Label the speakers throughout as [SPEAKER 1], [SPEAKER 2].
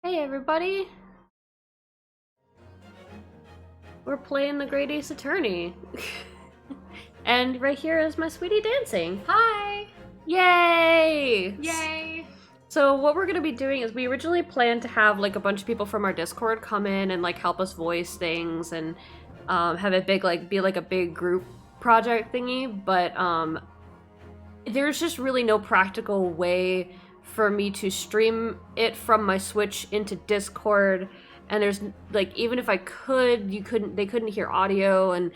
[SPEAKER 1] Hey everybody! We're playing the Great Ace Attorney. And right here is my sweetie dancing.
[SPEAKER 2] Hi!
[SPEAKER 1] Yay!
[SPEAKER 2] Yay!
[SPEAKER 1] So what we're gonna be doing is we originally planned to have like a bunch of people from our Discord come in and like help us voice things and have it be like a big group project thingy, but there's just really no practical way for me to stream it from my Switch into Discord, and there's like, even if I could, they couldn't hear audio, and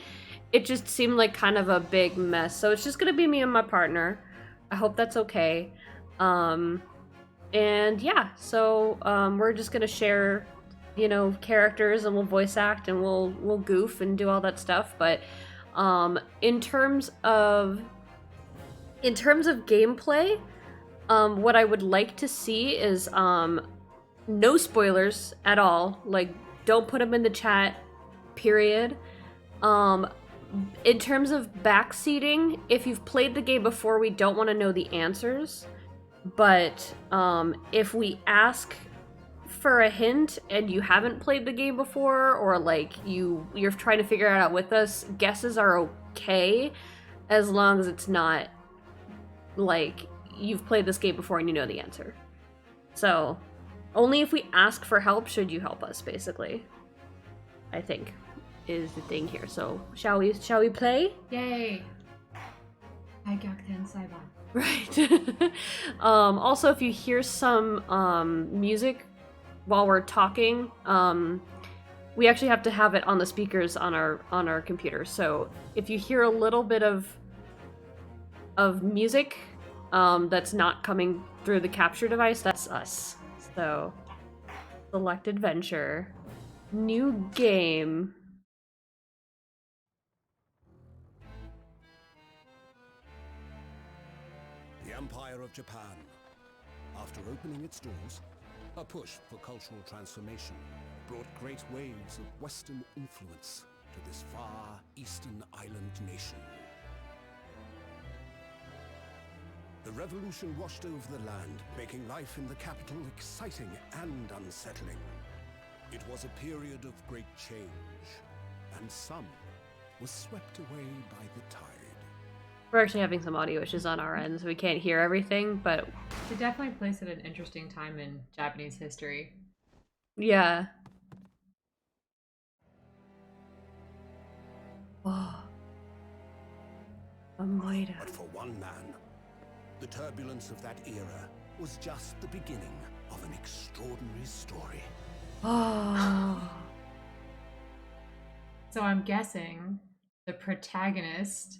[SPEAKER 1] it just seemed like kind of a big mess. So it's just gonna be me and my partner. I hope that's okay. And yeah, so we're just gonna share, you know, characters, and we'll voice act, and we'll goof and do all that stuff. But in terms of gameplay, what I would like to see is no spoilers at all. Like, don't put them in the chat, period. In terms of backseating, if you've played the game before, we don't want to know the answers. But if we ask for a hint and you haven't played the game before, or like you're trying to figure it out with us, guesses are okay as long as it's not like you've played this game before and you know the answer. So only if we ask for help should you help us, basically, I think, is the thing here. So shall we play?
[SPEAKER 2] Yay! Saiba.
[SPEAKER 1] Right. Also, if you hear some music while we're talking, we actually have to have it on the speakers on our computer. So if you hear a little bit of music that's not coming through the capture device, that's us. So select adventure, new game.
[SPEAKER 3] The Empire of Japan. After opening its doors, a push for cultural transformation brought great waves of Western influence to this far eastern island nation. The revolution washed over the land, making life in the capital exciting and unsettling. It was a period of great change, and some was swept away by the tide.
[SPEAKER 1] We're actually having some audio issues on our end, so we can't hear everything, but...
[SPEAKER 2] It definitely placed at an interesting time in Japanese history.
[SPEAKER 1] Yeah. Oh. Amoida.
[SPEAKER 3] But for one man, the turbulence of that era was just the beginning of an extraordinary story.
[SPEAKER 1] Oh.
[SPEAKER 2] So I'm guessing the protagonist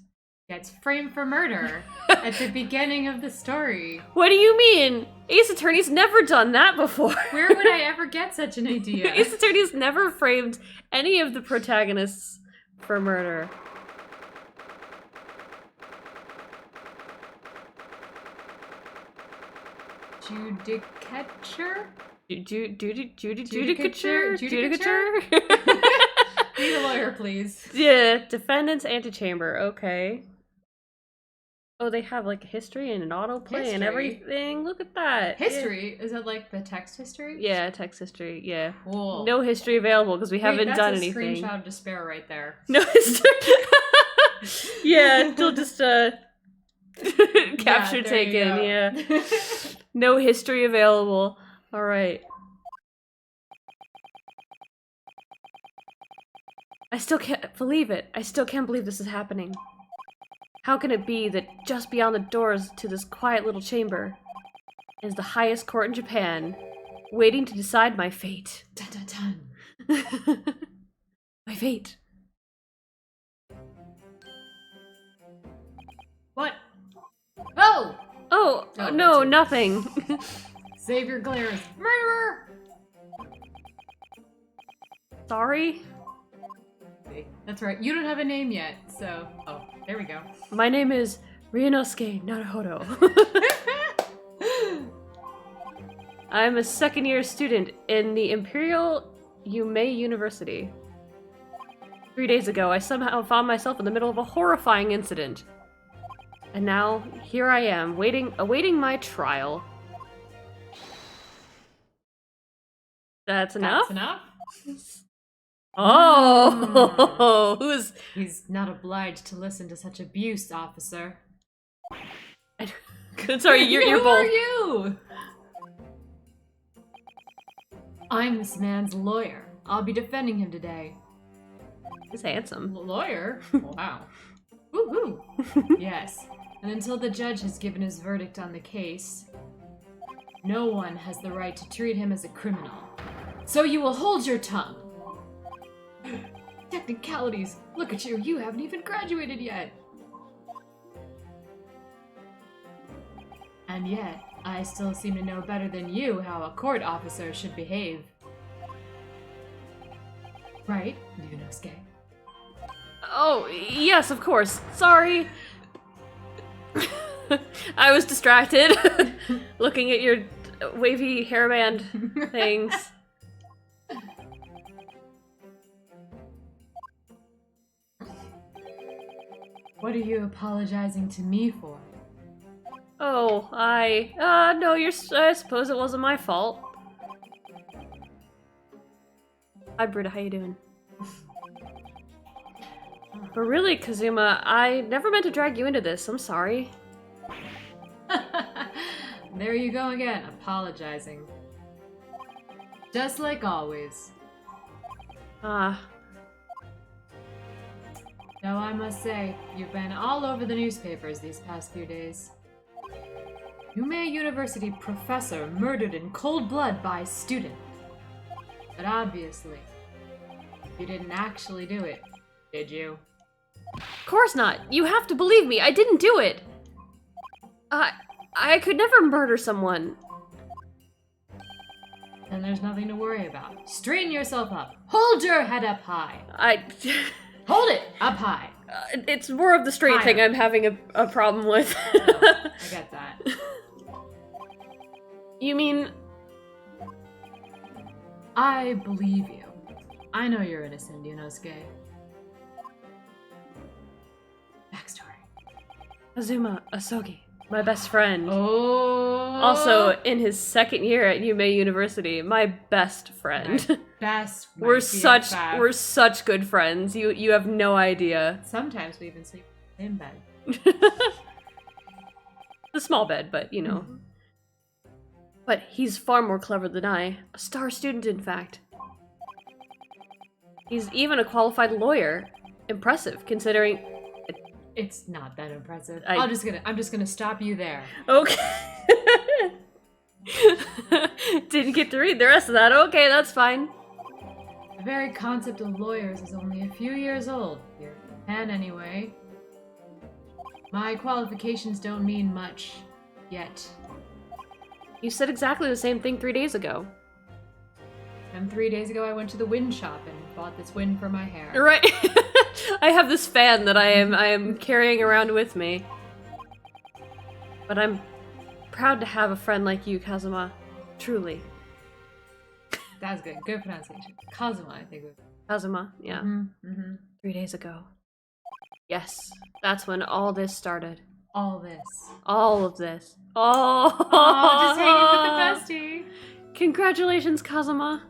[SPEAKER 2] gets framed for murder at the beginning of the story.
[SPEAKER 1] What do you mean? Ace Attorney's never done that before.
[SPEAKER 2] Where would I ever get such an idea?
[SPEAKER 1] Ace Attorney's never framed any of the protagonists for murder.
[SPEAKER 2] Judicature?
[SPEAKER 1] Judicature?
[SPEAKER 2] Judicature? Be the lawyer, please.
[SPEAKER 1] Yeah, defendant's antechamber, okay. Oh, they have like history and an autoplay and everything. Look at that.
[SPEAKER 2] History? Yeah. Is it like the text history?
[SPEAKER 1] Yeah, text history, yeah.
[SPEAKER 2] Cool.
[SPEAKER 1] No history available because we haven't done anything.
[SPEAKER 2] That's a screenshot of despair right there.
[SPEAKER 1] No history. Yeah, still just capture taken, yeah. No history available. All right. I still can't believe it. I still can't believe this is happening. How can it be that just beyond the doors to this quiet little chamber is the highest court in Japan, waiting to decide my fate?
[SPEAKER 2] Dun dun dun.
[SPEAKER 1] My fate.
[SPEAKER 2] What? Oh!
[SPEAKER 1] Oh, no, nothing.
[SPEAKER 2] Xavier glares. Murderer!
[SPEAKER 1] Sorry?
[SPEAKER 2] That's right. You don't have a name yet, so... Oh, there we go.
[SPEAKER 1] My name is Ryunosuke Naruhodo. I'm a second-year student in the Imperial Yumei University. 3 days ago, I somehow found myself in the middle of a horrifying incident. And now, here I am, awaiting my trial. That's enough?
[SPEAKER 2] That's enough?
[SPEAKER 1] Oh, who's...
[SPEAKER 2] He's not obliged to listen to such abuse, officer.
[SPEAKER 1] Sorry, you're
[SPEAKER 2] Who
[SPEAKER 1] both...
[SPEAKER 2] are you? I'm this man's lawyer. I'll be defending him today.
[SPEAKER 1] He's handsome.
[SPEAKER 2] Lawyer? Wow. Woo-hoo. Yes. And until the judge has given his verdict on the case, no one has the right to treat him as a criminal. So you will hold your tongue. Technicalities. Look at you. You haven't even graduated yet. And yet, I still seem to know better than you how a court officer should behave. Right, Yunosuke?
[SPEAKER 1] Oh, yes, of course. Sorry. I was distracted looking at your wavy hairband things.
[SPEAKER 2] What are you apologizing to me for?
[SPEAKER 1] Oh, no, I suppose it wasn't my fault. Hi, Britta, how you doing? But really, Kazuma, I never meant to drag you into this. I'm sorry.
[SPEAKER 2] There you go again, apologizing. Just like always.
[SPEAKER 1] Ah.
[SPEAKER 2] Though I must say, you've been all over the newspapers these past few days. Yume University professor murdered in cold blood by student. But obviously, you didn't actually do it, did you?
[SPEAKER 1] Of course not. You have to believe me. I didn't do it. I could never murder someone.
[SPEAKER 2] Then there's nothing to worry about. Straighten yourself up. Hold your head up high. Hold it up high.
[SPEAKER 1] It's more of the straight
[SPEAKER 2] Higher.
[SPEAKER 1] thing I'm having a problem with.
[SPEAKER 2] I get that.
[SPEAKER 1] You mean...
[SPEAKER 2] I believe you. I know you're innocent, Yunosuke. Backstory.
[SPEAKER 1] Kazuma Asogi, my best friend.
[SPEAKER 2] Oh.
[SPEAKER 1] Also, in his second year at Yume University, my best friend.
[SPEAKER 2] My best. my
[SPEAKER 1] we're
[SPEAKER 2] BFF.
[SPEAKER 1] such good friends. You have no idea.
[SPEAKER 2] Sometimes we even sleep in bed.
[SPEAKER 1] The small bed, but you know. But he's far more clever than I. A star student, in fact. He's even a qualified lawyer. Impressive, considering...
[SPEAKER 2] It's not that impressive.
[SPEAKER 1] I-
[SPEAKER 2] I'm just gonna stop you there.
[SPEAKER 1] Okay. Didn't get to read the rest of that. Okay, that's fine.
[SPEAKER 2] The very concept of lawyers is only a few years old. Here in Japan, anyway. My qualifications don't mean much. Yet.
[SPEAKER 1] You said exactly the same thing 3 days ago.
[SPEAKER 2] And 3 days ago I went to the wind shop and bought this wind for my hair.
[SPEAKER 1] Right. I have this fan that I am carrying around with me. But I'm proud to have a friend like you, Kazuma. Truly.
[SPEAKER 2] That's good. Good pronunciation. Kazuma, I think.
[SPEAKER 1] Kazuma, yeah. 3 days ago. Yes, that's when all this started.
[SPEAKER 2] All this.
[SPEAKER 1] All of this. Oh,
[SPEAKER 2] Just hanging with the bestie.
[SPEAKER 1] Congratulations, Kazuma.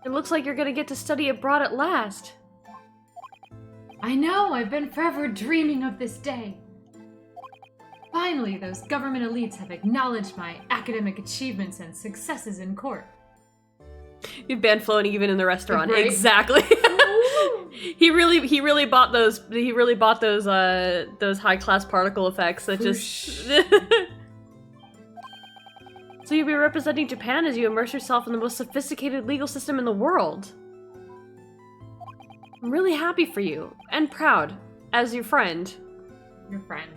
[SPEAKER 1] It looks like you're gonna get to study abroad at last.
[SPEAKER 2] I know, I've been forever dreaming of this day. Finally, those government elites have acknowledged my academic achievements and successes in court.
[SPEAKER 1] You've been floating even in the restaurant.
[SPEAKER 2] Right?
[SPEAKER 1] Exactly. He really bought those high class particle effects that just So you'll be representing Japan as you immerse yourself in the most sophisticated legal system in the world. I'm really happy for you and proud as your friend.
[SPEAKER 2] Your friend.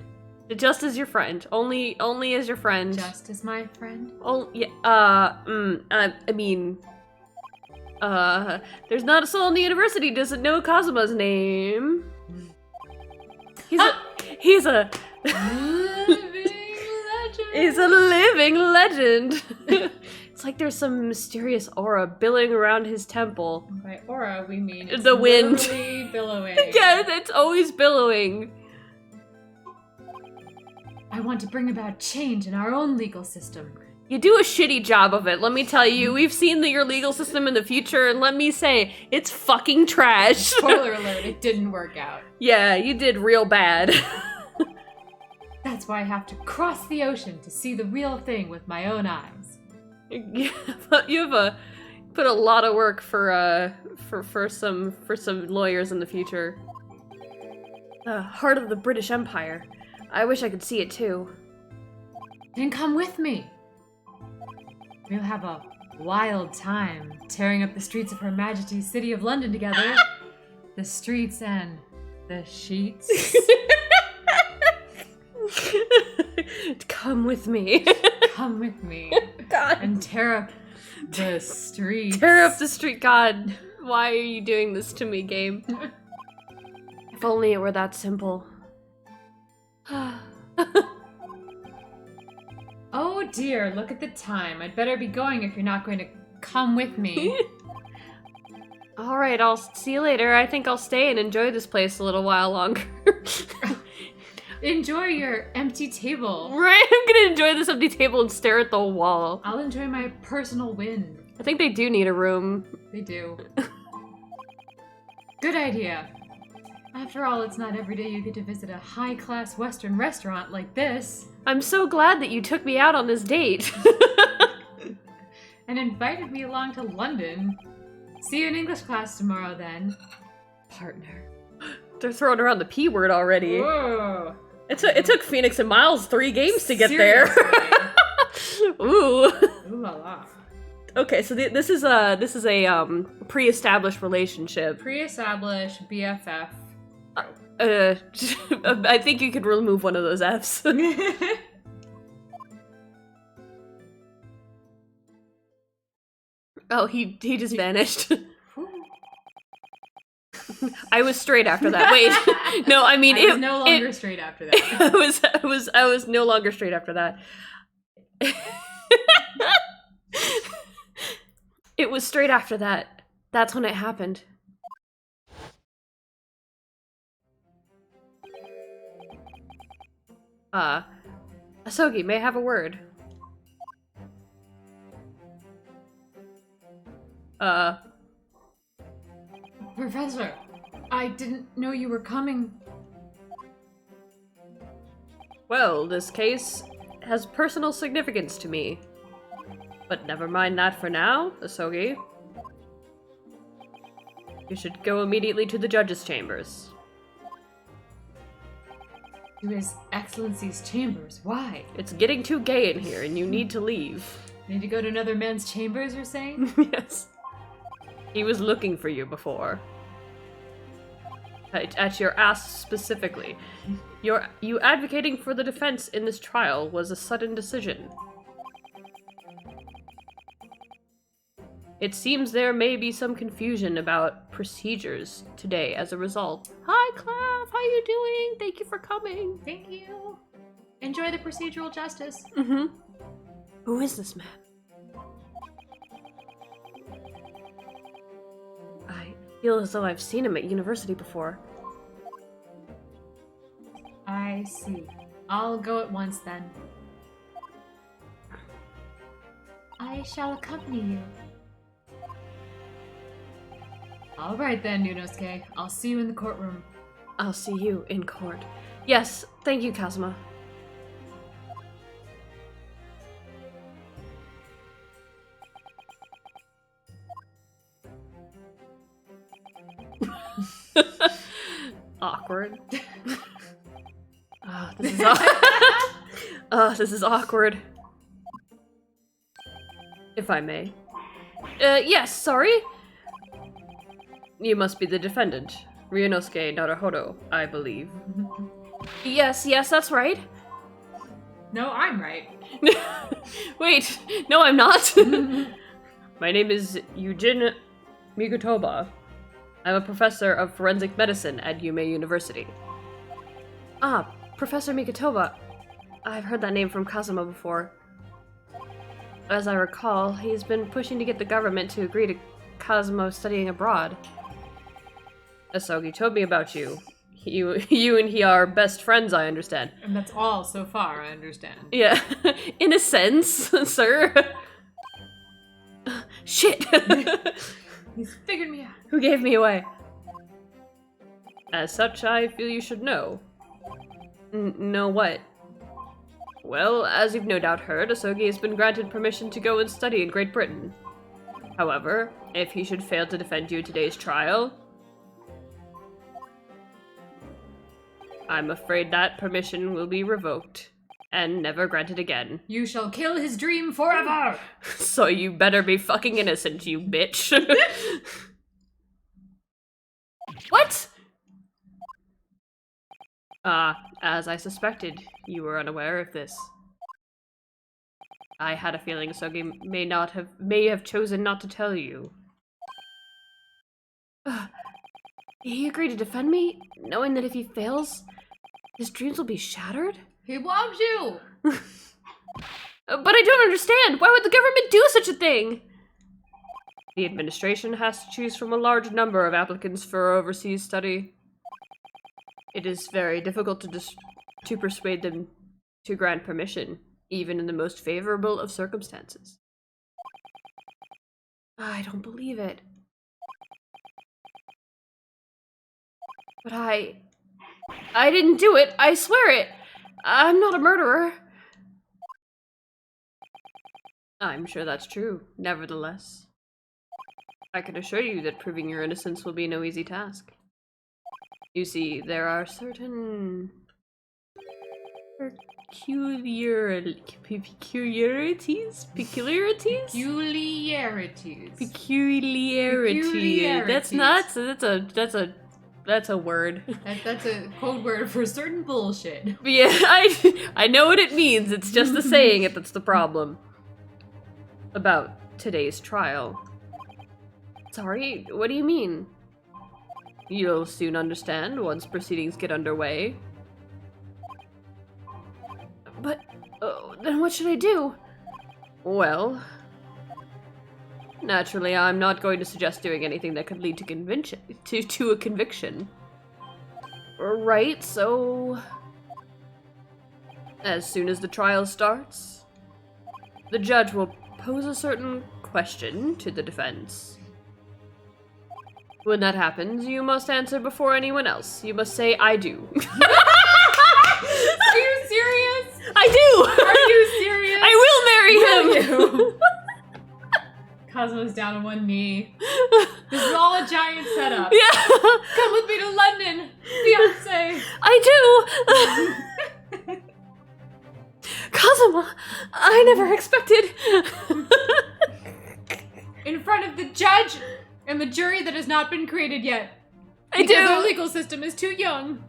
[SPEAKER 1] Just as your friend. Only as your friend.
[SPEAKER 2] Just as my friend?
[SPEAKER 1] Oh, yeah, I mean, there's not a soul in the university who doesn't know Kazuma's name. He's a living legend. It's like there's some mysterious aura billowing around his temple.
[SPEAKER 2] By aura, we mean it's
[SPEAKER 1] The wind.
[SPEAKER 2] literally billowing.
[SPEAKER 1] Yeah, it's always billowing.
[SPEAKER 2] I want to bring about change in our own legal system.
[SPEAKER 1] You do a shitty job of it, let me tell you. We've seen your legal system in the future, and let me say, it's fucking trash.
[SPEAKER 2] Spoiler alert, it didn't work out.
[SPEAKER 1] Yeah, you did real bad.
[SPEAKER 2] That's why I have to cross the ocean to see the real thing with my own eyes.
[SPEAKER 1] You have put a lot of work for some lawyers in the future. The heart of the British Empire. I wish I could see it too.
[SPEAKER 2] Then come with me. We'll have a wild time tearing up the streets of Her Majesty's City of London together. The streets and the sheets.
[SPEAKER 1] Come with me.
[SPEAKER 2] Come with me.
[SPEAKER 1] God.
[SPEAKER 2] And tear up the streets.
[SPEAKER 1] Tear up the street. God, why are you doing this to me, game? If only it were that simple.
[SPEAKER 2] Oh dear, look at the time. I'd better be going if you're not going to come with me.
[SPEAKER 1] Alright, I'll see you later. I think I'll stay and enjoy this place a little while longer.
[SPEAKER 2] Enjoy your empty table.
[SPEAKER 1] Right, I'm gonna enjoy this empty table and stare at the wall.
[SPEAKER 2] I'll enjoy my personal win.
[SPEAKER 1] I think they do need a room.
[SPEAKER 2] They do. Good idea. After all, it's not every day you get to visit a high-class Western restaurant like this.
[SPEAKER 1] I'm so glad that you took me out on this date.
[SPEAKER 2] And invited me along to London. See you in English class tomorrow, then. Partner.
[SPEAKER 1] They're throwing around the P word already.
[SPEAKER 2] Whoa.
[SPEAKER 1] It took Phoenix and Miles 3 games to get
[SPEAKER 2] Seriously.
[SPEAKER 1] there. Ooh.
[SPEAKER 2] Ooh la la.
[SPEAKER 1] Okay, so this is a pre-established relationship.
[SPEAKER 2] Pre-established BFF.
[SPEAKER 1] I think you could remove one of those Fs. Oh, he just vanished. I was straight after that. Wait, no, I mean
[SPEAKER 2] I was no longer straight after that.
[SPEAKER 1] I was no longer straight after that. It was straight after that. That's when it happened. Asogi, may I have a word?
[SPEAKER 2] Professor, I didn't know you were coming.
[SPEAKER 1] Well, this case has personal significance to me. But never mind that for now, Asogi. You should go immediately to the judge's chambers.
[SPEAKER 2] To His Excellency's chambers. Why?
[SPEAKER 1] It's getting too gay in here, and you need to leave.
[SPEAKER 2] Need to go to another man's chambers, you're saying?
[SPEAKER 1] Yes. He was looking for you before. At your ass specifically. You advocating for the defense in this trial was a sudden decision. It seems there may be some confusion about procedures today as a result. Hi, Clef! How you doing? Thank you for coming.
[SPEAKER 2] Thank you. Enjoy the procedural justice.
[SPEAKER 1] Mm-hmm. Who is this man? I feel as though I've seen him at university before.
[SPEAKER 2] I see. I'll go at once then. I shall accompany you. Alright then, Nunosuke. I'll see you in the courtroom.
[SPEAKER 1] I'll see you in court. Yes, thank you, Kazuma. Awkward. This is awkward. If I may. Yes, sorry? You must be the defendant, Ryunosuke Naruhodo, I believe. Yes, that's right.
[SPEAKER 2] No, I'm right.
[SPEAKER 1] Wait, no I'm not. My name is Eugene Migutoba. I'm a professor of forensic medicine at Yume University. Ah, Professor Migutoba. I've heard that name from Kazuma before. As I recall, he's been pushing to get the government to agree to Kazuma studying abroad. Asogi told me about you. You and he are best friends, I understand.
[SPEAKER 2] And that's all so far, I understand.
[SPEAKER 1] Yeah, in a sense, sir. Shit!
[SPEAKER 2] He's figured me out.
[SPEAKER 1] Who gave me away? As such, I feel you should know. Know what? Well, as you've no doubt heard, Asogi has been granted permission to go and study in Great Britain. However, if he should fail to defend you in today's trial, I'm afraid that permission will be revoked and never granted again.
[SPEAKER 2] You shall kill his dream forever!
[SPEAKER 1] So you better be fucking innocent, you bitch. What? As I suspected, you were unaware of this. I had a feeling Asogi may have chosen not to tell you. He agreed to defend me, knowing that if he fails, his dreams will be shattered?
[SPEAKER 2] He loves you!
[SPEAKER 1] But I don't understand! Why would the government do such a thing? The administration has to choose from a large number of applicants for overseas study. It is very difficult to persuade them to grant permission, even in the most favorable of circumstances. I don't believe it. But I didn't do it, I swear it! I'm not a murderer. I'm sure that's true, nevertheless. I can assure you that proving your innocence will be no easy task. You see, there are certain peculiarities? That's a word.
[SPEAKER 2] That's a code word for certain bullshit.
[SPEAKER 1] Yeah, I know what it means. It's just the saying it that's the problem. About today's trial. Sorry, what do you mean? You'll soon understand once proceedings get underway. But, then what should I do? Well, naturally, I'm not going to suggest doing anything that could lead to a conviction. Right, so... As soon as the trial starts, the judge will pose a certain question to the defense. When that happens, you must answer before anyone else. You must say, I do.
[SPEAKER 2] Are you serious?
[SPEAKER 1] I do!
[SPEAKER 2] Are you serious?
[SPEAKER 1] I will marry him!
[SPEAKER 2] Cosmo's down on one knee. This is all a giant setup.
[SPEAKER 1] Yeah!
[SPEAKER 2] Come with me to London, fiancé!
[SPEAKER 1] I do! Cosmo, I never expected...
[SPEAKER 2] In front of the judge and the jury that has not been created yet.
[SPEAKER 1] Because
[SPEAKER 2] Because our legal system is too young.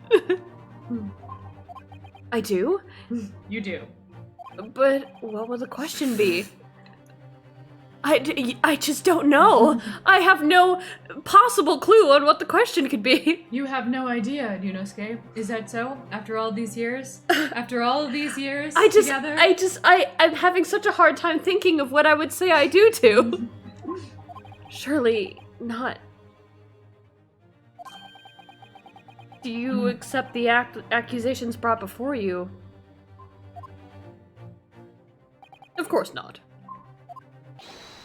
[SPEAKER 1] I do?
[SPEAKER 2] You do.
[SPEAKER 1] But what will the question be? I just don't know. I have no possible clue on what the question could be.
[SPEAKER 2] You have no idea, Yunosuke. Is that so? After all these years? After all of these years together?
[SPEAKER 1] I'm having such a hard time thinking of what I would say I do to. Surely not. Do you accept the accusations brought before you? Of course not.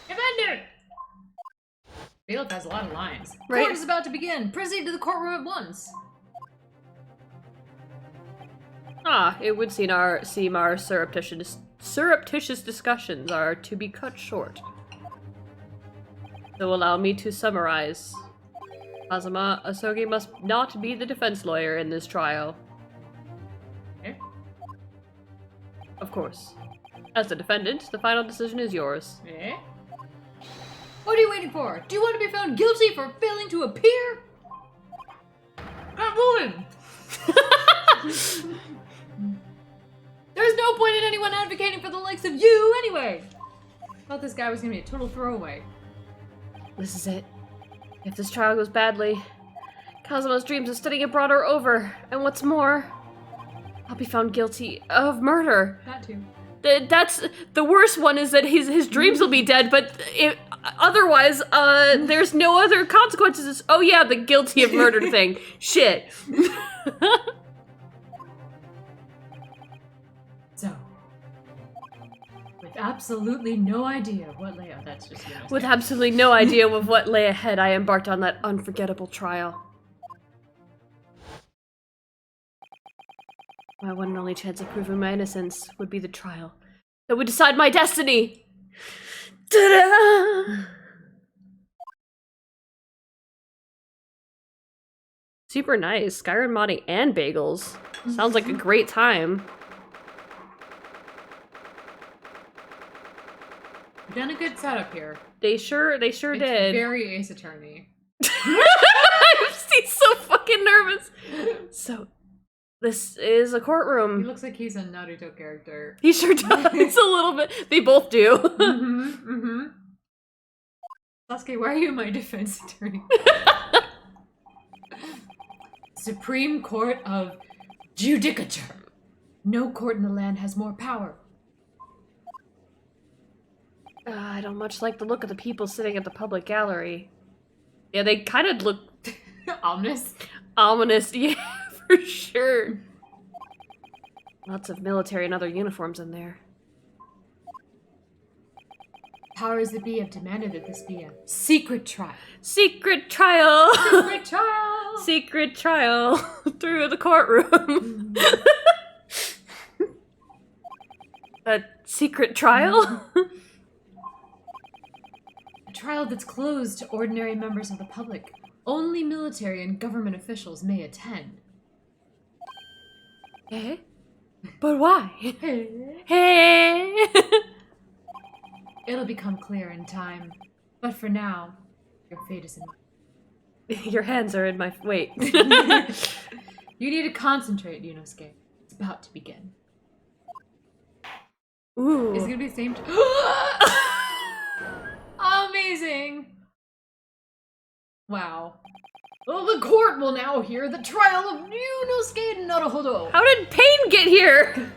[SPEAKER 2] Defender! Philip has a lot of lines.
[SPEAKER 1] Right.
[SPEAKER 2] Court is about to begin. Proceed to the courtroom at once.
[SPEAKER 1] It would seem our surreptitious discussions are to be cut short. So allow me to summarize. Kazuma, Asogi must not be the defense lawyer in this trial.
[SPEAKER 2] Okay.
[SPEAKER 1] Of course. As the defendant, the final decision is yours.
[SPEAKER 2] Eh? What are you waiting for? Do you want to be found guilty for failing to appear? I'm moving! There's no point in anyone advocating for the likes of you anyway! Thought this guy was gonna be a total throwaway.
[SPEAKER 1] This is it. If this trial goes badly, Kazuma's dreams of studying abroad are over. And what's more, I'll be found guilty of murder.
[SPEAKER 2] That too.
[SPEAKER 1] That's the worst one, is that his dreams will be dead, but otherwise, there's no other consequences. Oh yeah, the guilty of murder thing. Shit.
[SPEAKER 2] So, with absolutely no idea of what lay that's just
[SPEAKER 1] With absolutely no idea of what lay ahead, I embarked on that unforgettable trial. My one and only chance of proving my innocence would be the trial that would decide my destiny. Ta-da! Super nice. Skyrim modding and bagels. Sounds like a great time.
[SPEAKER 2] You've done a good setup here.
[SPEAKER 1] They sure
[SPEAKER 2] It's
[SPEAKER 1] did.
[SPEAKER 2] very Ace Attorney.
[SPEAKER 1] He's so fucking nervous. So, this is a
[SPEAKER 2] He
[SPEAKER 1] courtroom.
[SPEAKER 2] looks like he's a Naruto character.
[SPEAKER 1] He sure does a little bit. They both do.
[SPEAKER 2] Sasuke, why are you my defense attorney? Supreme Court of Judicature. No court in the land has more power.
[SPEAKER 1] I don't much like the look of the people sitting at the public gallery. Yeah, they kind of look
[SPEAKER 2] Ominous.
[SPEAKER 1] ominous. Yeah, for sure. Lots of military and other uniforms in there.
[SPEAKER 2] Powers that be have demanded that this be a secret trial.
[SPEAKER 1] Secret trial!
[SPEAKER 2] Secret trial!
[SPEAKER 1] Secret trial through the courtroom. A secret trial?
[SPEAKER 2] A trial that's closed to ordinary members of the public. Only military and government officials may attend.
[SPEAKER 1] Eh? But why? Hey!
[SPEAKER 2] It'll become clear in time. But for now, your fate is in my...
[SPEAKER 1] Your hands are in my... Wait.
[SPEAKER 2] You need to concentrate, Yunosuke. It's about to begin.
[SPEAKER 1] Ooh.
[SPEAKER 2] Is it gonna be the same... Amazing! Wow. Well, the court will now hear the trial of Yunosuke Naruhodo.
[SPEAKER 1] How did Pain get here?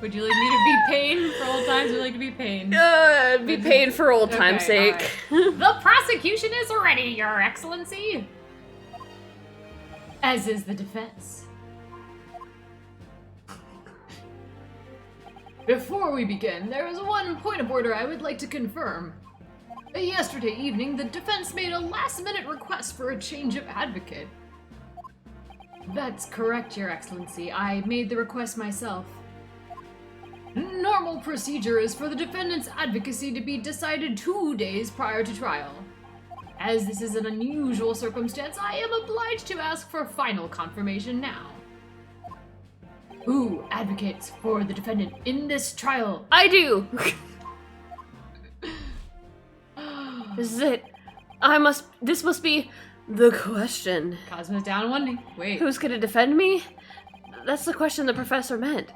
[SPEAKER 2] Would you like me to be Pain for old times, or like to be Pain?
[SPEAKER 1] Be Pain for old time's
[SPEAKER 2] Okay,
[SPEAKER 1] sake.
[SPEAKER 2] The prosecution is ready, Your Excellency. As is the defense. Before we begin, there is one point of order I would like to confirm. Yesterday evening, the defense made a last-minute request for a change of advocate. That's correct, Your Excellency. I made the request myself. Normal procedure is for the defendant's advocacy to be decided 2 days prior to trial. As this is an unusual circumstance, I am obliged to ask for final confirmation now. Who advocates for the defendant in this trial?
[SPEAKER 1] I do! This is it. This must be the question.
[SPEAKER 2] Cosmo's down one knee. Wait.
[SPEAKER 1] Who's gonna defend me? That's the question the professor meant.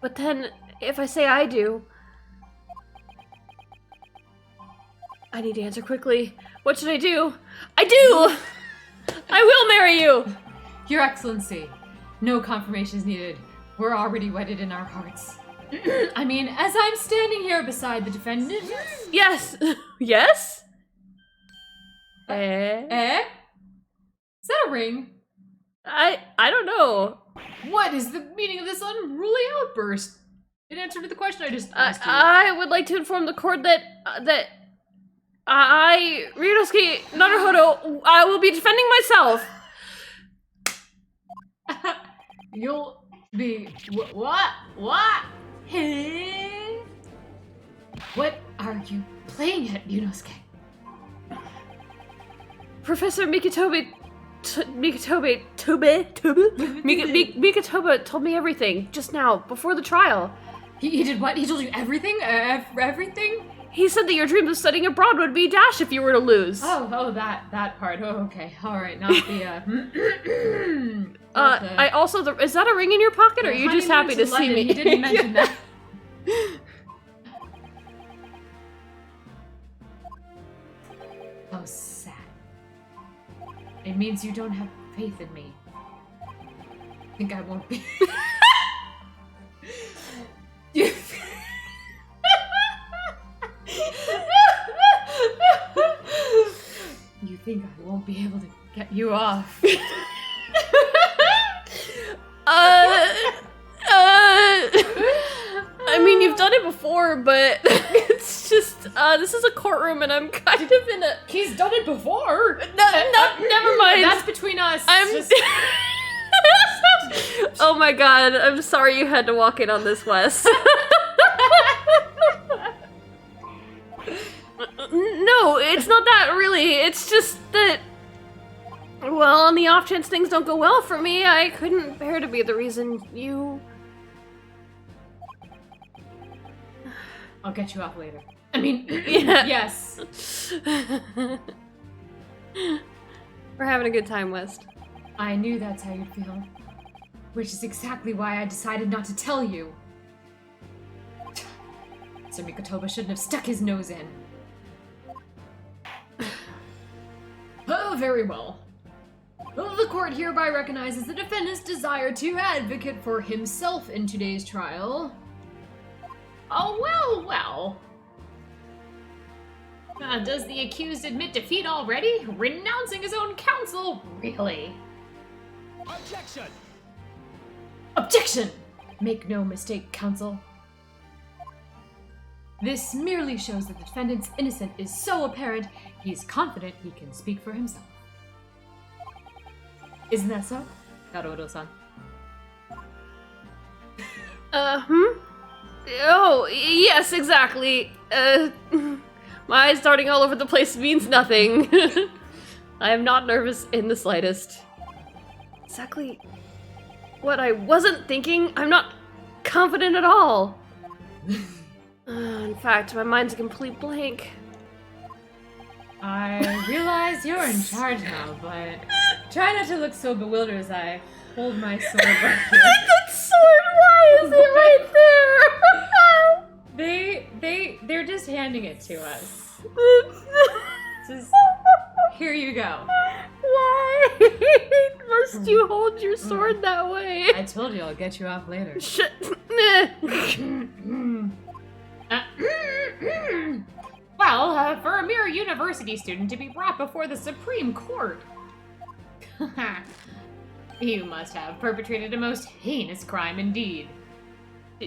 [SPEAKER 1] But then, if I say I do... I need to answer quickly. What should I do? I do! I will marry you!
[SPEAKER 2] Your Excellency, no confirmation is needed. We're already wedded in our hearts. I mean, as I'm standing here beside the defendant...
[SPEAKER 1] Yes! Yes?
[SPEAKER 2] Eh? Is that a ring?
[SPEAKER 1] I don't know.
[SPEAKER 2] What is the meaning of this unruly outburst? In answer to the question I just asked you.
[SPEAKER 1] I would like to inform the court that I, Ryunosuke Naruhodo, I will be defending myself.
[SPEAKER 2] You'll be... What? What? Hey? What are you playing at, Yunosuke?
[SPEAKER 1] Professor Mikitobe told me everything just now, before the trial.
[SPEAKER 2] He did what? He told you everything? Everything?
[SPEAKER 1] He said that your dreams of studying abroad would be dashed if you were to lose.
[SPEAKER 2] Oh, that part. Oh, okay. Alright, not the,
[SPEAKER 1] I also, is that a ring in your pocket, or are you just happy to see me?
[SPEAKER 2] He didn't mention that. How sad. It means you don't have faith in me. I think I won't be. think I won't be able to get you off.
[SPEAKER 1] I mean, you've done it before, but it's just, this is a courtroom and I'm kind of in a...
[SPEAKER 2] He's done it before!
[SPEAKER 1] Never mind.
[SPEAKER 2] That's between us.
[SPEAKER 1] I'm
[SPEAKER 2] Just...
[SPEAKER 1] Oh my god, I'm sorry you had to walk in on this, Wes. No, it's not that, really. It's just that... Well, on the off chance things don't go well for me, I couldn't bear to be the reason you...
[SPEAKER 2] I'll get you off later. I mean,
[SPEAKER 1] Yeah.
[SPEAKER 2] yes.
[SPEAKER 1] We're having a good time, West.
[SPEAKER 2] I knew that's how you'd feel. Which is exactly why I decided not to tell you. Sir Mikotoba shouldn't have stuck his nose in. Oh, very well. The court hereby recognizes the defendant's desire to advocate for himself in today's trial. Oh, well. Does the accused admit defeat already? Renouncing his own counsel? Really?
[SPEAKER 3] Objection!
[SPEAKER 2] Objection! Make no mistake, counsel. This merely shows that the defendant's innocence is so apparent, he's confident he can speak for himself. Isn't that so, Naruto-san?
[SPEAKER 1] Oh, yes, exactly. My eyes darting all over the place means nothing. I am not nervous in the slightest. Exactly what I wasn't thinking. I'm not confident at all. In fact, my mind's a complete blank.
[SPEAKER 2] I realize you're in charge now, but try not to look so bewildered as I hold my sword right here.
[SPEAKER 1] That sword, why is it right
[SPEAKER 2] They're just handing it to us.
[SPEAKER 1] there?
[SPEAKER 2] Just, here you go.
[SPEAKER 1] Why must you hold your sword that way?
[SPEAKER 2] I told you I'll get you off later.
[SPEAKER 1] Shit.
[SPEAKER 2] Well, for a mere university student to be brought before the Supreme Court. You must have perpetrated a most heinous crime indeed.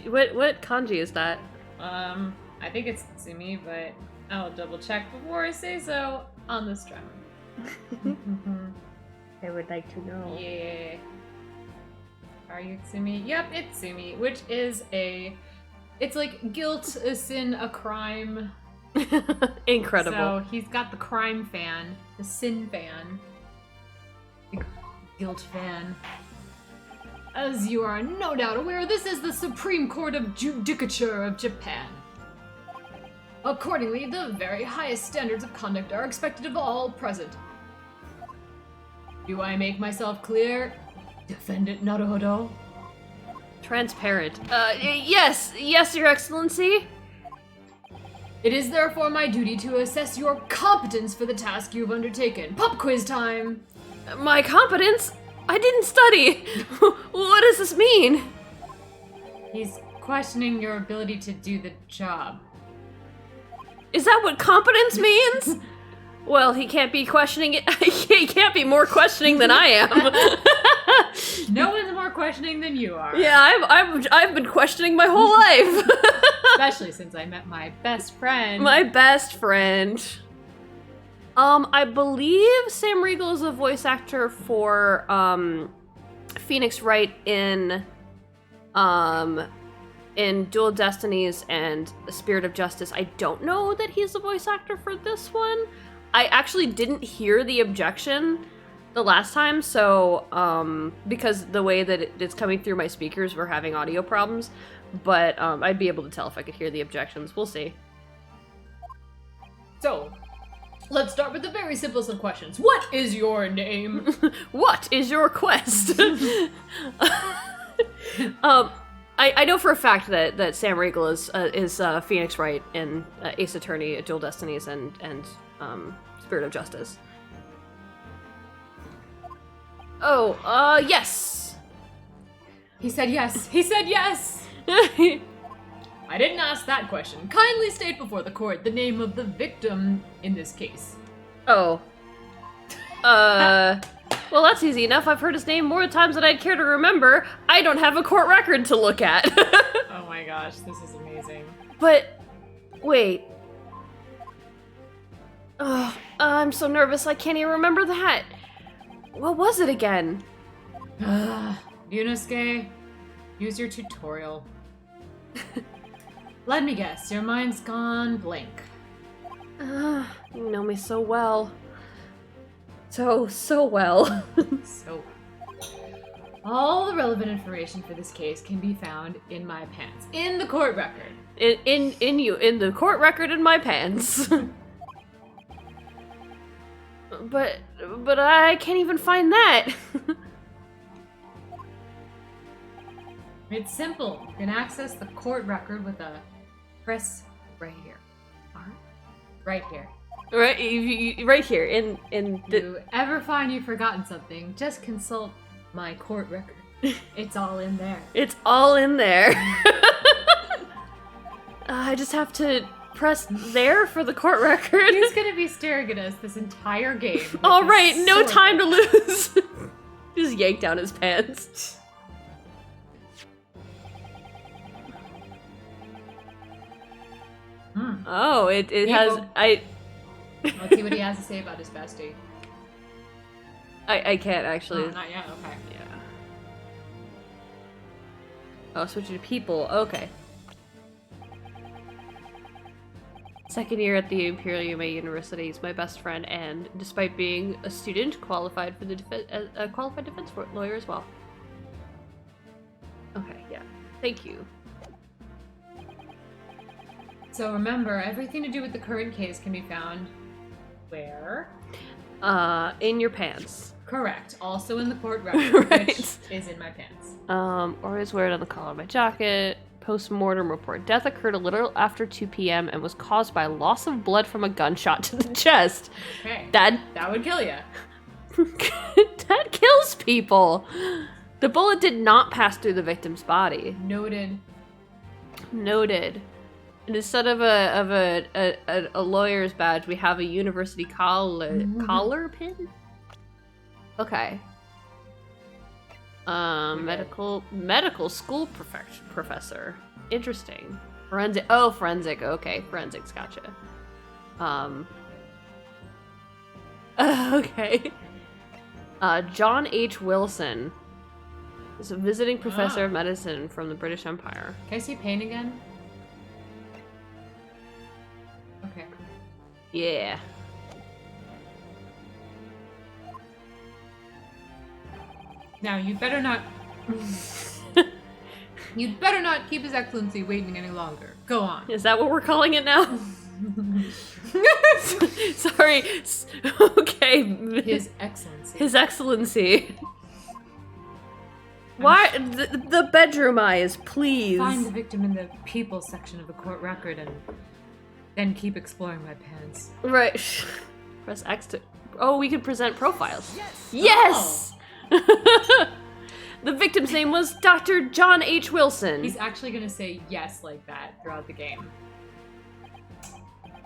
[SPEAKER 1] What kanji is that?
[SPEAKER 2] I think it's Tsumi, but I'll double check before I say so on the stream.
[SPEAKER 1] I would like to know.
[SPEAKER 2] Yeah. Are you Tsumi? Yep, it's Tsumi, which is it's like guilt, a sin, a crime.
[SPEAKER 1] Incredible.
[SPEAKER 2] So he's got the crime fan, the sin fan, the guilt fan. As you are no doubt aware, this is the Supreme Court of Judicature of Japan. Accordingly, the very highest standards of conduct are expected of all present. Do I make myself clear, Defendant Naruhodo?
[SPEAKER 1] Transparent. Yes, Your Excellency.
[SPEAKER 2] It is therefore my duty to assess your competence for the task you've undertaken. Pop quiz time!
[SPEAKER 1] My competence? I didn't study. What does this mean?
[SPEAKER 2] He's questioning your ability to do the job.
[SPEAKER 1] Is that what competence means? Well, he can't be questioning it. He can't be more questioning than I am.
[SPEAKER 2] No one's more questioning than you are.
[SPEAKER 1] Yeah, I've been questioning my whole life.
[SPEAKER 2] Especially since I met my best friend.
[SPEAKER 1] My best friend. I believe Sam Riegel is a voice actor for Phoenix Wright in Dual Destinies and Spirit of Justice. I don't know that he's the voice actor for this one. I actually didn't hear the objection the last time, so because the way that it's coming through my speakers, we're having audio problems. But I'd be able to tell if I could hear the objections. We'll see.
[SPEAKER 2] So, let's start with the very simplest of questions. What is your name?
[SPEAKER 1] What is your quest? I know for a fact that Sam Riegel is Phoenix Wright in Ace Attorney, Dual Destinies, and Spirit of Justice. Oh, yes.
[SPEAKER 2] He said yes. He said yes. I didn't ask that question. Kindly state before the court the name of the victim in this case.
[SPEAKER 1] Oh. Well, that's easy enough. I've heard his name more times than I'd care to remember. I don't have a court record to look at.
[SPEAKER 2] Oh my gosh, this is amazing.
[SPEAKER 1] But, wait. Oh, I'm so nervous I can't even remember that. What was it again?
[SPEAKER 2] Yunosuke, use your tutorial. Let me guess, your mind's gone blank.
[SPEAKER 1] You know me so well. So well.
[SPEAKER 2] So, all the relevant information for this case can be found in my pants, in the court record.
[SPEAKER 1] In the court record in my pants. But I can't even find that.
[SPEAKER 2] It's simple. You can access the court record with a press right here. Right here.
[SPEAKER 1] Right here in the.
[SPEAKER 2] If you ever find you've forgotten something, just consult my court record. It's all in there.
[SPEAKER 1] It's all in there. I just have to press there for the court record.
[SPEAKER 2] He's gonna be staring at us this entire game.
[SPEAKER 1] All right, no time to lose. Just yank down his pants. Oh, it has.
[SPEAKER 2] Let's see what he has to say about his bestie.
[SPEAKER 1] I can't actually.
[SPEAKER 2] Oh, not yet. Okay.
[SPEAKER 1] Yeah. Oh, switching to people. Okay. Second year at the Imperial Yume University. He's my best friend, and despite being a student, qualified for the a qualified defense lawyer as well. Okay. Yeah. Thank you.
[SPEAKER 2] So remember, everything to do with the current case can be found where?
[SPEAKER 1] In your pants.
[SPEAKER 2] Correct. Also in the court record,
[SPEAKER 1] Right.
[SPEAKER 2] which is in my pants.
[SPEAKER 1] Or is wear it on the collar of my jacket. Post-mortem report. Death occurred a little after 2 p.m. and was caused by loss of blood from a gunshot to the chest.
[SPEAKER 2] Okay.
[SPEAKER 1] That
[SPEAKER 2] would kill you.
[SPEAKER 1] that kills people. The bullet did not pass through the victim's body.
[SPEAKER 2] Noted.
[SPEAKER 1] And instead of a lawyer's badge, we have a university collar pin. Okay. Medical school professor. Interesting. Forensic. Oh, forensic. Okay, forensics. Gotcha. Okay. John H. Wilson is a visiting professor of medicine from the British Empire.
[SPEAKER 2] Can I see pain again? Okay.
[SPEAKER 1] Yeah.
[SPEAKER 2] Now, you'd better not keep His Excellency waiting any longer. Go on.
[SPEAKER 1] Is that what we're calling it now? Sorry. Okay.
[SPEAKER 2] His Excellency.
[SPEAKER 1] His Excellency. Why? The bedroom eyes, please.
[SPEAKER 2] Find the victim in the people section of the court record and then keep exploring my pants.
[SPEAKER 1] Right. Press X to... Oh, we can present profiles. Yes! The victim's name was Dr. John H. Wilson.
[SPEAKER 2] He's actually gonna say yes like that throughout the game.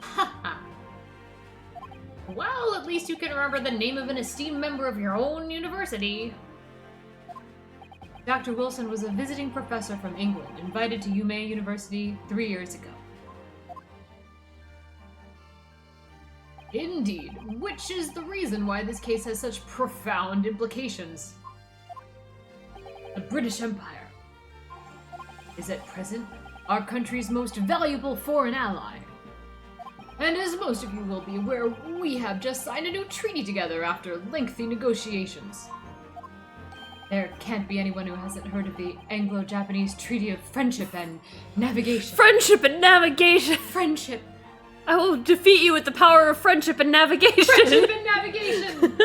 [SPEAKER 2] Haha. Well, at least you can remember the name of an esteemed member of your own university. Dr. Wilson was a visiting professor from England, invited to Yume University 3 years ago. Indeed, which is the reason why this case has such profound implications. The British Empire is at present our country's most valuable foreign ally. And as most of you will be aware, we have just signed a new treaty together after lengthy negotiations. There can't be anyone who hasn't heard of the Anglo-Japanese Treaty of Friendship and Navigation.
[SPEAKER 1] Friendship and navigation.
[SPEAKER 2] Friendship.
[SPEAKER 1] I will defeat you with the power of friendship and navigation.
[SPEAKER 2] Friendship and navigation!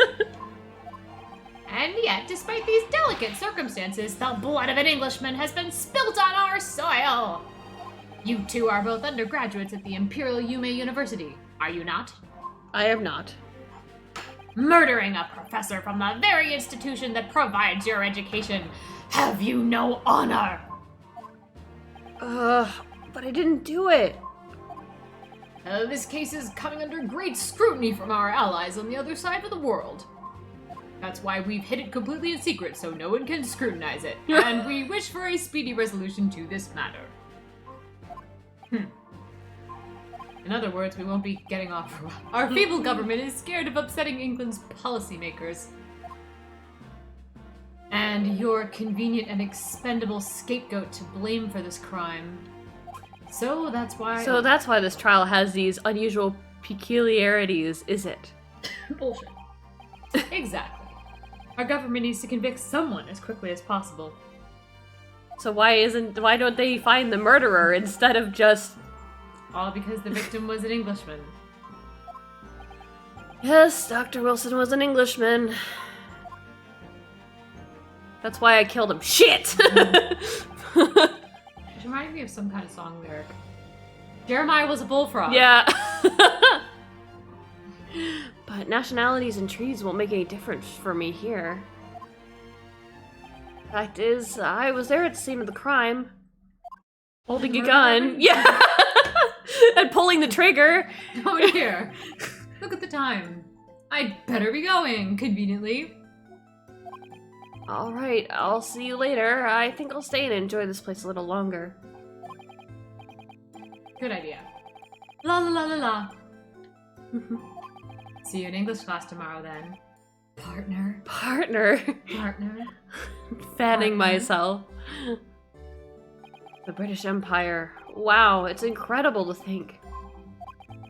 [SPEAKER 2] And yet, despite these delicate circumstances, the blood of an Englishman has been spilt on our soil! You two are both undergraduates at the Imperial Yume University, are you not?
[SPEAKER 1] I am not.
[SPEAKER 2] Murdering a professor from the very institution that provides your education. Have you no honor?
[SPEAKER 1] But I didn't do it.
[SPEAKER 2] This case is coming under great scrutiny from our allies on the other side of the world. That's why we've hid it completely in secret so no one can scrutinize it. And we wish for a speedy resolution to this matter. In other words, we won't be getting off for a while. Our feeble government is scared of upsetting England's policymakers. And you're a convenient and expendable scapegoat to blame for this crime. So that's why...
[SPEAKER 1] So that's why this trial has these unusual peculiarities, is it?
[SPEAKER 2] Bullshit. Exactly. Our government needs to convict someone as quickly as possible.
[SPEAKER 1] So why don't they find the murderer instead of just...
[SPEAKER 2] All because the victim was an Englishman.
[SPEAKER 1] Yes, Dr. Wilson was an Englishman. That's why I killed him. Shit!
[SPEAKER 2] It reminded me of some kind of song lyric. Jeremiah was a bullfrog.
[SPEAKER 1] Yeah. But nationalities and trees won't make any difference for me here. Fact is, I was there at the scene of the crime. Holding a gun. Yeah! And pulling the trigger.
[SPEAKER 2] Oh dear. Look at the time. I'd better be going, conveniently.
[SPEAKER 1] Alright, I'll see you later. I think I'll stay and enjoy this place a little longer.
[SPEAKER 2] Good idea. La la la la la. See you in English class tomorrow then. Partner.
[SPEAKER 1] Partner.
[SPEAKER 2] Partner.
[SPEAKER 1] Fanning myself. The British Empire. Wow, it's incredible to think.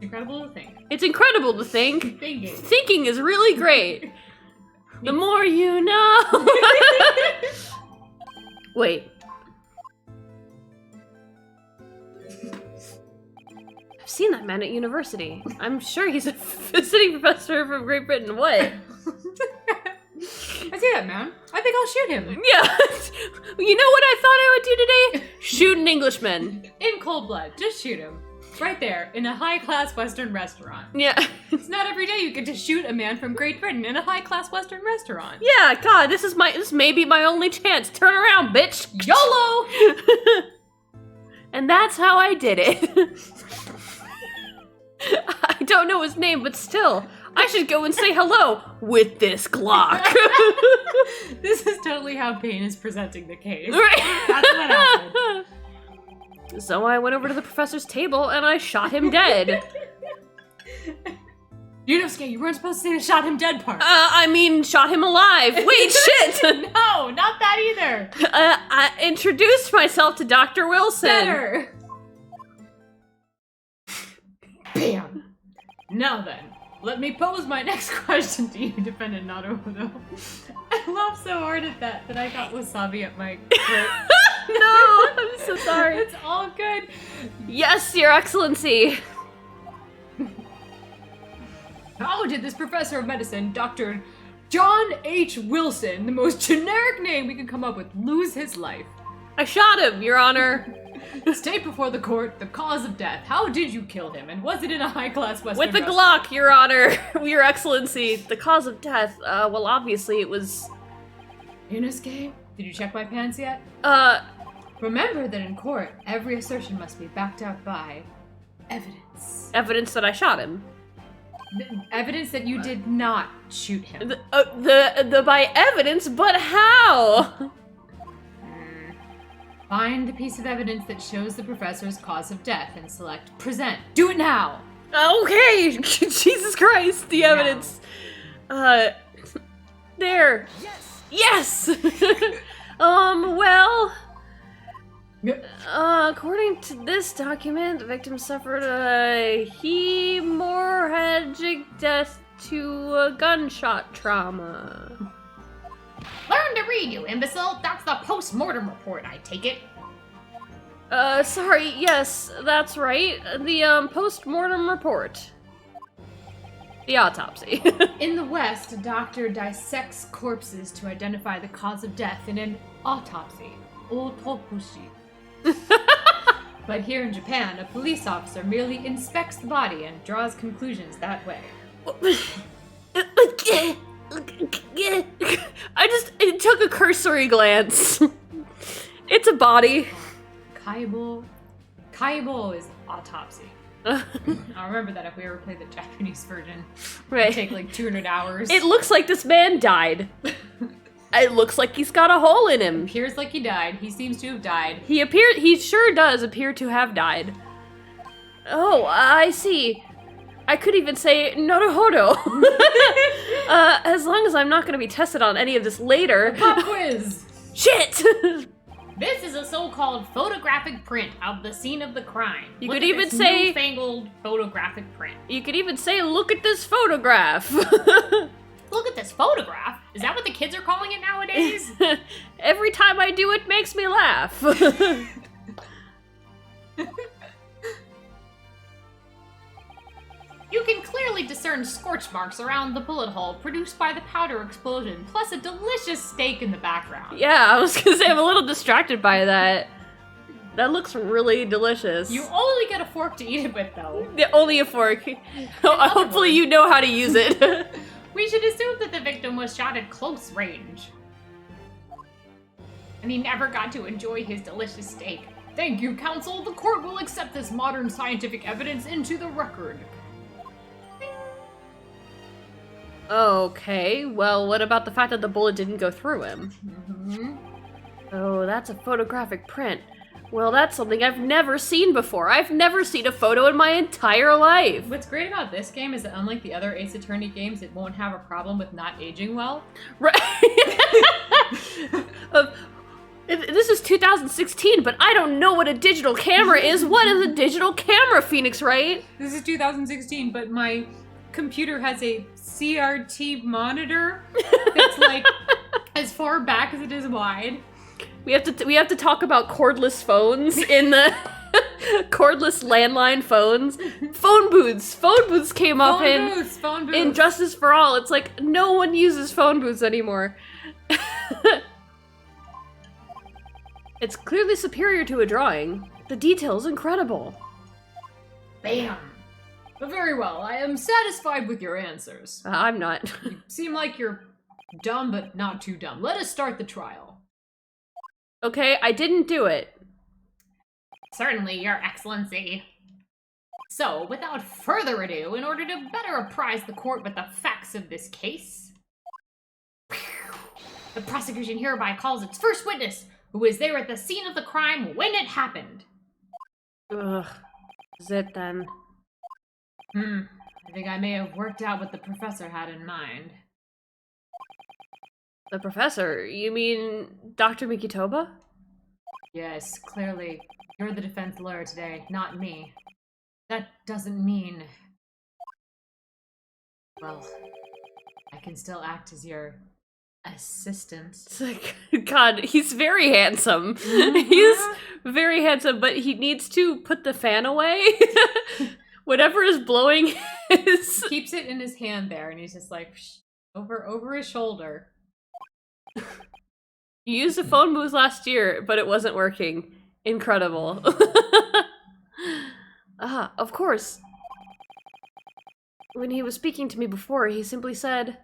[SPEAKER 2] Incredible to think.
[SPEAKER 1] It's incredible to think.
[SPEAKER 2] Thinking.
[SPEAKER 1] Thinking is really great. The more you know. Wait. I've seen that man at university. I'm sure he's a visiting professor from Great Britain. What?
[SPEAKER 2] I see that man. I think I'll shoot him.
[SPEAKER 1] Yeah. You know what I thought I would do today? Shoot an Englishman.
[SPEAKER 2] In cold blood. Just shoot him. Right there, in a high-class Western restaurant.
[SPEAKER 1] Yeah.
[SPEAKER 2] It's not every day you get to shoot a man from Great Britain in a high-class Western restaurant.
[SPEAKER 1] Yeah, God, this may be my only chance. Turn around, bitch.
[SPEAKER 2] YOLO!
[SPEAKER 1] And that's how I did it. I don't know his name, but still, I should go and say hello with this Glock.
[SPEAKER 2] This is totally how Payne is presenting the case.
[SPEAKER 1] Right.
[SPEAKER 2] That's what happened.
[SPEAKER 1] So I went over to the professor's table and I shot him dead.
[SPEAKER 2] Yunosuke, you weren't supposed to say the shot him dead part.
[SPEAKER 1] I mean, shot him alive. Wait, shit.
[SPEAKER 2] No, not that either.
[SPEAKER 1] I introduced myself to Dr. Wilson.
[SPEAKER 2] Better. Bam. Now then, let me pose my next question to you, Defendant Naruto. I laughed so hard at that I got wasabi at my throat.
[SPEAKER 1] No, I'm so sorry.
[SPEAKER 2] It's all good.
[SPEAKER 1] Yes, Your Excellency.
[SPEAKER 2] How did this professor of medicine, Dr. John H. Wilson, the most generic name we could come up with, lose his life?
[SPEAKER 1] I shot him, Your Honor.
[SPEAKER 2] State before the court the cause of death. How did you kill him? And was it in a high-class Western
[SPEAKER 1] With the
[SPEAKER 2] restaurant?
[SPEAKER 1] Glock, Your Honor. Your Excellency. The cause of death, well, obviously it was...
[SPEAKER 2] Yunosuke, did you check my pants yet? Remember that in court, every assertion must be backed up by evidence.
[SPEAKER 1] Evidence that I shot him.
[SPEAKER 2] Evidence that you did not shoot him.
[SPEAKER 1] The by evidence, but how?
[SPEAKER 2] Find the piece of evidence that shows the professor's cause of death and select present. Do it now!
[SPEAKER 1] Okay, Jesus Christ, the evidence. There. Yes! Well... according to this document, the victim suffered a hemorrhagic death to a gunshot trauma.
[SPEAKER 4] Learn to read, you imbecile! That's the post-mortem report, I take it.
[SPEAKER 1] Sorry, yes, that's right. The, post-mortem report. The autopsy.
[SPEAKER 2] In the West, a doctor dissects corpses to identify the cause of death in an autopsy. Autopsy. But here in Japan, a police officer merely inspects the body and draws conclusions that way.
[SPEAKER 1] It took a cursory glance. It's a body.
[SPEAKER 2] Kaibo is autopsy. I'll remember that if we ever play the Japanese version.
[SPEAKER 1] Right.
[SPEAKER 2] It'd take like 200 hours.
[SPEAKER 1] It looks like this man died. It looks like he's got a hole in him.
[SPEAKER 2] Appears like he died. He seems to have died.
[SPEAKER 1] He sure does appear to have died. Oh, I see. I could even say Naruhodo. As long as I'm not going to be tested on any of this later.
[SPEAKER 2] Pop quiz!
[SPEAKER 1] Shit!
[SPEAKER 4] This is a so-called photographic print of the scene of the crime.
[SPEAKER 1] You
[SPEAKER 4] Look
[SPEAKER 1] could
[SPEAKER 4] at
[SPEAKER 1] even
[SPEAKER 4] this
[SPEAKER 1] say-
[SPEAKER 4] newfangled photographic print.
[SPEAKER 1] You could even say, look at this photograph.
[SPEAKER 4] Look at this photograph. Is that what the kids are calling it nowadays?
[SPEAKER 1] Every time I do it makes me laugh.
[SPEAKER 4] You can clearly discern scorch marks around the bullet hole produced by the powder explosion, plus a delicious steak in the background.
[SPEAKER 1] Yeah, I was gonna say I'm a little distracted by that. That looks really delicious.
[SPEAKER 2] You only get a fork to eat it with, though.
[SPEAKER 1] Yeah, only a fork. Hopefully you know how to use it.
[SPEAKER 4] We should assume that the victim was shot at close range. And he never got to enjoy his delicious steak.
[SPEAKER 2] Thank you, counsel. The court will accept this modern scientific evidence into the record.
[SPEAKER 1] Okay, well, what about the fact that the bullet didn't go through him?
[SPEAKER 2] Mm-hmm.
[SPEAKER 1] Oh, that's a photographic print. Well, that's something I've never seen before. I've never seen a photo in my entire life.
[SPEAKER 2] What's great about this game is that unlike the other Ace Attorney games, it won't have a problem with not aging well.
[SPEAKER 1] Right. This is 2016, but I don't know what a digital camera is. What is a digital camera, Phoenix Wright?
[SPEAKER 2] This is 2016, but my computer has a CRT monitor that's like as far back as it is wide.
[SPEAKER 1] We have to talk about cordless phones in the cordless landline phones. Phone booths came up
[SPEAKER 2] Phone booths.
[SPEAKER 1] in Justice for All. It's like no one uses phone booths anymore. It's clearly superior to a drawing. The detail's incredible.
[SPEAKER 4] Bam.
[SPEAKER 2] Very well. I am satisfied with your answers.
[SPEAKER 1] I'm not.
[SPEAKER 2] You seem like you're dumb, but not too dumb. Let us start the trial.
[SPEAKER 1] Okay, I didn't do it.
[SPEAKER 4] Certainly, Your Excellency. So, without further ado, in order to better apprise the court with the facts of this case, the prosecution hereby calls its first witness, who was there at the scene of the crime when it happened.
[SPEAKER 1] Ugh. Is it then?
[SPEAKER 2] I think I may have worked out what the professor had in mind.
[SPEAKER 1] The professor? You mean Dr. Mikitoba?
[SPEAKER 2] Yes, clearly. You're the defense lawyer today, not me. That doesn't mean... Well, I can still act as your assistant.
[SPEAKER 1] It's like, God, he's very handsome. He's very handsome, but he needs to put the fan away. Whatever is blowing his...
[SPEAKER 2] Keeps it in his hand there, and he's just like, over his shoulder.
[SPEAKER 1] You used a phone booth last year, but it wasn't working. Incredible. Of course. When he was speaking to me before, he simply said...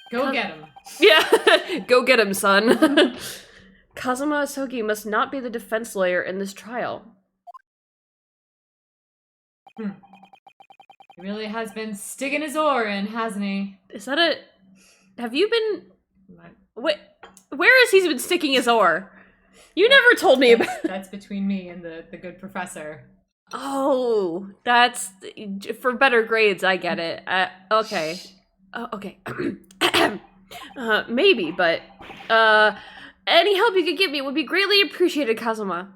[SPEAKER 2] Go get him.
[SPEAKER 1] Yeah, go get him, son. Kazuma Asogi must not be the defense lawyer in this trial.
[SPEAKER 2] He really has been sticking his oar in, hasn't he?
[SPEAKER 1] Is that a... Have you been... Wait, where has he been sticking his oar? You never told me about...
[SPEAKER 2] That's between me and the good professor.
[SPEAKER 1] Oh, that's... For better grades, I get it. Okay. Okay. Maybe, but... any help you could give me would be greatly appreciated, Kazuma.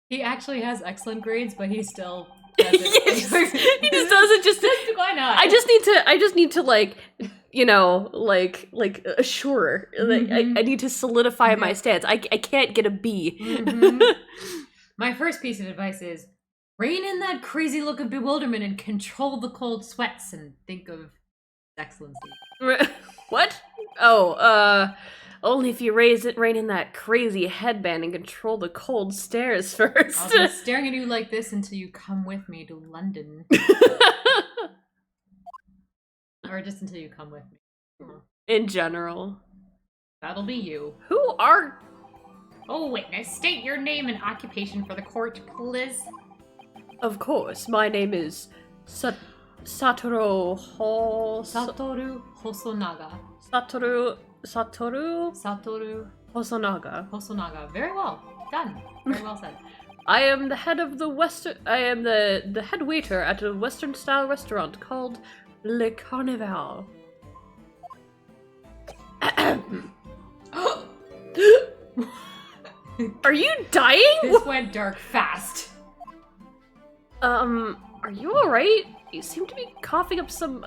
[SPEAKER 2] He actually has excellent grades, but he still does it.
[SPEAKER 1] He just does it just...
[SPEAKER 2] Why not?
[SPEAKER 1] I just need to like, you know, like assure. Like, I need to solidify my stance. I can't get a B.
[SPEAKER 2] My first piece of advice is rein in that crazy look of bewilderment and control the cold sweats and think of excellency.
[SPEAKER 1] What? Oh, only if you rein in that crazy headband and control the cold stares first.
[SPEAKER 2] I'll be staring at you like this until you come with me to London. Or just until you come with me.
[SPEAKER 1] In general.
[SPEAKER 2] That'll be you.
[SPEAKER 1] Who are...
[SPEAKER 4] Oh, witness, state your name and occupation for the court, please.
[SPEAKER 1] Of course, my name is Satoru
[SPEAKER 2] Satoru Hosonaga.
[SPEAKER 1] Satoru
[SPEAKER 2] Satoru
[SPEAKER 1] Hosonaga.
[SPEAKER 2] Hosonaga. Very well done. Very well said.
[SPEAKER 1] I am the head of the the head waiter at a Western style restaurant called Le Carnival. Are you dying?
[SPEAKER 2] This went dark fast.
[SPEAKER 1] Are you alright? You seem to be coughing up some,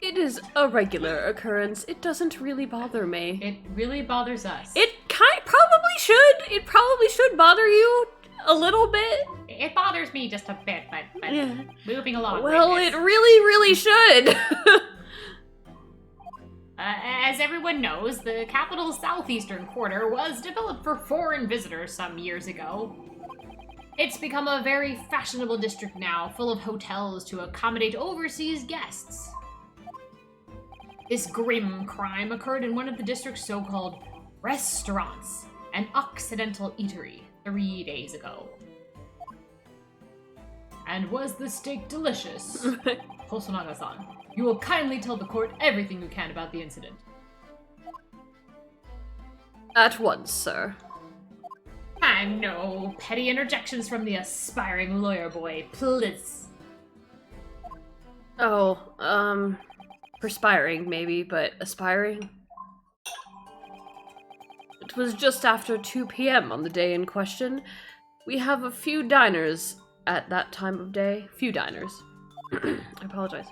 [SPEAKER 1] It is a regular occurrence. It doesn't really bother me.
[SPEAKER 2] It really bothers us.
[SPEAKER 1] It probably should. It probably should bother you a little bit.
[SPEAKER 4] It bothers me just a bit, but
[SPEAKER 1] Yeah.
[SPEAKER 4] moving along.
[SPEAKER 1] Well,
[SPEAKER 4] Witness.
[SPEAKER 1] it really should.
[SPEAKER 4] As everyone knows, the capital's southeastern quarter was developed for foreign visitors some years ago. It's become a very fashionable district now, full of hotels to accommodate overseas guests. This grim crime occurred in one of the district's so-called restaurants, an Occidental eatery, 3 days ago. And was the steak delicious? Hosonaga-san, you will kindly tell the court everything you can about the incident.
[SPEAKER 1] At once, sir.
[SPEAKER 4] And no petty interjections from the aspiring lawyer boy, please.
[SPEAKER 1] Oh, perspiring maybe, but aspiring? It was just after 2 p.m. on the day in question. We have a few diners at that time of day. Few diners. I apologize.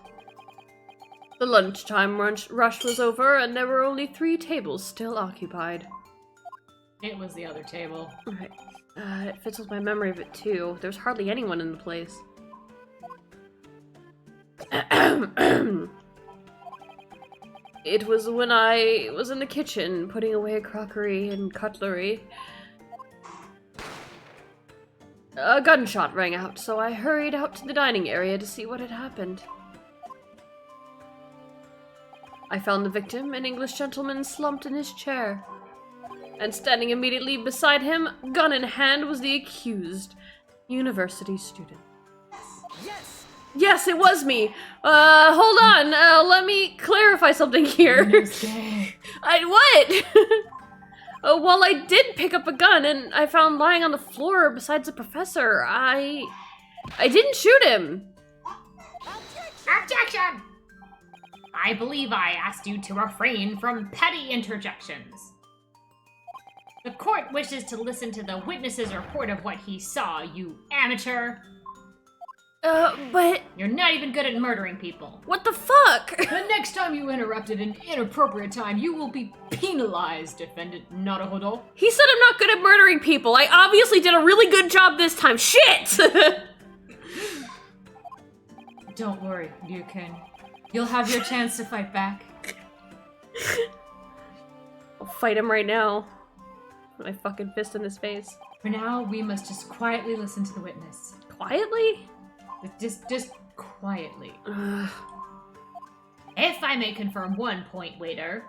[SPEAKER 1] The lunchtime rush was over, and there were only 3 tables still occupied.
[SPEAKER 2] It was the other table.
[SPEAKER 1] Right. It fits with my memory of it, too. There's hardly anyone in the place. It was when I was in the kitchen, putting away crockery and cutlery. A gunshot rang out, so I hurried out to the dining area to see what had happened. I found the victim, an English gentleman, slumped in his chair. And standing immediately beside him, gun in hand, was the accused, university student.
[SPEAKER 3] Yes!
[SPEAKER 1] Yes, it was me! Hold on, let me clarify something here. What? Well, I did pick up a gun, and I found lying on the floor besides the professor. I didn't shoot him.
[SPEAKER 4] Objection! I believe I asked you to refrain from petty interjections. The court wishes to listen to the witness's report of what he saw, you amateur.
[SPEAKER 1] But
[SPEAKER 4] You're not even good at murdering people.
[SPEAKER 1] what the fuck?
[SPEAKER 2] The next time you interrupt at an inappropriate time, you will be penalized, defendant Naruhodo.
[SPEAKER 1] He said I'm not good at murdering people. I obviously did a really good job this time. Shit!
[SPEAKER 2] Don't worry, Ryuken. You'll have your chance to fight back.
[SPEAKER 1] I'll fight him right now. My fucking fist in his face.
[SPEAKER 2] For now, we must just quietly listen to the witness.
[SPEAKER 1] Quietly?
[SPEAKER 2] Just quietly.
[SPEAKER 4] If I may confirm one point, waiter,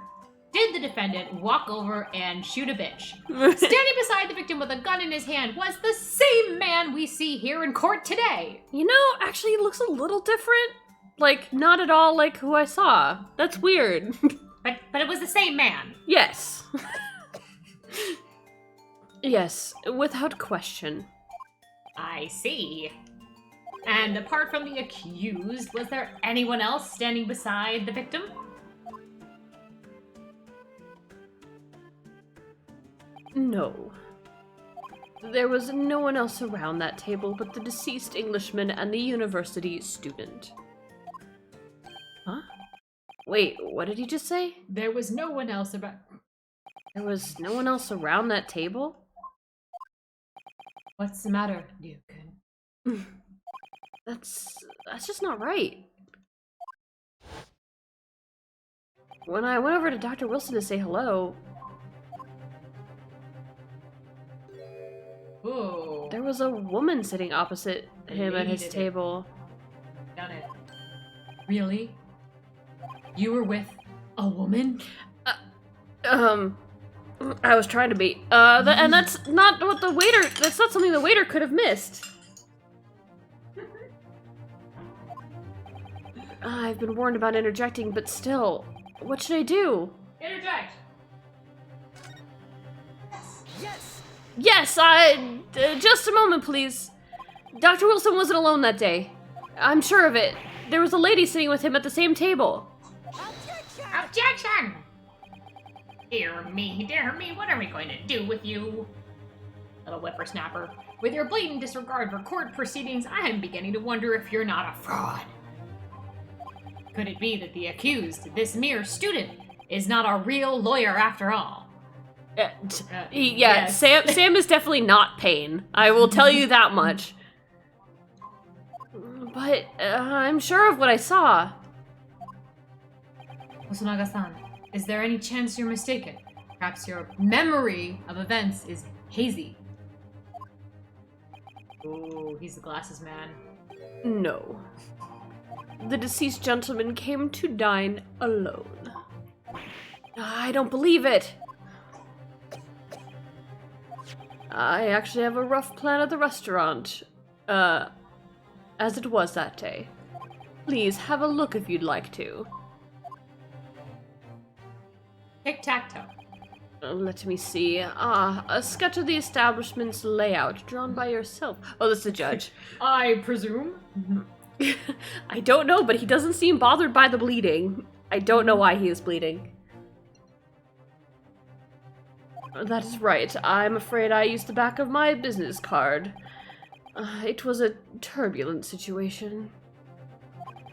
[SPEAKER 4] did the defendant walk over and shoot a bitch? Standing beside the victim with a gun in his hand was the same man we see here in court today.
[SPEAKER 1] You know, actually it looks a little different. Like, not at all like who I saw. That's weird.
[SPEAKER 4] But it was the same man.
[SPEAKER 1] Yes. Yes, without question.
[SPEAKER 4] I see. And apart from the accused, was there anyone else standing beside the victim?
[SPEAKER 1] No. There was no one else around that table but the deceased Englishman and the university student. Huh? Wait, what did he just say?
[SPEAKER 2] There was no one else about.
[SPEAKER 1] There was no one else around that table?
[SPEAKER 2] What's the matter, Ryuken?
[SPEAKER 1] That's just not right. When I went over to Dr. Wilson to say hello,
[SPEAKER 2] Ooh.
[SPEAKER 1] there was a woman sitting opposite him at his
[SPEAKER 2] Did it.
[SPEAKER 1] table.
[SPEAKER 2] Done it. Really? You were with a woman?
[SPEAKER 1] I was trying to be. And that's not what the waiter. That's not something the waiter could have missed. I've been warned about interjecting, but still, what should I do?
[SPEAKER 4] Interject!
[SPEAKER 3] Yes!
[SPEAKER 1] Yes, just a moment, please. Dr. Wilson wasn't alone that day. I'm sure of it. There was a lady sitting with him at the same table.
[SPEAKER 4] Objection! Dear me, what are we going to do with you? Little whippersnapper. With your blatant disregard for court proceedings, I am beginning to wonder if you're not a fraud. Could it be that the accused, this mere student, is not a real lawyer after all?
[SPEAKER 1] Yeah,
[SPEAKER 4] Yes.
[SPEAKER 1] Sam is definitely not Pain. I will tell you that much. But I'm sure of what I saw.
[SPEAKER 2] Osunaga-san, is there any chance you're mistaken? Perhaps your memory of events is hazy. Ooh, he's the glasses man.
[SPEAKER 1] No. The deceased gentleman came to dine alone. I don't believe it. I actually have a rough plan of the restaurant, as it was that day. Please have a look if you'd like to.
[SPEAKER 2] Tic-tac-toe.
[SPEAKER 1] Let me see. A sketch of the establishment's layout drawn by yourself. Oh, that's the judge.
[SPEAKER 2] I presume?
[SPEAKER 1] I don't know, but he doesn't seem bothered by the bleeding. I don't know why he is bleeding. That is right. I'm afraid I used the back of my business card. It was a turbulent situation.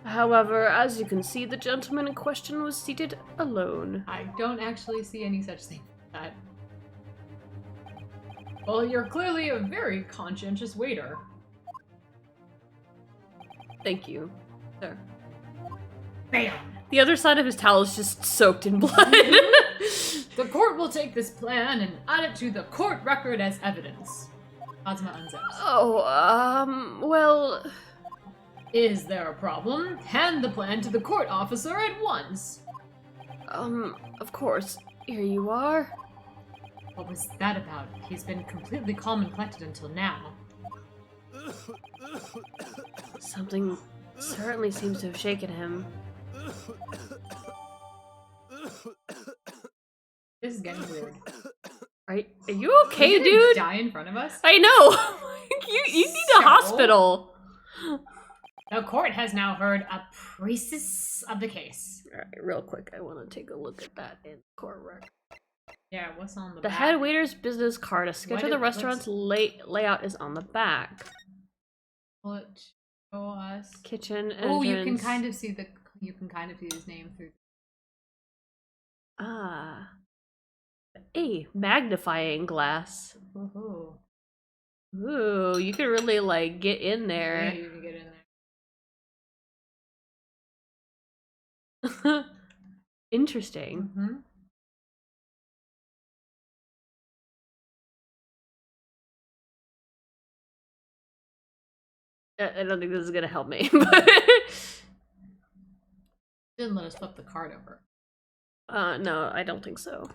[SPEAKER 1] However, as you can see, the gentleman in question was seated alone.
[SPEAKER 2] I don't actually see any such thing as that. Well, you're clearly a very conscientious waiter.
[SPEAKER 1] Thank you, sir.
[SPEAKER 4] Bam!
[SPEAKER 1] The other side of his towel is just soaked in blood.
[SPEAKER 2] The court will take this plan and add it to the court record as evidence. Kazuma unzips.
[SPEAKER 1] Oh, well...
[SPEAKER 2] Is there a problem? Hand the plan to the court officer at once.
[SPEAKER 1] Of course. Here you are.
[SPEAKER 2] What was that about? He's been completely calm and collected until now.
[SPEAKER 1] Something certainly seems to have shaken him.
[SPEAKER 2] This is getting weird.
[SPEAKER 1] Are you okay,
[SPEAKER 2] Are you gonna
[SPEAKER 1] dude?
[SPEAKER 2] die in front of us?
[SPEAKER 1] I know! you need a hospital!
[SPEAKER 4] The court has now heard a precis of the case.
[SPEAKER 1] Alright, real quick, I want to take a look at that in court record.
[SPEAKER 2] Yeah, what's on the
[SPEAKER 1] The
[SPEAKER 2] back?
[SPEAKER 1] head waiter's business card, a sketch of the
[SPEAKER 2] what's-
[SPEAKER 1] restaurant's layout is on the back.
[SPEAKER 2] What? Show us.
[SPEAKER 1] Kitchen, entrance.
[SPEAKER 2] Oh, you can kind of see his name through.
[SPEAKER 1] Ah. A magnifying glass.
[SPEAKER 2] Ooh.
[SPEAKER 1] Ooh, you could really, like, get in
[SPEAKER 2] Yeah,
[SPEAKER 1] there.
[SPEAKER 2] you can get in there.
[SPEAKER 1] Interesting.
[SPEAKER 2] Mm-hmm.
[SPEAKER 1] I don't think this is gonna help me, but...
[SPEAKER 2] Didn't let us flip the card over.
[SPEAKER 1] No, I don't think so.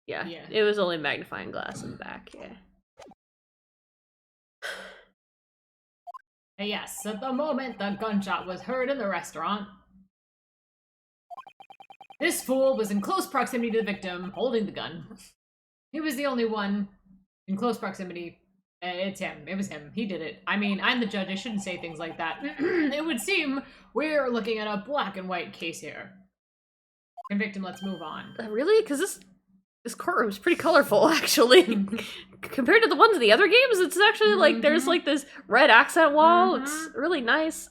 [SPEAKER 1] Yeah,
[SPEAKER 2] Yeah.
[SPEAKER 1] it was only magnifying glass in the back, yeah.
[SPEAKER 4] Yes, at the moment the gunshot was heard in the restaurant, this fool was in close proximity to the victim, holding the gun. He was the only one in close proximity. It's him. It was him. He did it. I mean, I'm the judge. I shouldn't say things like that. It would seem we're looking at a black and white case here. Convict him. Let's move on.
[SPEAKER 1] Really? Because this courtroom's pretty colorful, actually. Compared to the ones in the other games, it's actually, like, there's, like, this red accent wall. It's really nice.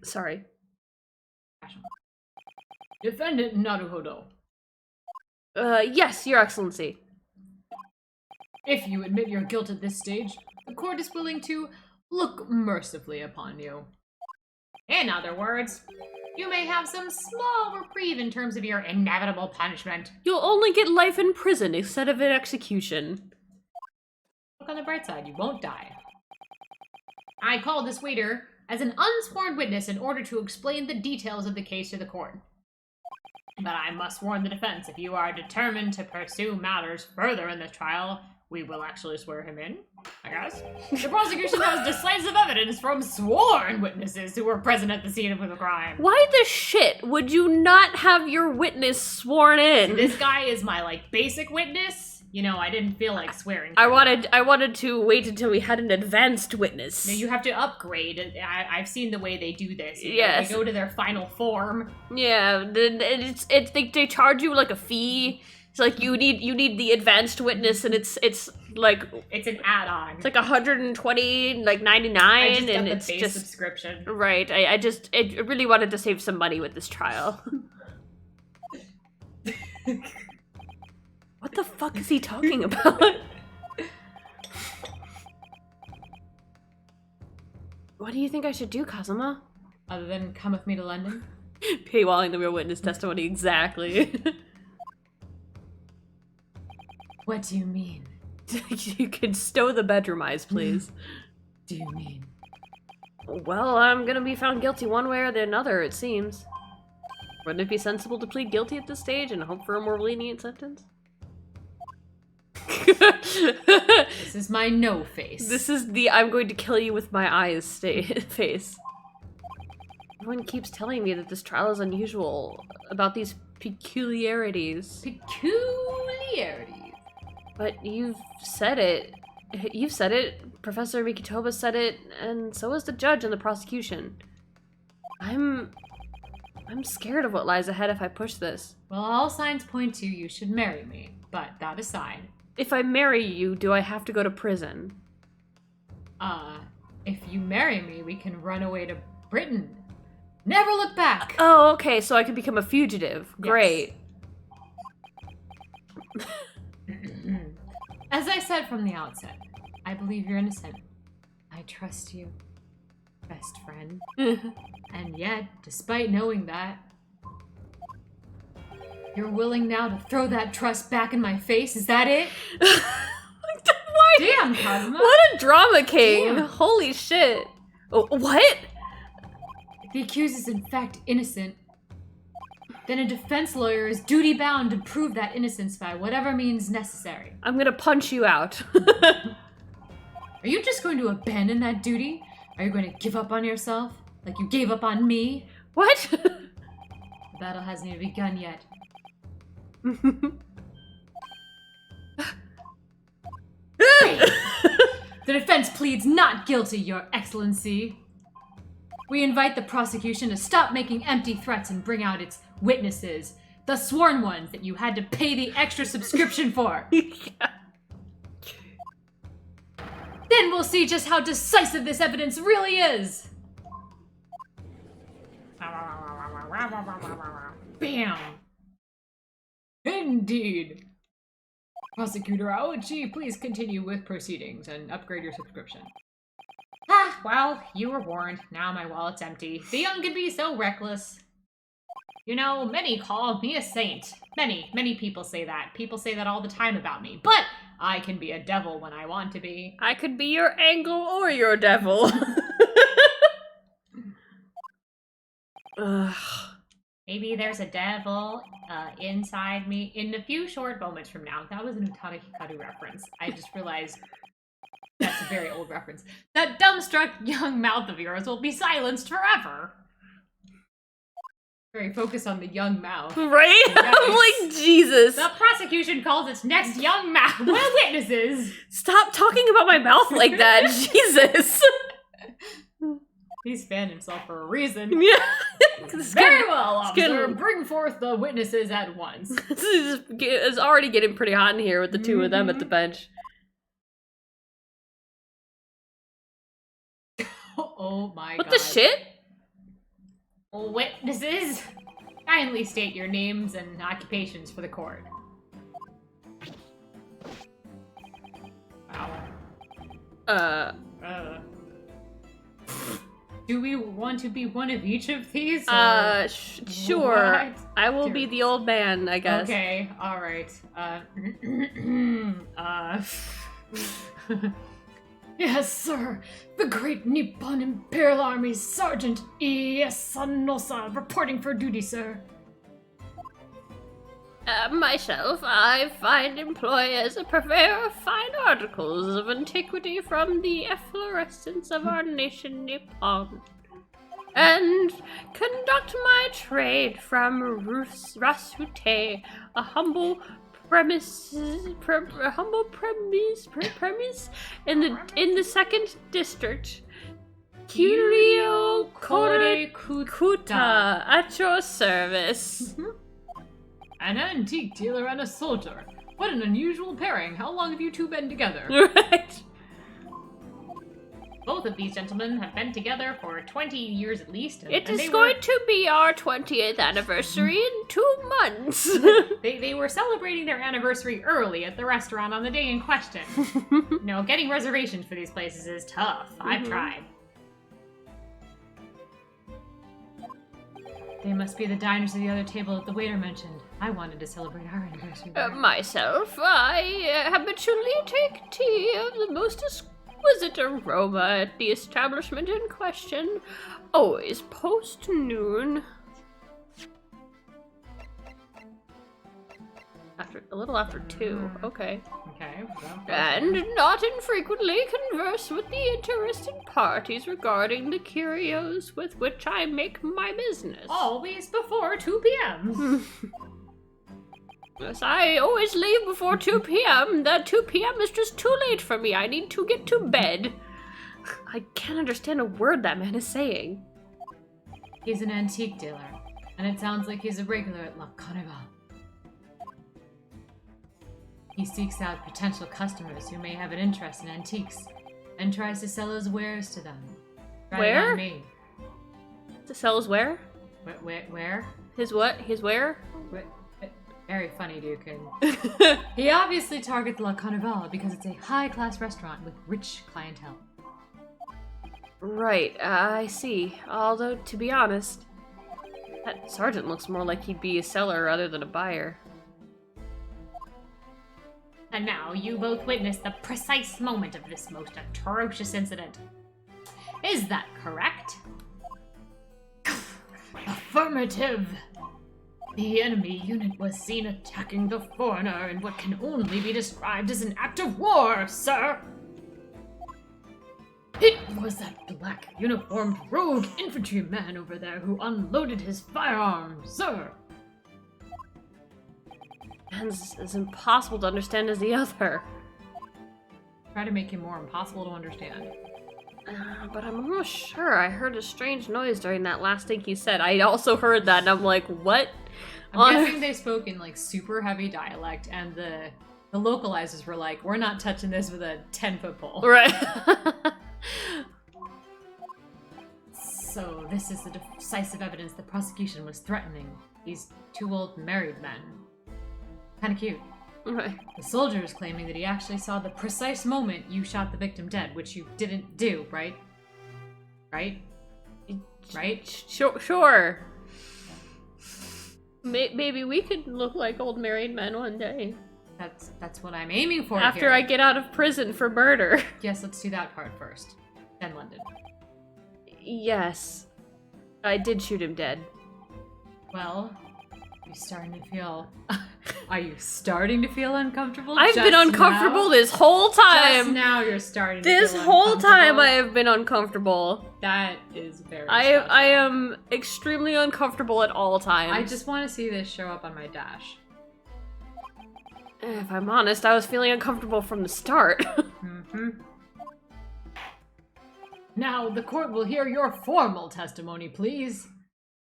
[SPEAKER 1] Sorry.
[SPEAKER 4] Defendant Naruhodo.
[SPEAKER 1] Yes, Your Excellency.
[SPEAKER 4] If you admit your guilt at this stage, the court is willing to look mercifully upon you. In other words, you may have some small reprieve in terms of your inevitable punishment.
[SPEAKER 1] You'll only get life in prison instead of an execution.
[SPEAKER 4] Look on the bright side, you won't die. I called this waiter as an unsworn witness in order to explain the details of the case to the court. But I must warn the defense, if you are determined to pursue matters further in this trial, we will actually swear him in, I guess. The prosecution has decisive evidence from sworn witnesses who were present at the scene of the crime.
[SPEAKER 1] Why the shit would you not have your witness sworn in?
[SPEAKER 4] This guy is my, like, basic witness. You know, I didn't feel like swearing.
[SPEAKER 1] I wanted to wait until we had an advanced witness.
[SPEAKER 4] No, you have to upgrade. I've seen the way they do this. You know,
[SPEAKER 1] Yes.
[SPEAKER 4] they go to their final form.
[SPEAKER 1] Yeah, they charge you like a fee. It's like you need the advanced witness, and it's like
[SPEAKER 4] It's an add-on.
[SPEAKER 1] it's like 120, like 99,
[SPEAKER 4] I just got
[SPEAKER 1] and
[SPEAKER 4] the
[SPEAKER 1] it's
[SPEAKER 4] base
[SPEAKER 1] just
[SPEAKER 4] subscription.
[SPEAKER 1] right. I really wanted to save some money with this trial. What the fuck is he talking about? What do you think I should do, Kazuma?
[SPEAKER 2] Other than come with me to London?
[SPEAKER 1] Paywalling the real witness testimony, exactly.
[SPEAKER 2] What do you mean?
[SPEAKER 1] You can stow the bedroom eyes, please.
[SPEAKER 2] Do you mean?
[SPEAKER 1] Well, I'm gonna be found guilty one way or the other, it seems. Wouldn't it be sensible to plead guilty at this stage and hope for a more lenient sentence?
[SPEAKER 2] This is my no face.
[SPEAKER 1] This is the I'm going to kill you with my eyes face. Everyone keeps telling me that this trial is unusual, about these peculiarities.
[SPEAKER 2] Peculiarities.
[SPEAKER 1] But you've said it. You've said it, Professor Mikitoba said it, and so is the judge and the prosecution. I'm scared of what lies ahead if I push this.
[SPEAKER 2] Well, all signs point to you should marry me, but that aside.
[SPEAKER 1] If I marry you, do I have to go to prison?
[SPEAKER 2] If you marry me, we can run away to Britain. Never look back!
[SPEAKER 1] Oh, okay, so I can become a fugitive. Great.
[SPEAKER 2] As I said from the outset, I believe you're innocent. I trust you, best friend. And yet, despite knowing that, you're willing now to throw that trust back in my face? Is that it?
[SPEAKER 1] Why?
[SPEAKER 2] Damn, Cosmo!
[SPEAKER 1] What a drama king!
[SPEAKER 2] Damn.
[SPEAKER 1] Holy shit! Oh, what?
[SPEAKER 2] If the accused is in fact innocent, then a defense lawyer is duty-bound to prove that innocence by whatever means necessary.
[SPEAKER 1] I'm gonna punch you out.
[SPEAKER 2] Are you just going to abandon that duty? Are you going to give up on yourself, like you gave up on me?
[SPEAKER 1] What?
[SPEAKER 2] The battle hasn't even begun yet. The defense pleads not guilty, Your Excellency. We invite the prosecution to stop making empty threats and bring out its witnesses, the sworn ones that you had to pay the extra subscription for. Then we'll see just how decisive this evidence really is. Bam! Indeed. Prosecutor Aochi, please continue with proceedings and upgrade your subscription.
[SPEAKER 4] Ah, well, you were warned. Now my wallet's empty. The young can be so reckless. You know, many call me a saint. Many people say that. People say that all the time about me. But I can be a devil when I want to be.
[SPEAKER 1] I could be your angel or your devil. Ugh.
[SPEAKER 4] Maybe there's a devil inside me in a few short moments from now. That was an Utada Hikaru reference. I just realized that's a very old reference. That dumbstruck young mouth of yours will be silenced forever.
[SPEAKER 2] Very focused on the young mouth.
[SPEAKER 1] Right? I'm like, Jesus.
[SPEAKER 4] The prosecution calls its next young mouth witnesses.
[SPEAKER 1] Stop talking about my mouth like that. Jesus.
[SPEAKER 2] He's fanned himself for a reason.
[SPEAKER 1] Yeah.
[SPEAKER 4] Very well, officer.
[SPEAKER 1] getting-
[SPEAKER 4] Bring forth the witnesses at once.
[SPEAKER 1] It's already getting pretty hot in here with the two of them at the bench.
[SPEAKER 2] Oh my god.
[SPEAKER 1] What the shit?
[SPEAKER 4] Witnesses, kindly state your names and occupations for the court. Wow. Do we want to be one of each of these?
[SPEAKER 1] Sure.
[SPEAKER 4] What?
[SPEAKER 1] I will be the old man, I guess.
[SPEAKER 4] Okay, alright.
[SPEAKER 2] Yes, sir. The great Nippon Imperial Army Sergeant E.S. Sanosa reporting for duty, sir.
[SPEAKER 1] Myself, I find employ as a purveyor of fine articles of antiquity from the efflorescence of our nation Nippon, and conduct my trade from Rasute, a humble premise in the second district. Kiryu Kuta at your service.
[SPEAKER 2] An antique dealer and a soldier. What an unusual pairing. How long have you two been together?
[SPEAKER 1] Right.
[SPEAKER 4] Both of these gentlemen have been together for 20 years at least.
[SPEAKER 1] It is going to be our 20th anniversary in 2 months.
[SPEAKER 4] They were celebrating their anniversary early at the restaurant on the day in question. No, getting reservations for these places is tough. I've tried.
[SPEAKER 2] They must be the diners at the other table that the waiter mentioned. I wanted to celebrate our anniversary.
[SPEAKER 1] Myself, I habitually take tea of the most exquisite aroma at the establishment in question, always post-noon. A little after 2, okay.
[SPEAKER 2] Okay. Well,
[SPEAKER 1] And not infrequently converse with the interested parties regarding the curios with which I make my business.
[SPEAKER 4] Always before 2 p.m.
[SPEAKER 1] Yes, I always leave before 2 p.m. That 2 p.m. is just too late for me. I need to get to bed. I can't understand a word that man is saying.
[SPEAKER 2] he's an antique dealer, and it sounds like he's a regular at La Carnival. He seeks out potential customers who may have an interest in antiques, and tries to sell his wares to them. Try it
[SPEAKER 1] Where?
[SPEAKER 2] on me.
[SPEAKER 1] To sell his where?
[SPEAKER 2] Where?
[SPEAKER 1] His what? His where?
[SPEAKER 2] Very funny, Dukin. He obviously targets La Carnival because it's a high-class restaurant with rich clientele.
[SPEAKER 1] Right, I see. Although, to be honest, that sergeant looks more like he'd be a seller rather than a buyer.
[SPEAKER 4] And now you both witnessed the precise moment of this most atrocious incident. Is that correct?
[SPEAKER 2] Affirmative! The enemy unit was seen attacking the foreigner in what can only be described as an act of war, sir! It was that black uniformed rogue infantryman over there who unloaded his firearm, sir!
[SPEAKER 1] Man's as impossible to understand as the other.
[SPEAKER 2] Try to make him more impossible to understand.
[SPEAKER 1] But I'm almost sure I heard a strange noise during that last thing he said. I also heard that, and I'm like, what?
[SPEAKER 2] I'm guessing they spoke in like super heavy dialect, and the localizers were like, we're not touching this with a 10-foot pole.
[SPEAKER 1] Right.
[SPEAKER 2] So this is the decisive evidence the prosecution was threatening these 2 old married men. Kinda cute.
[SPEAKER 1] Right.
[SPEAKER 2] The soldier is claiming that he actually saw the precise moment you shot the victim dead, which you didn't do, right? Right? Right?
[SPEAKER 1] Sure. Maybe we could look like old married men one day.
[SPEAKER 2] That's what I'm aiming for
[SPEAKER 1] After
[SPEAKER 2] here.
[SPEAKER 1] I get out of prison for murder.
[SPEAKER 2] Yes, let's do that part first. Then London.
[SPEAKER 1] Yes. I did shoot him dead.
[SPEAKER 2] Well, you starting to feel... Are you starting to feel uncomfortable?
[SPEAKER 1] I've been uncomfortable this whole time.
[SPEAKER 2] Just now you're starting to
[SPEAKER 1] This
[SPEAKER 2] feel
[SPEAKER 1] whole time
[SPEAKER 2] uncomfortable.
[SPEAKER 1] I have been uncomfortable.
[SPEAKER 2] That is very
[SPEAKER 1] I
[SPEAKER 2] special.
[SPEAKER 1] am extremely uncomfortable at all times.
[SPEAKER 2] I just want to see this show up on my dash.
[SPEAKER 1] If I'm honest, I was feeling uncomfortable from the start.
[SPEAKER 2] Mm-hmm. Now, the court will hear your formal testimony, please.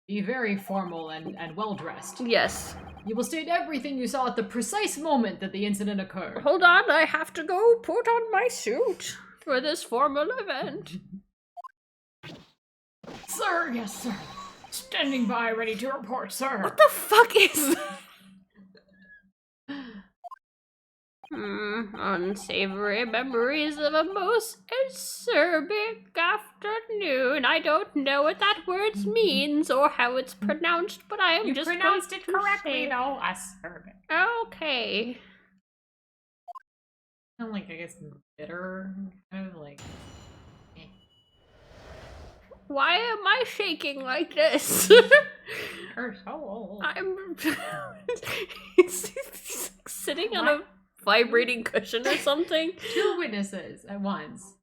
[SPEAKER 2] Be very formal and well-dressed.
[SPEAKER 1] Yes.
[SPEAKER 2] You will state everything you saw at the precise moment that the incident occurred.
[SPEAKER 1] Hold on, I have to go put on my suit for this formal event.
[SPEAKER 2] Sir, yes, sir. Standing by, ready to report, sir.
[SPEAKER 1] What the fuck is that? Unsavory memories of a most acerbic afternoon. I don't know what that word means or how it's pronounced, but I am
[SPEAKER 4] You
[SPEAKER 1] just
[SPEAKER 4] pronounced
[SPEAKER 1] going
[SPEAKER 4] it
[SPEAKER 1] to
[SPEAKER 4] correctly,
[SPEAKER 1] say-
[SPEAKER 4] though. Acerbic.
[SPEAKER 1] Okay.
[SPEAKER 2] Kind of like, I guess, bitter, kind of like...
[SPEAKER 1] Why am I shaking like this?
[SPEAKER 4] You're so old.
[SPEAKER 1] I'm he's sitting on a vibrating cushion or something.
[SPEAKER 2] 2 witnesses at once.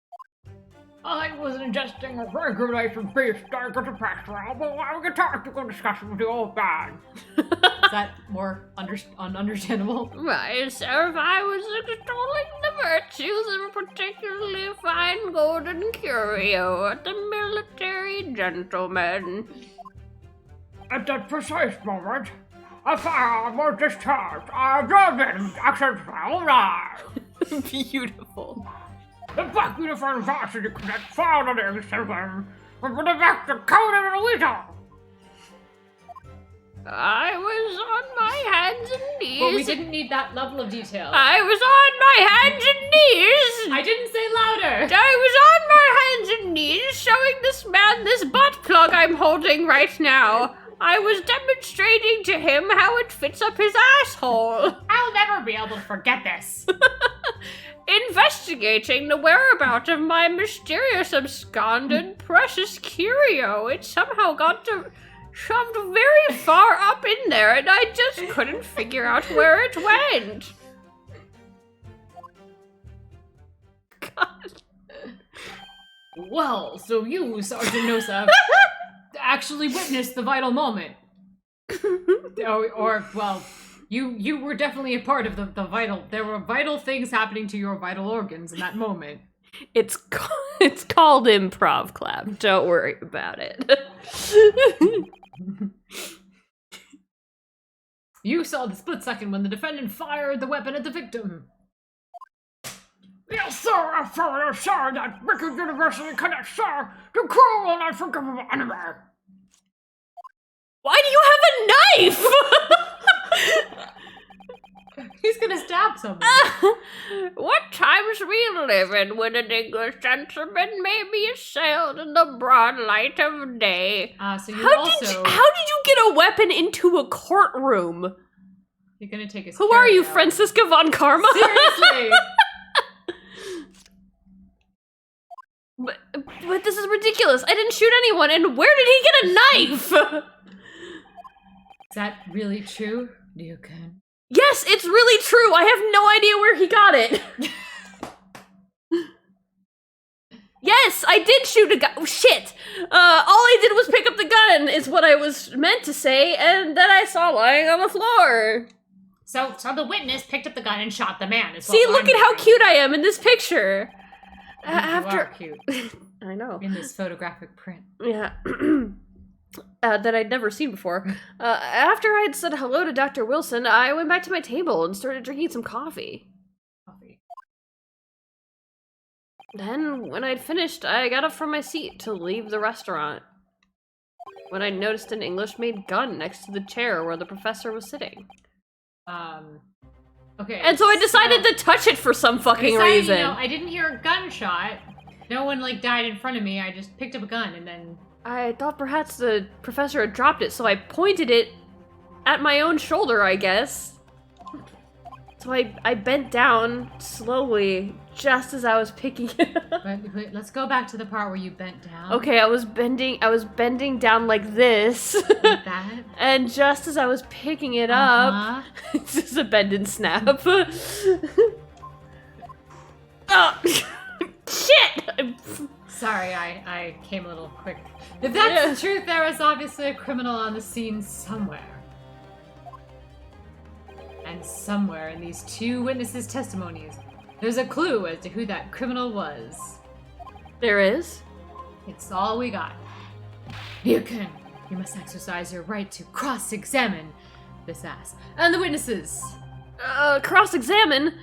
[SPEAKER 4] I was ingesting a regulation beef steak at a restaurant, but having a tactical discussion with the old man.
[SPEAKER 2] Is that more ununderstandable?
[SPEAKER 1] Right, sir, if I was extolling the virtues of a particularly fine golden curio at the military gentleman.
[SPEAKER 4] At that precise moment, a firearm was discharged. I observed it and actions fell right.
[SPEAKER 1] Beautiful.
[SPEAKER 4] The black uniform varsity cadet found on the extension and put it back to counter in a whistle.
[SPEAKER 1] I was on my hands and knees.
[SPEAKER 2] But we didn't need that level of detail.
[SPEAKER 1] I was on my hands and knees.
[SPEAKER 2] I didn't say louder!
[SPEAKER 1] I was on my hands and knees showing this man this butt plug I'm holding right now. I was demonstrating to him how it fits up his asshole.
[SPEAKER 4] I'll never be able to forget this.
[SPEAKER 1] Investigating the whereabouts of my mysterious absconded precious curio. It somehow got shoved very far up in there and I just couldn't figure out where it went. God.
[SPEAKER 2] Well, so you, Sergeant Nosef, actually witnessed the vital moment. Well, you were definitely a part of the vital. There were vital things happening to your vital organs in that moment.
[SPEAKER 1] It's called improv clap. Don't worry about it.
[SPEAKER 2] You saw the split second when the defendant fired the weapon at the victim.
[SPEAKER 4] Yes, sir, I further sir that wicked university cadet, sir, the cruel and unforgivable enemy.
[SPEAKER 1] Why do you have a knife?
[SPEAKER 2] He's gonna stab someone.
[SPEAKER 1] What times we live in when an English gentleman may be assailed in the broad light of day.
[SPEAKER 2] So you
[SPEAKER 1] How did you get a weapon into a courtroom?
[SPEAKER 2] You're gonna take his
[SPEAKER 1] Who are you,
[SPEAKER 2] carry out.
[SPEAKER 1] Francisca von Karma?
[SPEAKER 2] Seriously!
[SPEAKER 1] But this is ridiculous. I didn't shoot anyone, and where did he get a knife?
[SPEAKER 2] Is that really true? You can.
[SPEAKER 1] Yes, it's really true. I have no idea where he got it. Yes, I did shoot a gun. Oh, shit. All I did was pick up the gun, is what I was meant to say, and then I saw lying on the floor.
[SPEAKER 4] So the witness picked up the gun and shot the man.
[SPEAKER 1] See, look at how cute I am in this picture.
[SPEAKER 2] You
[SPEAKER 1] After
[SPEAKER 2] are cute.
[SPEAKER 1] I know.
[SPEAKER 2] In this photographic print.
[SPEAKER 1] Yeah. That I'd never seen before. After I'd said hello to Dr. Wilson, I went back to my table and started drinking some coffee. Then, when I'd finished, I got up from my seat to leave the restaurant. When I noticed an English-made gun next to the chair where the professor was sitting.
[SPEAKER 2] Okay.
[SPEAKER 1] And so I decided to touch it for some fucking reason.
[SPEAKER 2] You know, I didn't hear a gunshot. No one, died in front of me. I just picked up a gun and then...
[SPEAKER 1] I thought perhaps the professor had dropped it, so I pointed it at my own shoulder, I guess. So I bent down slowly, just as I was picking it up.
[SPEAKER 2] Wait, let's go back to the part where you bent down.
[SPEAKER 1] Okay, I was bending down like this.
[SPEAKER 2] Like that?
[SPEAKER 1] And just as I was picking it up, it's just a bend and snap. Oh, shit!
[SPEAKER 2] Sorry, I came a little quick. If that's the truth, there is obviously a criminal on the scene somewhere. And somewhere in these 2 witnesses' testimonies, there's a clue as to who that criminal was.
[SPEAKER 1] There is?
[SPEAKER 2] It's all we got. You must exercise your right to cross-examine this ass. And the witnesses.
[SPEAKER 1] Cross-examine?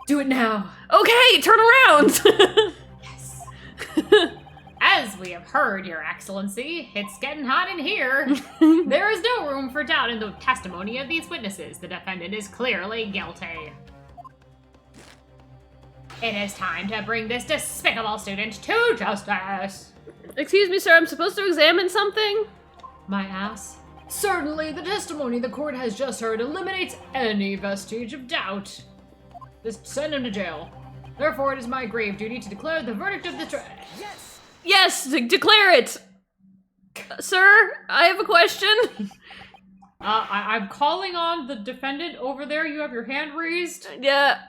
[SPEAKER 2] Do it now.
[SPEAKER 1] Okay, turn around!
[SPEAKER 2] Yes.
[SPEAKER 4] As we have heard, Your Excellency, it's getting hot in here. There is no room for doubt in the testimony of these witnesses. The defendant is clearly guilty. It is time to bring this despicable student to justice.
[SPEAKER 1] Excuse me, sir, I'm supposed to examine something?
[SPEAKER 2] My ass? Certainly, the testimony the court has just heard eliminates any vestige of doubt. Just send him to jail. Therefore, it is my grave duty to declare the verdict of the trial.
[SPEAKER 3] Yes!
[SPEAKER 1] Yes, declare it! Sir, I have a question.
[SPEAKER 2] I'm calling on the defendant over there. You have your hand raised.
[SPEAKER 1] Yeah.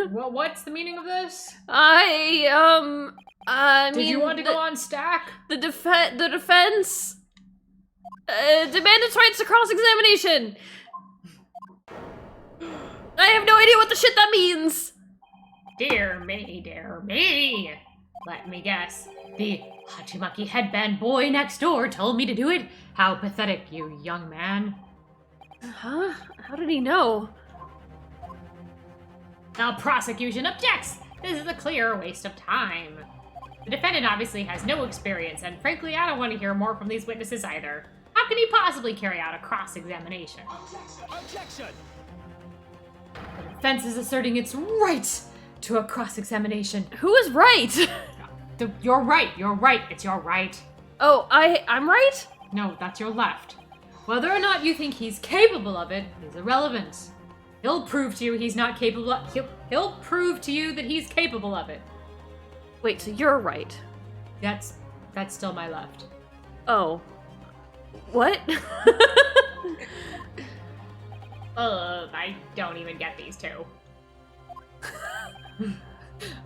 [SPEAKER 2] Well, what's the meaning of this?
[SPEAKER 1] I
[SPEAKER 2] Did
[SPEAKER 1] mean...
[SPEAKER 2] you want to go on stack?
[SPEAKER 1] The defense... demand its rights to cross-examination! I have no idea what the shit that means!
[SPEAKER 4] Dear me, dear me. Let me guess. The Hachimaki headband boy next door told me to do it? How pathetic, you young man.
[SPEAKER 1] Huh? How did he know?
[SPEAKER 4] The prosecution objects! This is a clear waste of time. The defendant obviously has no experience, and frankly, I don't want to hear more from these witnesses either. How can he possibly carry out a cross-examination?
[SPEAKER 3] Objection!
[SPEAKER 2] The defense is asserting its right to a cross-examination.
[SPEAKER 1] Who is right?
[SPEAKER 2] You're right. You're right. It's your right.
[SPEAKER 1] Oh, I'm right?
[SPEAKER 2] No, that's your left. Whether or not you think he's capable of it is irrelevant. He'll prove to you he's not capable of, he'll prove to you that he's capable of it.
[SPEAKER 1] Wait, so you're right.
[SPEAKER 2] That's still my left.
[SPEAKER 1] Oh. What?
[SPEAKER 4] I don't even get these two.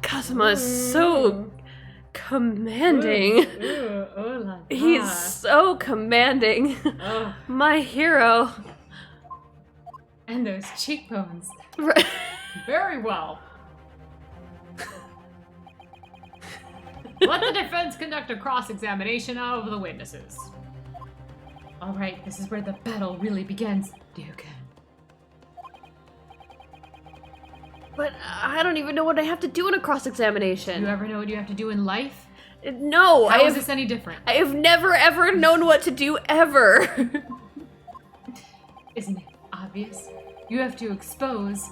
[SPEAKER 1] Kazuma is so commanding. He's so commanding. My hero.
[SPEAKER 2] And those cheekbones.
[SPEAKER 1] Right.
[SPEAKER 2] Very well.
[SPEAKER 4] Let the defense conduct a cross-examination of the witnesses.
[SPEAKER 2] All right, this is where the battle really begins, Duke.
[SPEAKER 1] But I don't even know what I have to do in a cross-examination.
[SPEAKER 2] You ever know what you have to do in life?
[SPEAKER 1] No,
[SPEAKER 2] How is this any different?
[SPEAKER 1] I have never ever known what to do ever.
[SPEAKER 2] Isn't it obvious? You have to expose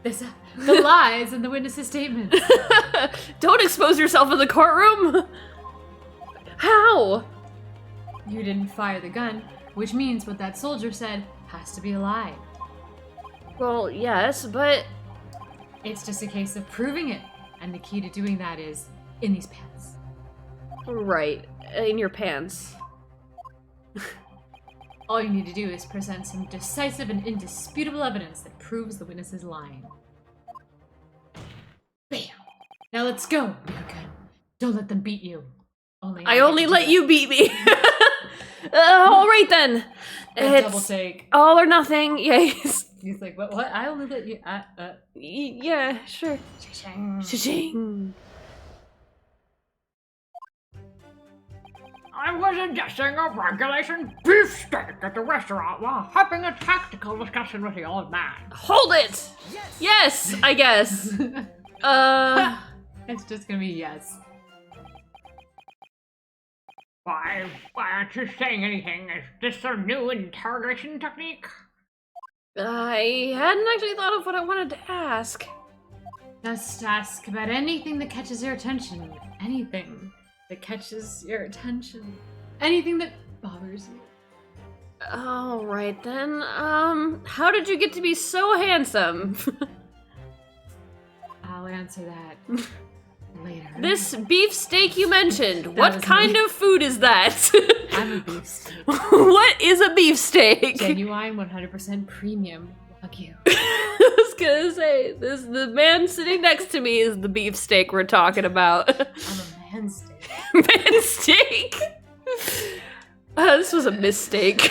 [SPEAKER 2] the lies in the witnesses' statements.
[SPEAKER 1] Don't expose yourself in the courtroom. How?
[SPEAKER 2] You didn't fire the gun, which means what that soldier said has to be a lie.
[SPEAKER 1] Well, yes, but...
[SPEAKER 2] It's just a case of proving it, and the key to doing that is in these pants.
[SPEAKER 1] Right, in your pants.
[SPEAKER 2] All you need to do is present some decisive and indisputable evidence that proves the witness is lying. Bam! Now let's go, Duke. Don't let them beat you.
[SPEAKER 1] I only let you beat me. All right then. It's
[SPEAKER 2] double take.
[SPEAKER 1] all or nothing. Yes.
[SPEAKER 2] He's like, what? I only let you.
[SPEAKER 1] Yeah, sure. Cha-ching.
[SPEAKER 4] I was ingesting a regulation beefsteak at the restaurant while having a tactical discussion with the old man.
[SPEAKER 1] Hold it. Yes, I guess.
[SPEAKER 2] It's just gonna be yes.
[SPEAKER 4] Why aren't you saying anything? Is this a new interrogation technique?
[SPEAKER 1] I hadn't actually thought of what I wanted to ask.
[SPEAKER 2] Just ask about anything that catches your attention. Anything that catches your attention. Anything that bothers you.
[SPEAKER 1] All right then. How did you get to be so handsome?
[SPEAKER 2] I'll answer that later.
[SPEAKER 1] This beefsteak you mentioned, what kind of food is that?
[SPEAKER 2] I'm a beefsteak.
[SPEAKER 1] What is a beefsteak?
[SPEAKER 2] Genuine 100% premium Wagyu.
[SPEAKER 1] I was gonna say, the man sitting next to me is the beefsteak we're talking about.
[SPEAKER 2] I'm a man steak.
[SPEAKER 1] Man steak? This was a mistake.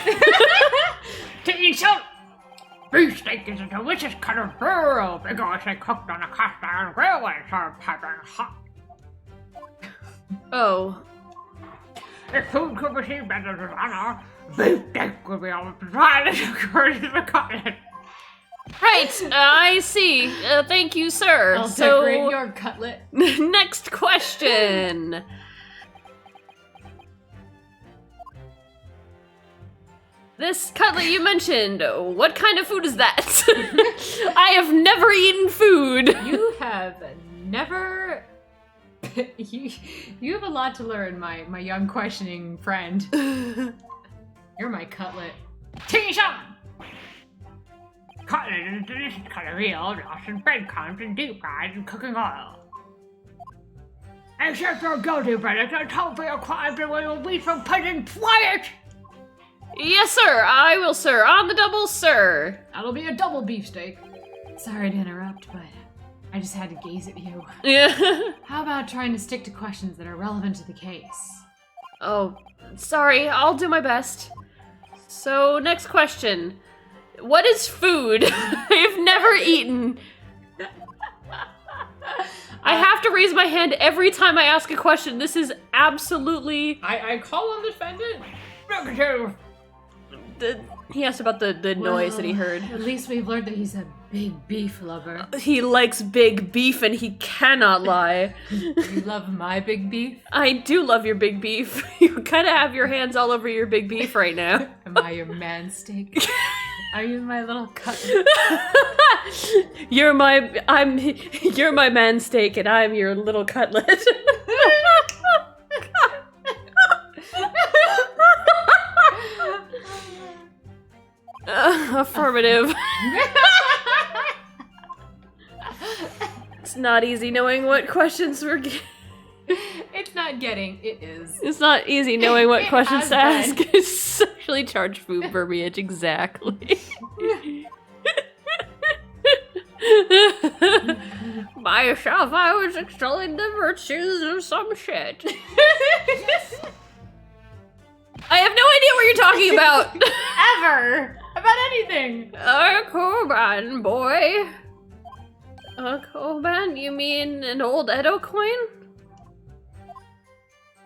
[SPEAKER 4] Beefsteak is a delicious cut of burro, vigorously cooked on a cast iron grill and served piping hot.
[SPEAKER 1] Oh.
[SPEAKER 4] If food could receive better than honor, beefsteak would be on the side of the cutlet.
[SPEAKER 1] Right, I see. Thank you, sir.
[SPEAKER 2] I'll decorate your cutlet.
[SPEAKER 1] Next question. This cutlet you mentioned, what kind of food is that? I have never eaten food.
[SPEAKER 2] You have never... you have a lot to learn, my young questioning friend. You're my cutlet.
[SPEAKER 4] T-shum! Cutlet is a delicious cut of veal, dressed in breadcrumbs and deep fried in cooking oil. Accept your guilty verdict and don't be a crime and we will be from prison quiet!
[SPEAKER 1] Yes, sir. I will, sir. On the double, sir.
[SPEAKER 2] That'll be a double beefsteak. Sorry to interrupt, but I just had to gaze at you.
[SPEAKER 1] Yeah.
[SPEAKER 2] How about trying to stick to questions that are relevant to the case?
[SPEAKER 1] Oh, sorry. I'll do my best. So, next question. What is food? I've never eaten. I have to raise my hand every time I ask a question. This is absolutely...
[SPEAKER 2] I call on the defendant.
[SPEAKER 1] He asked about the noise that he heard.
[SPEAKER 2] At least we've learned that he's a big beef lover.
[SPEAKER 1] He likes big beef and he cannot lie.
[SPEAKER 2] You love my big beef?
[SPEAKER 1] I do love your big beef. You kind of have your hands all over your big beef right now.
[SPEAKER 2] Am I your man steak? Are you my little cutlet?
[SPEAKER 1] You're my man steak and I'm your little cutlet. Affirmative. It's not easy knowing what questions we're getting.
[SPEAKER 2] It's not getting, it is.
[SPEAKER 1] It's not easy knowing what
[SPEAKER 2] It
[SPEAKER 1] questions to
[SPEAKER 2] has
[SPEAKER 1] ask. It's sexually charged food verbiage, exactly. Myself, I was extolling the virtues of some shit. I have no idea what you're talking about.
[SPEAKER 2] Ever! About anything!
[SPEAKER 1] A Koban, boy. A Koban? You mean an old Edo coin?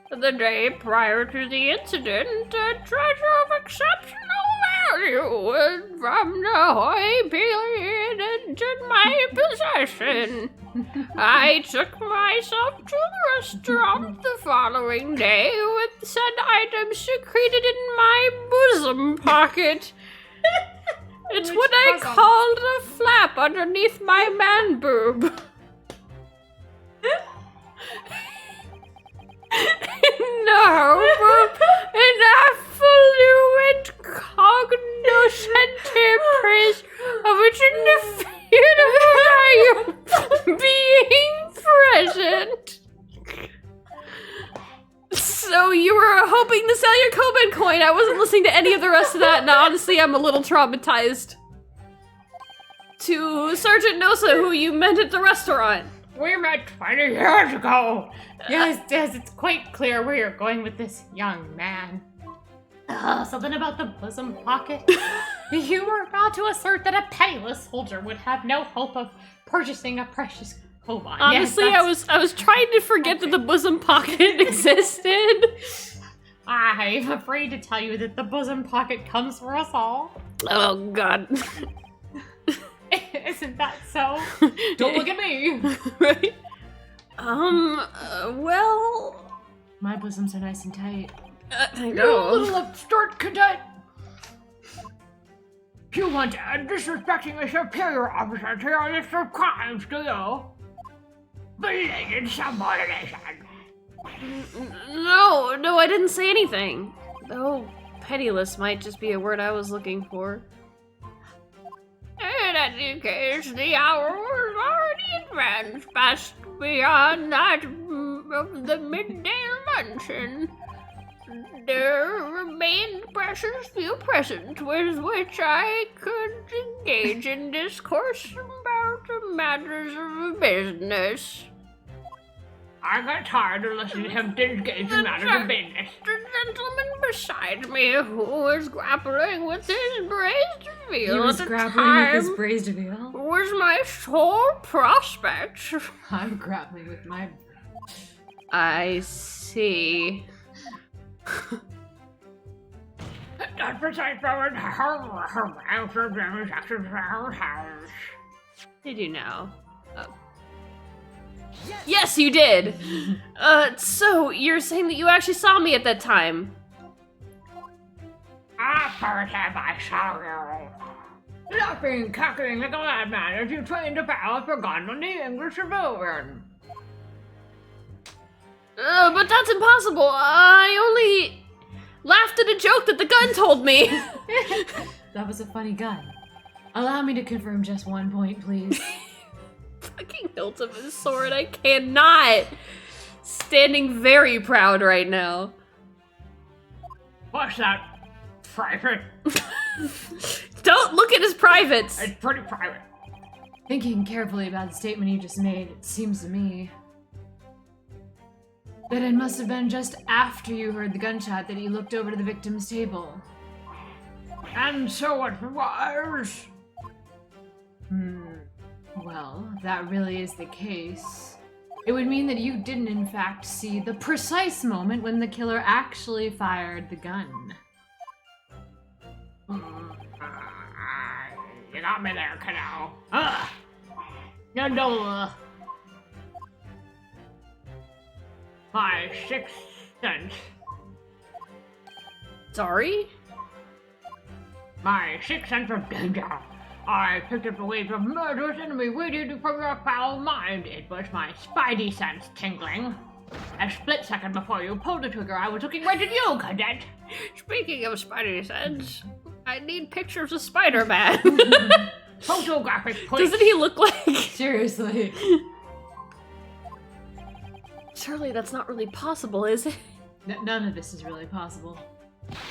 [SPEAKER 1] The day prior to the incident, a treasure of exceptional value was from the Hoi period entered my possession. I took myself to the restaurant the following day with said item secreted in my bosom pocket. It's
[SPEAKER 2] Which
[SPEAKER 1] what I
[SPEAKER 2] bosom?
[SPEAKER 1] called a flap underneath my man boob. No, an affluent cognoscente praise of its indefeasible value being present. So you were hoping to sell your Koban coin. I wasn't listening to any of the rest of that, and honestly, I'm a little traumatized. To Sergeant Nosa, who you met at the restaurant.
[SPEAKER 4] We met 20 years ago! Yes, it's quite clear where you're going with this young man. Something about the bosom pocket? You were about to assert that a penniless soldier would have no hope of purchasing a precious koban.
[SPEAKER 1] Honestly,
[SPEAKER 4] Yes,
[SPEAKER 1] I was trying to forget that the bosom pocket existed.
[SPEAKER 4] I'm afraid to tell you that the bosom pocket comes for us all.
[SPEAKER 1] Oh god.
[SPEAKER 4] Isn't that so? Don't look at me!
[SPEAKER 1] Right? Well...
[SPEAKER 2] My bosoms are nice and tight.
[SPEAKER 1] I
[SPEAKER 4] You
[SPEAKER 1] know.
[SPEAKER 4] little upstart cadet! You want to add disrespecting a superior officer to your list of crimes, do you? Belated subordination!
[SPEAKER 1] No, I didn't say anything. Though penniless might just be a word I was looking for. In any case, the hour was already advanced past beyond that of the midday luncheon. There remained precious few present with which I could engage in discourse about the matters of business.
[SPEAKER 4] I got tired of listening to him engage in matters of business.
[SPEAKER 1] The gentleman beside me, who was grappling with his braised veal
[SPEAKER 2] He was
[SPEAKER 1] at the
[SPEAKER 2] grappling with his
[SPEAKER 1] time,
[SPEAKER 2] braised veal?
[SPEAKER 1] was my sole prospect.
[SPEAKER 2] I'm grappling with my...
[SPEAKER 1] I see.
[SPEAKER 4] That precise moment, her answer demonstrated her house.
[SPEAKER 1] Did you know? Yes, you did! So you're saying that you actually saw me at that time?
[SPEAKER 4] First time I saw you. Laughing and cackling like a madman as you trained to battle for gun on the English civilian.
[SPEAKER 1] But that's impossible. I only laughed at a joke that the gun told me.
[SPEAKER 2] That was a funny gun. Allow me to confirm just one point, please.
[SPEAKER 1] Fucking hilt of his sword, I cannot. standing very proud right now.
[SPEAKER 4] What's that? Private?
[SPEAKER 1] Don't look at his privates.
[SPEAKER 4] It's pretty private.
[SPEAKER 2] Thinking carefully about the statement you just made, it seems to me that it must have been just after you heard the gunshot that you looked over to the victim's table.
[SPEAKER 4] And so it was.
[SPEAKER 2] Well, if that really is the case, it would mean that you didn't in fact see the precise moment when the killer actually fired the gun.
[SPEAKER 4] You got me there, kiddo. Ugh. No. My sixth sense.
[SPEAKER 1] Sorry?
[SPEAKER 4] My sixth sense of danger. I picked up the waves of murderous enemy waiting from your foul mind. It was my spidey sense tingling. A split second before you pulled the trigger, I was looking right at you, cadet.
[SPEAKER 1] Speaking of spidey sense, I need pictures of Spider-Man.
[SPEAKER 4] Photographic, please.
[SPEAKER 1] Doesn't he look like...
[SPEAKER 2] Seriously.
[SPEAKER 1] Surely that's not really possible, is it?
[SPEAKER 2] None of this is really possible.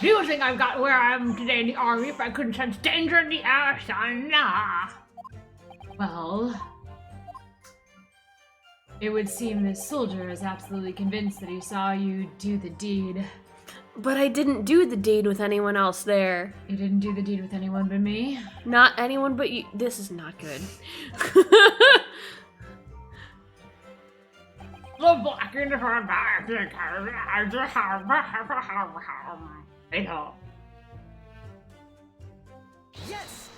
[SPEAKER 4] Do you think I've got where I am today in the army if I couldn't sense danger in the air, son? Nah.
[SPEAKER 2] Well, it would seem this soldier is absolutely convinced that he saw you do the deed.
[SPEAKER 1] But I didn't do the deed with anyone else there.
[SPEAKER 2] You didn't do the deed with anyone but me?
[SPEAKER 1] Not anyone but you. This is not good.
[SPEAKER 4] The black uniform back.
[SPEAKER 3] Yes!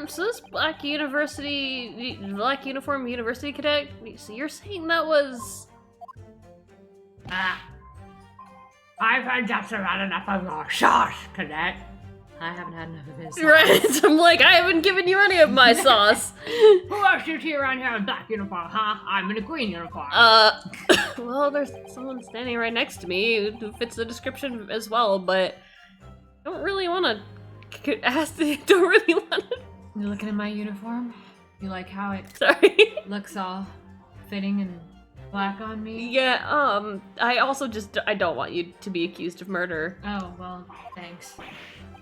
[SPEAKER 1] So this black uniform university cadet, so you're saying that was...
[SPEAKER 4] I've had just about enough of your sauce, cadet.
[SPEAKER 2] I haven't had enough of his.
[SPEAKER 1] Right, I'm like, I haven't given you any of my sauce.
[SPEAKER 4] Who else you see around here in black uniform, huh? I'm in a green uniform.
[SPEAKER 1] Well, there's someone standing right next to me who fits the description as well, but I don't really want to don't really want to...
[SPEAKER 2] You're looking at my uniform? You like how it
[SPEAKER 1] Sorry.
[SPEAKER 2] looks all fitting and black on me?
[SPEAKER 1] Yeah, I also I don't want you to be accused of murder.
[SPEAKER 2] Oh, well, thanks.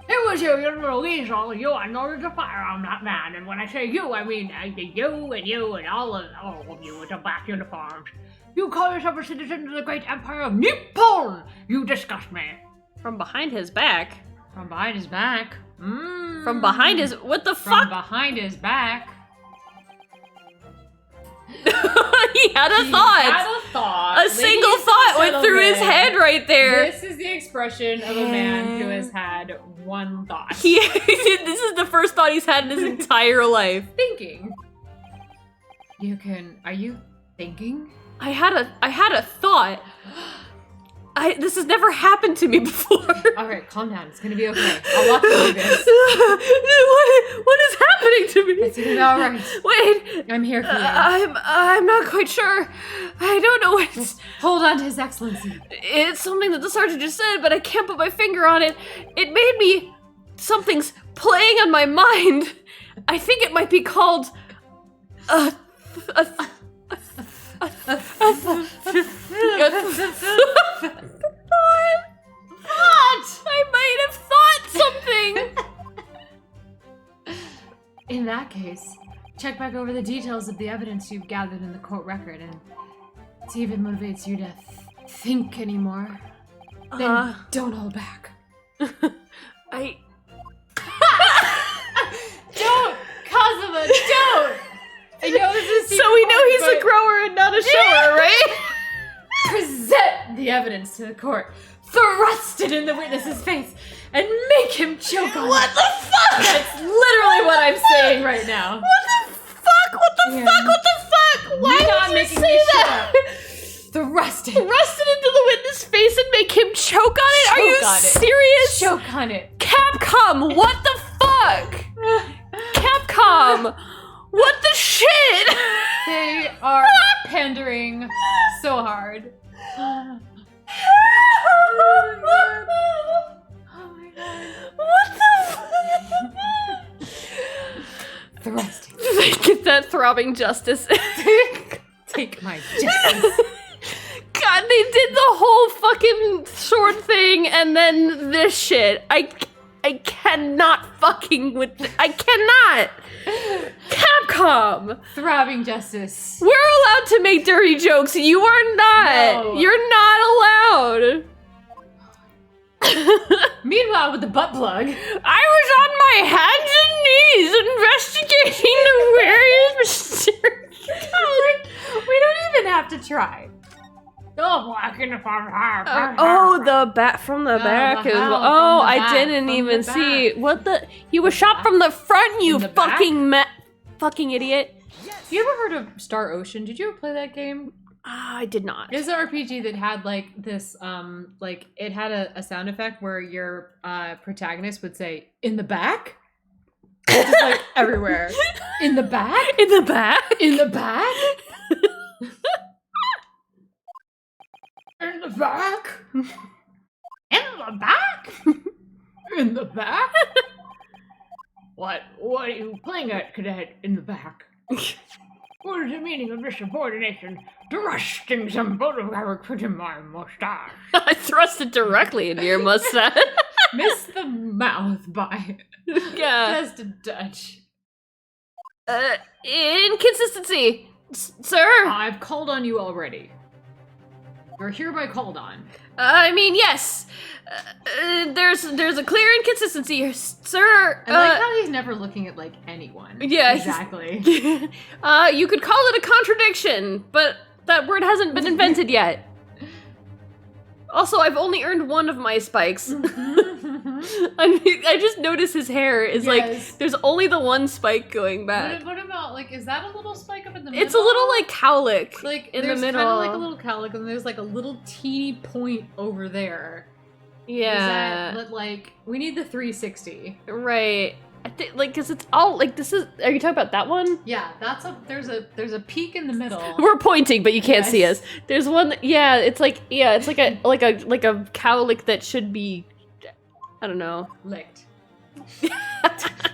[SPEAKER 4] It was you little weasel. You are known as a firearm that man, and when I say you, I mean you and all of you with the black uniforms. You call yourself a citizen of the great empire of Nippon! You disgust me.
[SPEAKER 1] From behind his back?
[SPEAKER 2] From behind his back?
[SPEAKER 1] From behind his... What the
[SPEAKER 2] From
[SPEAKER 1] fuck?
[SPEAKER 2] behind his back?
[SPEAKER 1] He had a thought!
[SPEAKER 2] Had a thought.
[SPEAKER 1] A single thought went through his head right there.
[SPEAKER 2] This is the expression of a man who has had one thought.
[SPEAKER 1] This is the first thought he's had in his entire life.
[SPEAKER 2] Thinking. Are you thinking?
[SPEAKER 1] I had a thought. This has never happened to me before.
[SPEAKER 2] Alright, calm down. It's gonna be okay. I'll walk you through this.
[SPEAKER 1] What is happening to me?
[SPEAKER 2] It's gonna be alright.
[SPEAKER 1] Wait.
[SPEAKER 2] I'm here for you.
[SPEAKER 1] I'm not quite sure. I don't know what it's...
[SPEAKER 2] Hold on to His Excellency.
[SPEAKER 1] It's something that the sergeant just said, but I can't put my finger on it. It made me... Something's playing on my mind. I think it might be called... I might have thought something!
[SPEAKER 2] In that case, check back over the details of the evidence you've gathered in the court record and see if it motivates you to think anymore. Then don't hold back. Don't! Kazuma, don't! I know this is
[SPEAKER 1] So we know he's a grower and not a shower, right?
[SPEAKER 2] Present the evidence to the court. Thrust it in the witness's face and make him choke on it.
[SPEAKER 1] What the fuck?
[SPEAKER 2] That's literally what I'm saying right now.
[SPEAKER 1] What the fuck? What the fuck? What the fuck? Why
[SPEAKER 2] You're not
[SPEAKER 1] would you
[SPEAKER 2] making
[SPEAKER 1] say
[SPEAKER 2] this shit
[SPEAKER 1] that?
[SPEAKER 2] Thrust it.
[SPEAKER 1] Thrust it into the witness face and make him choke on it? Are you
[SPEAKER 2] Choke on it.
[SPEAKER 1] serious?
[SPEAKER 2] Choke on it.
[SPEAKER 1] Capcom, what the fuck? Capcom, what the shit?
[SPEAKER 2] They are pandering so hard. Oh my god.
[SPEAKER 1] What the fuck?
[SPEAKER 2] Thrust it.
[SPEAKER 1] Get that throbbing justice.
[SPEAKER 2] Take my justice.
[SPEAKER 1] God, they did the whole fucking sword thing and then this shit. I cannot fucking with I cannot. Capcom.
[SPEAKER 2] Throbbing justice.
[SPEAKER 1] We're allowed to make dirty jokes. You are not.
[SPEAKER 2] No.
[SPEAKER 1] You're not allowed.
[SPEAKER 2] Meanwhile, with the butt plug.
[SPEAKER 1] I was on my hands and knees investigating the various mysterious.
[SPEAKER 2] We don't even have to try.
[SPEAKER 4] Oh, walking the farm.
[SPEAKER 1] The bat from the back
[SPEAKER 2] the
[SPEAKER 1] is.
[SPEAKER 2] howl
[SPEAKER 1] Oh,
[SPEAKER 2] from the
[SPEAKER 1] I
[SPEAKER 2] back,
[SPEAKER 1] didn't
[SPEAKER 2] from
[SPEAKER 1] even
[SPEAKER 2] the
[SPEAKER 1] see
[SPEAKER 2] back.
[SPEAKER 1] what the. He was shot from the front. You
[SPEAKER 2] In the back?
[SPEAKER 1] fucking idiot.
[SPEAKER 2] You ever heard of Star Ocean? Did you ever play that game?
[SPEAKER 1] I did not.
[SPEAKER 2] It was an RPG that had like this, like it had a sound effect where your protagonist would say, "In the back," just like everywhere. In the back.
[SPEAKER 1] In the back.
[SPEAKER 2] In the back.
[SPEAKER 4] In the back? In the back?
[SPEAKER 2] In the back.
[SPEAKER 4] What are you playing at, cadet, in the back? What is the meaning of this subordination? Thrusting some photographic in my mustache.
[SPEAKER 1] I thrust it directly into your mustache.
[SPEAKER 2] Missed the mouth by
[SPEAKER 1] Yeah.
[SPEAKER 2] just a touch.
[SPEAKER 1] Inconsistency, sir.
[SPEAKER 2] I've called on you already. You're hereby called on.
[SPEAKER 1] I mean, yes. There's a clear inconsistency here, sir.
[SPEAKER 2] I like how he's never looking at like anyone.
[SPEAKER 1] Yeah,
[SPEAKER 2] exactly.
[SPEAKER 1] You could call it a contradiction, but that word hasn't been invented yet. Also, I've only earned one of my spikes. I mean, I just noticed his hair is like, there's only the one spike going back.
[SPEAKER 2] What about, like, is that a little spike up in the middle?
[SPEAKER 1] It's a little like cowlick,
[SPEAKER 2] like
[SPEAKER 1] in the
[SPEAKER 2] there's
[SPEAKER 1] middle.
[SPEAKER 2] kind of like a little cowlick, and there's like a little teeny point over there.
[SPEAKER 1] Yeah,
[SPEAKER 2] Is that, like, we need the 360.
[SPEAKER 1] right. I think like because it's all like this is. Are you talking about that one?
[SPEAKER 2] Yeah, there's a peak in the middle.
[SPEAKER 1] We're pointing, but you can't see
[SPEAKER 2] Yes.
[SPEAKER 1] us. There's one. Yeah, it's like a cowlick that should be. I don't know.
[SPEAKER 2] Licked.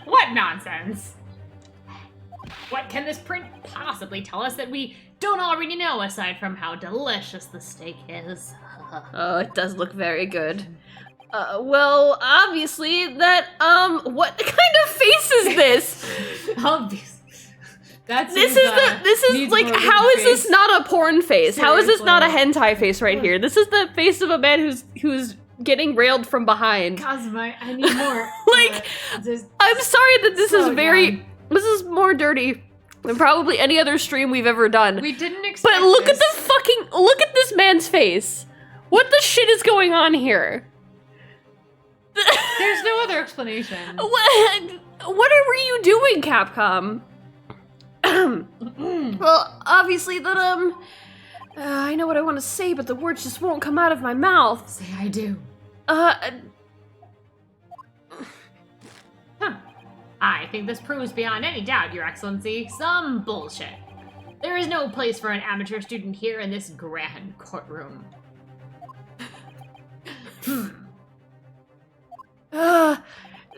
[SPEAKER 4] What nonsense? What can this print possibly tell us that we don't already know, aside from how delicious the steak is?
[SPEAKER 1] Oh, it does look very good. Well, obviously that what kind of face is this?
[SPEAKER 2] Obviously.
[SPEAKER 1] This is like, how is this not a porn face? How is this not a hentai face right here? This is the face of a man who's getting railed from behind.
[SPEAKER 2] Cosmo, I need more.
[SPEAKER 1] Like, I'm sorry that this is this is more dirty than probably any other stream we've ever done.
[SPEAKER 2] We didn't expect
[SPEAKER 1] But look
[SPEAKER 2] this.
[SPEAKER 1] look at this man's face. What the shit is going on here?
[SPEAKER 2] There's no other explanation.
[SPEAKER 1] What were you doing, Capcom? Well, obviously that I know what I want to say, but the words just won't come out of my mouth.
[SPEAKER 2] Say I do.
[SPEAKER 4] I think this proves beyond any doubt, Your Excellency, some bullshit. There is no place for an amateur student here in this grand courtroom.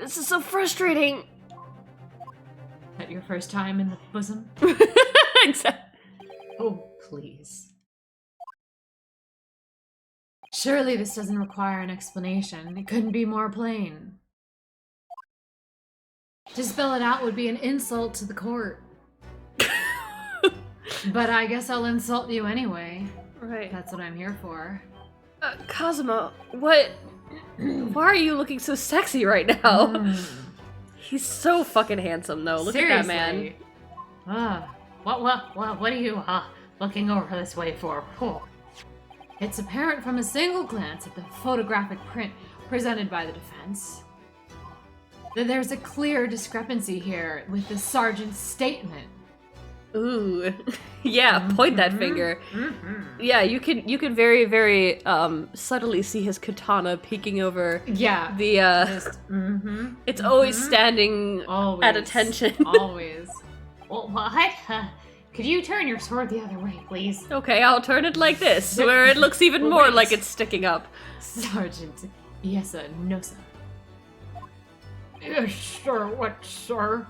[SPEAKER 1] This is so frustrating.
[SPEAKER 2] At your first time in the bosom?
[SPEAKER 1] Exactly.
[SPEAKER 2] Oh, please. Surely this doesn't require an explanation. It couldn't be more plain. To spell it out would be an insult to the court. But I guess I'll insult you anyway.
[SPEAKER 1] Right.
[SPEAKER 2] That's what I'm here for.
[SPEAKER 1] Cosmo, what? Why are you looking so sexy right now? He's so fucking handsome, though. Look at that man.
[SPEAKER 4] What are you looking over this way for? Oh.
[SPEAKER 2] It's apparent from a single glance at the photographic print presented by the defense that there's a clear discrepancy here with the sergeant's statement.
[SPEAKER 1] Ooh, yeah. Point that finger. Yeah, you can very, very subtly see his katana peeking over.
[SPEAKER 2] Yeah.
[SPEAKER 1] The
[SPEAKER 2] Just,
[SPEAKER 1] it's always standing
[SPEAKER 2] always.
[SPEAKER 1] at attention.
[SPEAKER 2] Always.
[SPEAKER 4] Well, what? Could you turn your sword the other way, please?
[SPEAKER 1] Okay, I'll turn it like this, where it looks even more
[SPEAKER 2] Wait.
[SPEAKER 1] like it's sticking up.
[SPEAKER 2] Sergeant. Yes, sir. No, sir.
[SPEAKER 4] Yes, sir. What, sir?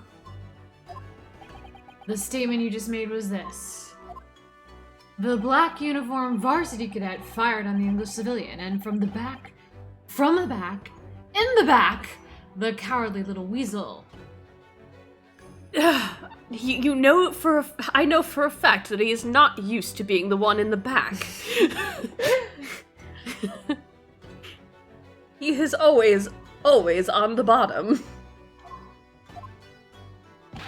[SPEAKER 2] The statement you just made was this. The black uniformed varsity cadet fired on the English civilian, and from the back, in the back, the cowardly little weasel.
[SPEAKER 1] I know for a fact that he is not used to being the one in the back. He is always on the bottom.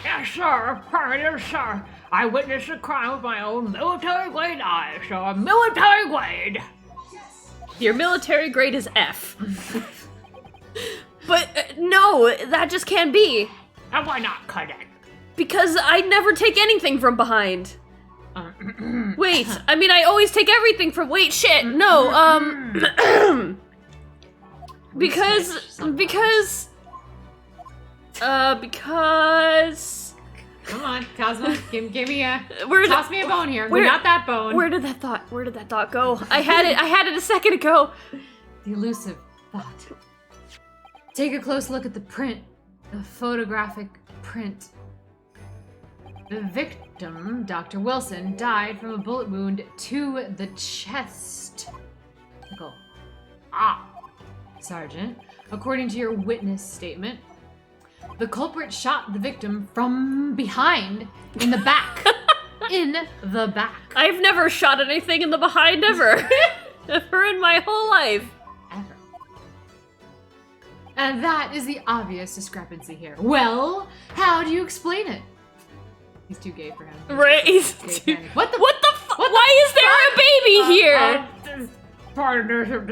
[SPEAKER 4] Yes, sir. Yes, sir. I witnessed a crime with my own military-grade eyes, so a military grade.
[SPEAKER 1] Your military grade is F. But no, that just can't be.
[SPEAKER 4] And why not, cadet?
[SPEAKER 1] Because I never take anything from behind. Wait, I mean, I always take everything from. Wait, shit, no, because.
[SPEAKER 2] Come on, Cosmo, give me a.
[SPEAKER 1] Toss
[SPEAKER 2] me a bone here. We got that bone.
[SPEAKER 1] Where did that thought go? I had it a second ago.
[SPEAKER 2] The elusive thought. Take a close look at the print. The photographic print. The victim, Dr. Wilson, died from a bullet wound to the chest. Go. Sergeant, according to your witness statement, the culprit shot the victim from behind, in the back. In the back.
[SPEAKER 1] I've never shot anything in the behind ever. Ever in my whole life.
[SPEAKER 2] Ever. And that is the obvious discrepancy here. Well, how do you explain it? He's too gay for him.
[SPEAKER 1] Right? He's too... What the fuck? Why is there a baby here?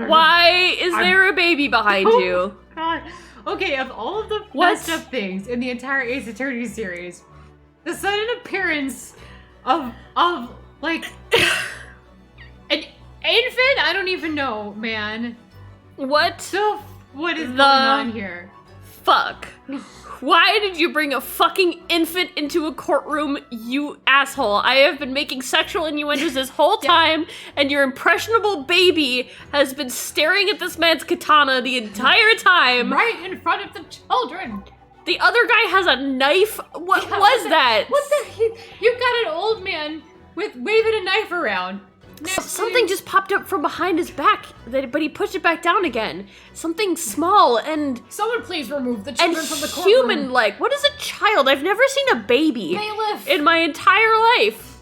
[SPEAKER 1] Why is there a baby behind you?
[SPEAKER 2] God. Okay, of all of the messed up things in the entire Ace Attorney series, the sudden appearance of like an infant? I don't even know, man.
[SPEAKER 1] What
[SPEAKER 2] is going on here?
[SPEAKER 1] Fuck. Why did you bring a fucking infant into a courtroom, you asshole? I have been making sexual innuendos this whole time, and your impressionable baby has been staring at this man's katana the entire time.
[SPEAKER 2] Right in front of the children.
[SPEAKER 1] The other guy has a knife? What was that?
[SPEAKER 2] What the? You've got an old man waving a knife around.
[SPEAKER 1] Something just popped up from behind his back, but he pushed it back down again. Something small and...
[SPEAKER 4] Someone please remove the children from the courtroom.
[SPEAKER 1] Human-like. What is a child? I've never seen a baby in my entire life.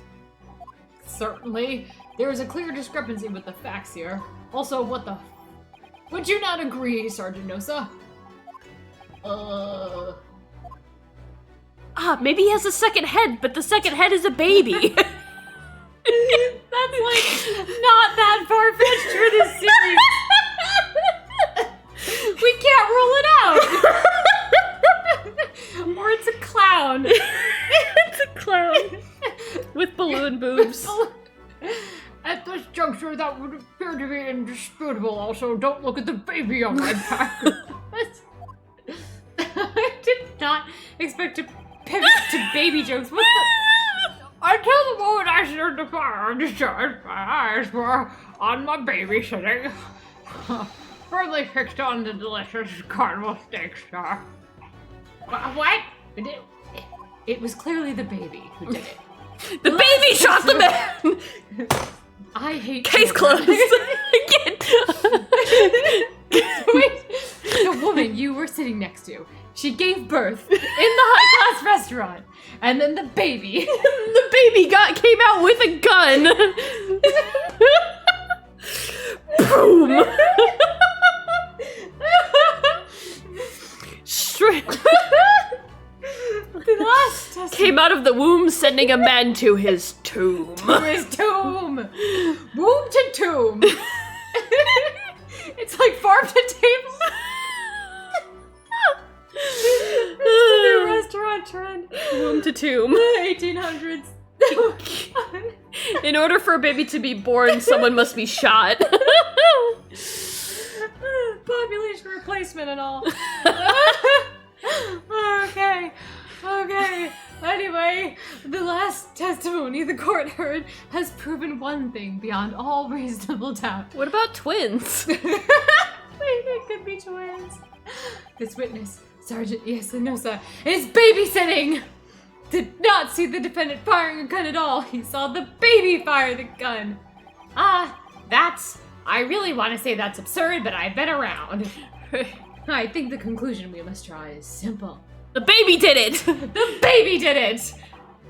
[SPEAKER 2] Certainly. There is a clear discrepancy with the facts here. Also, what the... Would you not agree, Sergeant Nosa?
[SPEAKER 1] Maybe he has a second head, but the second head is a baby.
[SPEAKER 2] That's like not that far-fetched for this series. We can't rule it out. Or it's a clown.
[SPEAKER 1] It's a clown with balloon boobs.
[SPEAKER 4] At this juncture, that would appear to be indisputable. Also, don't look at the baby on my back.
[SPEAKER 2] I did not expect to pivot to baby jokes. What the?
[SPEAKER 4] Until the moment I started the fire, I discharged my eyes were on my baby sitting, firmly fixed on the delicious carnival steak, sir. What?
[SPEAKER 2] It was clearly the baby who did it.
[SPEAKER 1] The baby shot the man!
[SPEAKER 2] I hate
[SPEAKER 1] Case closed. Again.
[SPEAKER 2] Wait, the woman you were sitting next to, she gave birth in the high-class restaurant. And then the baby.
[SPEAKER 1] The baby came out with a gun. Boom. Straight.
[SPEAKER 2] The last test
[SPEAKER 1] came out of the womb, sending a man to his tomb.
[SPEAKER 2] To his tomb. Womb to tomb. It's like farm to table. The new restaurant trend.
[SPEAKER 1] Womb to tomb.
[SPEAKER 2] 1800s.
[SPEAKER 1] In order for a baby to be born, someone must be shot.
[SPEAKER 2] Population replacement and all. Okay. Anyway, the last testimony the court heard has proven one thing beyond all reasonable doubt.
[SPEAKER 1] What about twins?
[SPEAKER 2] It could be twins. This witness, Sergeant Nosa, is babysitting! did not see the defendant firing a gun at all. He saw the baby fire the gun.
[SPEAKER 4] I really want to say that's absurd, but I've been around.
[SPEAKER 2] I think the conclusion we must draw is simple.
[SPEAKER 1] The baby did it!
[SPEAKER 2] The baby did it!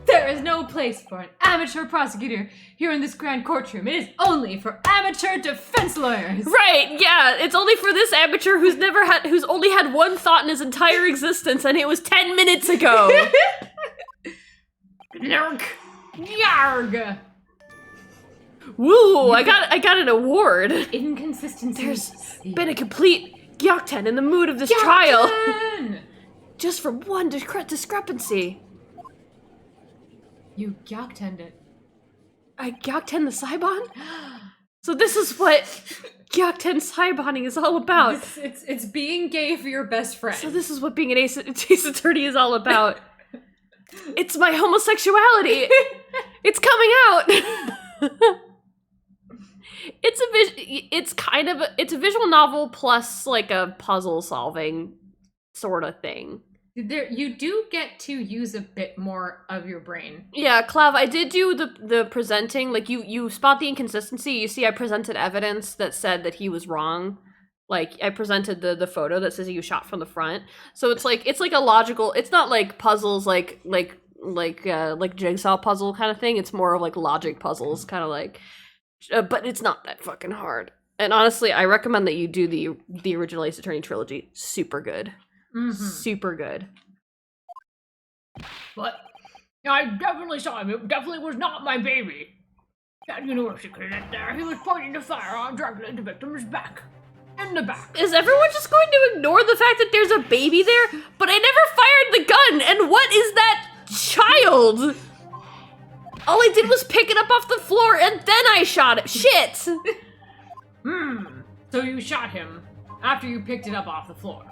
[SPEAKER 2] There is no place for an amateur prosecutor here in this grand courtroom. It is only for amateur defense lawyers.
[SPEAKER 1] Right, yeah, it's only for this amateur who's only had one thought in his entire existence, and it was 10 minutes ago.
[SPEAKER 4] Yarg.
[SPEAKER 2] Yarg!
[SPEAKER 1] Woo, I got an award.
[SPEAKER 2] Inconsistency.
[SPEAKER 1] There's been a complete Gyokten in the mood of this trial.
[SPEAKER 2] Gyokten!
[SPEAKER 1] Just for one discrepancy.
[SPEAKER 2] You Gyoktened it.
[SPEAKER 1] I Gyokten the Saibon? So this is what Gyokten Saiboning is all about.
[SPEAKER 2] It's being gay for your best friend.
[SPEAKER 1] So this is what being an ace attorney is all about. It's my homosexuality. It's coming out. It's a visual novel plus like a puzzle solving sort of thing.
[SPEAKER 2] You do get to use a bit more of your brain.
[SPEAKER 1] Yeah, Clav, I did do the presenting. Like you spot the inconsistency. You see, I presented evidence that said that he was wrong. Like I presented the photo that says he was shot from the front. So it's like a logical. It's not like puzzles like jigsaw puzzle kind of thing. It's more of like logic puzzles, kind of like. But it's not that fucking hard. And honestly, I recommend that you do the original Ace Attorney trilogy. Super good.
[SPEAKER 2] Mm-hmm.
[SPEAKER 1] Super good.
[SPEAKER 4] But I definitely saw him. It definitely was not my baby. That university cadet there, he was pointing the firearm directly at the victim's back. In the back.
[SPEAKER 1] Is everyone just going to ignore the fact that there's a baby there? But I never fired the gun, and what is that child? All I did was pick it up off the floor, and then I shot it. Shit!
[SPEAKER 2] So you shot him after you picked it up off the floor.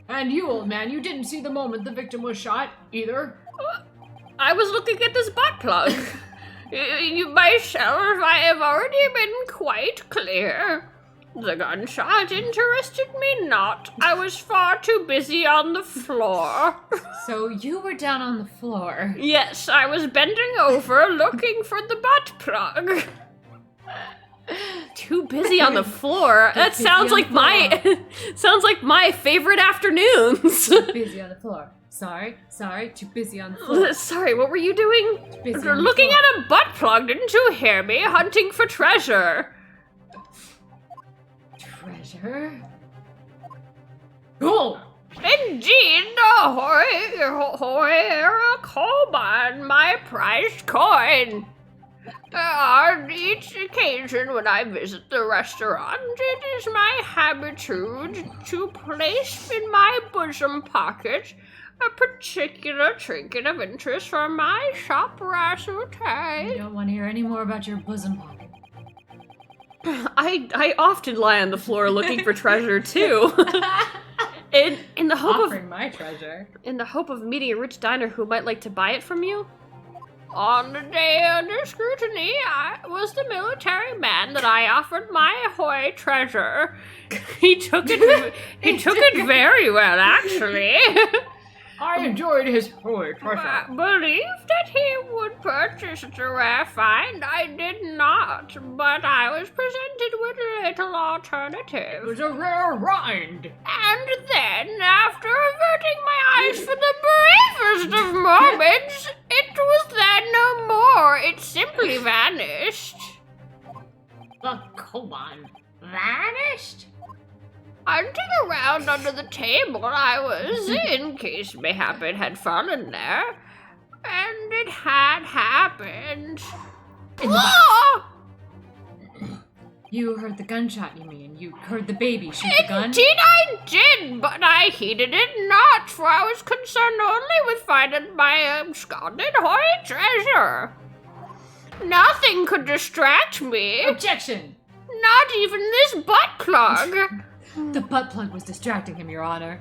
[SPEAKER 2] And you, old man, you didn't see the moment the victim was shot, either?
[SPEAKER 1] I was looking at this butt plug. Myself, I have already been quite clear. The gunshot interested me not. I was far too busy on the floor.
[SPEAKER 2] So you were down on the floor.
[SPEAKER 1] Yes, I was bending over looking for the butt plug. Too busy on the floor. That sounds like my favorite afternoons.
[SPEAKER 2] Busy on the floor. Sorry, too busy on the floor.
[SPEAKER 1] Sorry, what were you doing?
[SPEAKER 2] Busy on the
[SPEAKER 1] Looking
[SPEAKER 2] floor.
[SPEAKER 1] at a butt plug, didn't you hear me? Hunting for treasure.
[SPEAKER 2] Treasure? Oh!
[SPEAKER 1] Indeed, Coleman, my prized coin. On each occasion when I visit the restaurant, it is my habitude to place in my bosom pocket a particular trinket of interest from my shop
[SPEAKER 2] I don't want to hear any more about your bosom pocket.
[SPEAKER 1] I often lie on the floor looking for treasure too. In the hope
[SPEAKER 2] Offering my treasure.
[SPEAKER 1] In the hope of meeting a rich diner who might like to buy it from you. On the day under scrutiny, I was the military man that I offered my ahoy treasure. He took it very well, actually.
[SPEAKER 4] I enjoyed his ahoy treasure.
[SPEAKER 1] I believed that he would purchase the rare find. I did not, but I was presented with little alternative.
[SPEAKER 4] It was a rare rind.
[SPEAKER 1] And then, after averting my eyes for the briefest of moments, it was then no more. It simply vanished.
[SPEAKER 4] The Koban vanished?
[SPEAKER 1] Hunting around under the table I was in case mayhap it had fallen there. And it had happened. Ah!
[SPEAKER 2] You heard the gunshot, you mean? You heard the baby shoot the gun?
[SPEAKER 1] Indeed I did, but I heeded it not, for I was concerned only with finding my absconded holy treasure. Nothing could distract me.
[SPEAKER 2] Objection!
[SPEAKER 1] Not even this butt plug.
[SPEAKER 2] The butt plug was distracting him, Your Honor.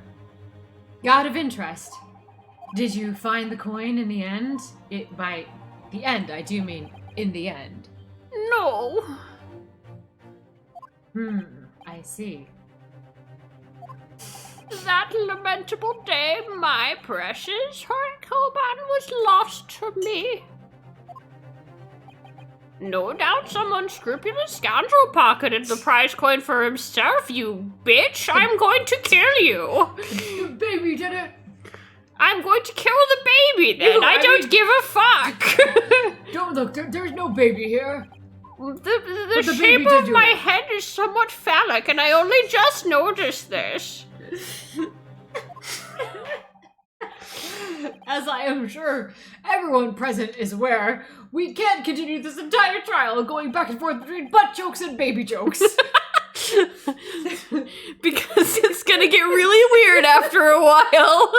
[SPEAKER 2] Out of interest, did you find the coin in the end? By the end, I do mean in the end.
[SPEAKER 1] No.
[SPEAKER 2] I see.
[SPEAKER 1] That lamentable day, my precious little man was lost to me. No doubt some unscrupulous scoundrel pocketed the prize coin for himself, you bitch! I'm going to kill you!
[SPEAKER 2] The baby did it!
[SPEAKER 1] I'm going to kill the baby then! I don't give a fuck!
[SPEAKER 2] Don't look, there's no baby here.
[SPEAKER 1] The shape of my head is somewhat phallic, and I only just noticed this.
[SPEAKER 2] As I am sure everyone present is aware, we can't continue this entire trial going back and forth between butt jokes and baby jokes.
[SPEAKER 1] Because it's gonna get really weird after a while.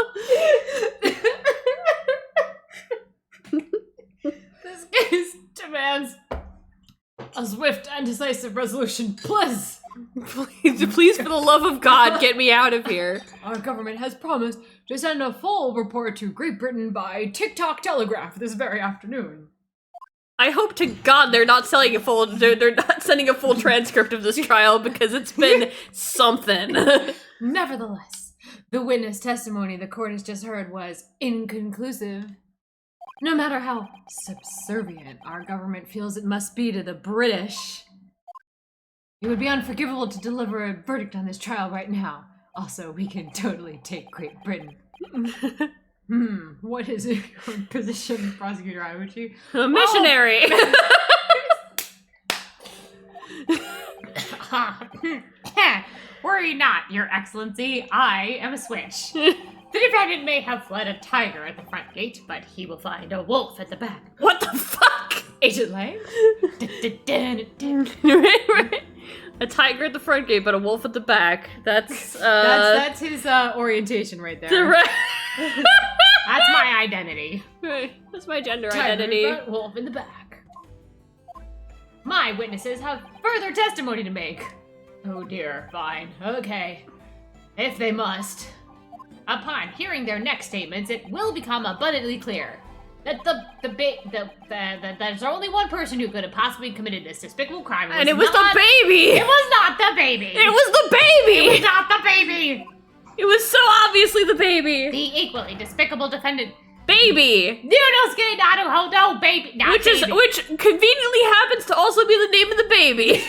[SPEAKER 2] This case demands a swift and decisive resolution, please.
[SPEAKER 1] Please, for the love of God, get me out of here.
[SPEAKER 2] Our government has promised to send a full report to Great Britain by TikTok Telegraph this very afternoon.
[SPEAKER 1] I hope to God they're not selling a full. They're not sending a full transcript of this trial because it's been something.
[SPEAKER 2] Nevertheless, the witness testimony the court has just heard was inconclusive. No matter how subservient our government feels it must be to the British, it would be unforgivable to deliver a verdict on this trial right now. Also, we can totally take Great Britain. What is your position, Prosecutor Iwuchi?
[SPEAKER 1] A missionary.
[SPEAKER 4] Worry not, Your Excellency. I am a switch. The defendant may have fled a tiger at the front gate, but he will find a wolf at the back.
[SPEAKER 1] What the fuck?
[SPEAKER 2] Agent Lang?
[SPEAKER 1] Right. A tiger at the front gate, but a wolf at the back.
[SPEAKER 2] That's his orientation right there.
[SPEAKER 4] That's my identity.
[SPEAKER 1] Right. That's my gender
[SPEAKER 2] Tiger
[SPEAKER 1] identity.
[SPEAKER 2] in front, wolf in the back.
[SPEAKER 4] My witnesses have further testimony to make. Oh dear, fine. Okay. If they must. Upon hearing their next statements, it will become abundantly clear that there's only one person who could have possibly committed this despicable crime.
[SPEAKER 1] And it was the baby!
[SPEAKER 4] It was not the baby!
[SPEAKER 1] It was the baby!
[SPEAKER 4] It was not the baby!
[SPEAKER 1] It was so obviously the baby!
[SPEAKER 4] The equally despicable defendant.
[SPEAKER 1] Baby!
[SPEAKER 4] Noodlesuke Naruhodo baby! Not baby.
[SPEAKER 1] Which conveniently happens to also be the name of the baby.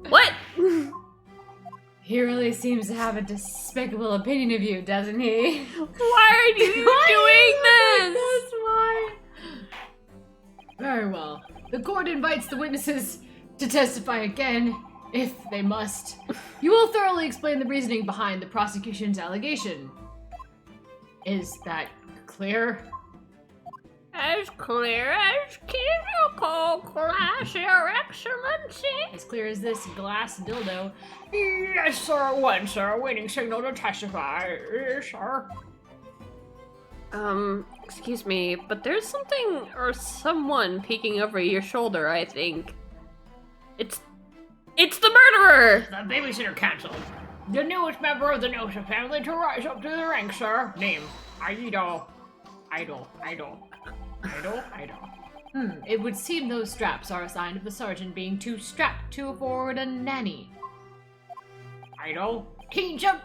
[SPEAKER 1] What?
[SPEAKER 2] He really seems to have a despicable opinion of you, doesn't he?
[SPEAKER 1] Why are you doing this?
[SPEAKER 2] That's why. Very well. The court invites the witnesses to testify again, if they must. You will thoroughly explain the reasoning behind the prosecution's allegation. Is that clear?
[SPEAKER 1] As clear as clinical glass, Your Excellency.
[SPEAKER 2] As clear as this glass dildo.
[SPEAKER 4] Yes, sir. One, sir. Waiting signal to testify. Yes, sir.
[SPEAKER 1] Excuse me, but there's something or someone peeking over your shoulder, I think. It's the murderer!
[SPEAKER 4] The babysitter cancelled. The newest member of the Nosa family to rise up to the ranks, sir. Name, Idol.
[SPEAKER 2] It would seem those straps are a sign of the sergeant being too strapped to afford a nanny.
[SPEAKER 4] Idol. Keen jump.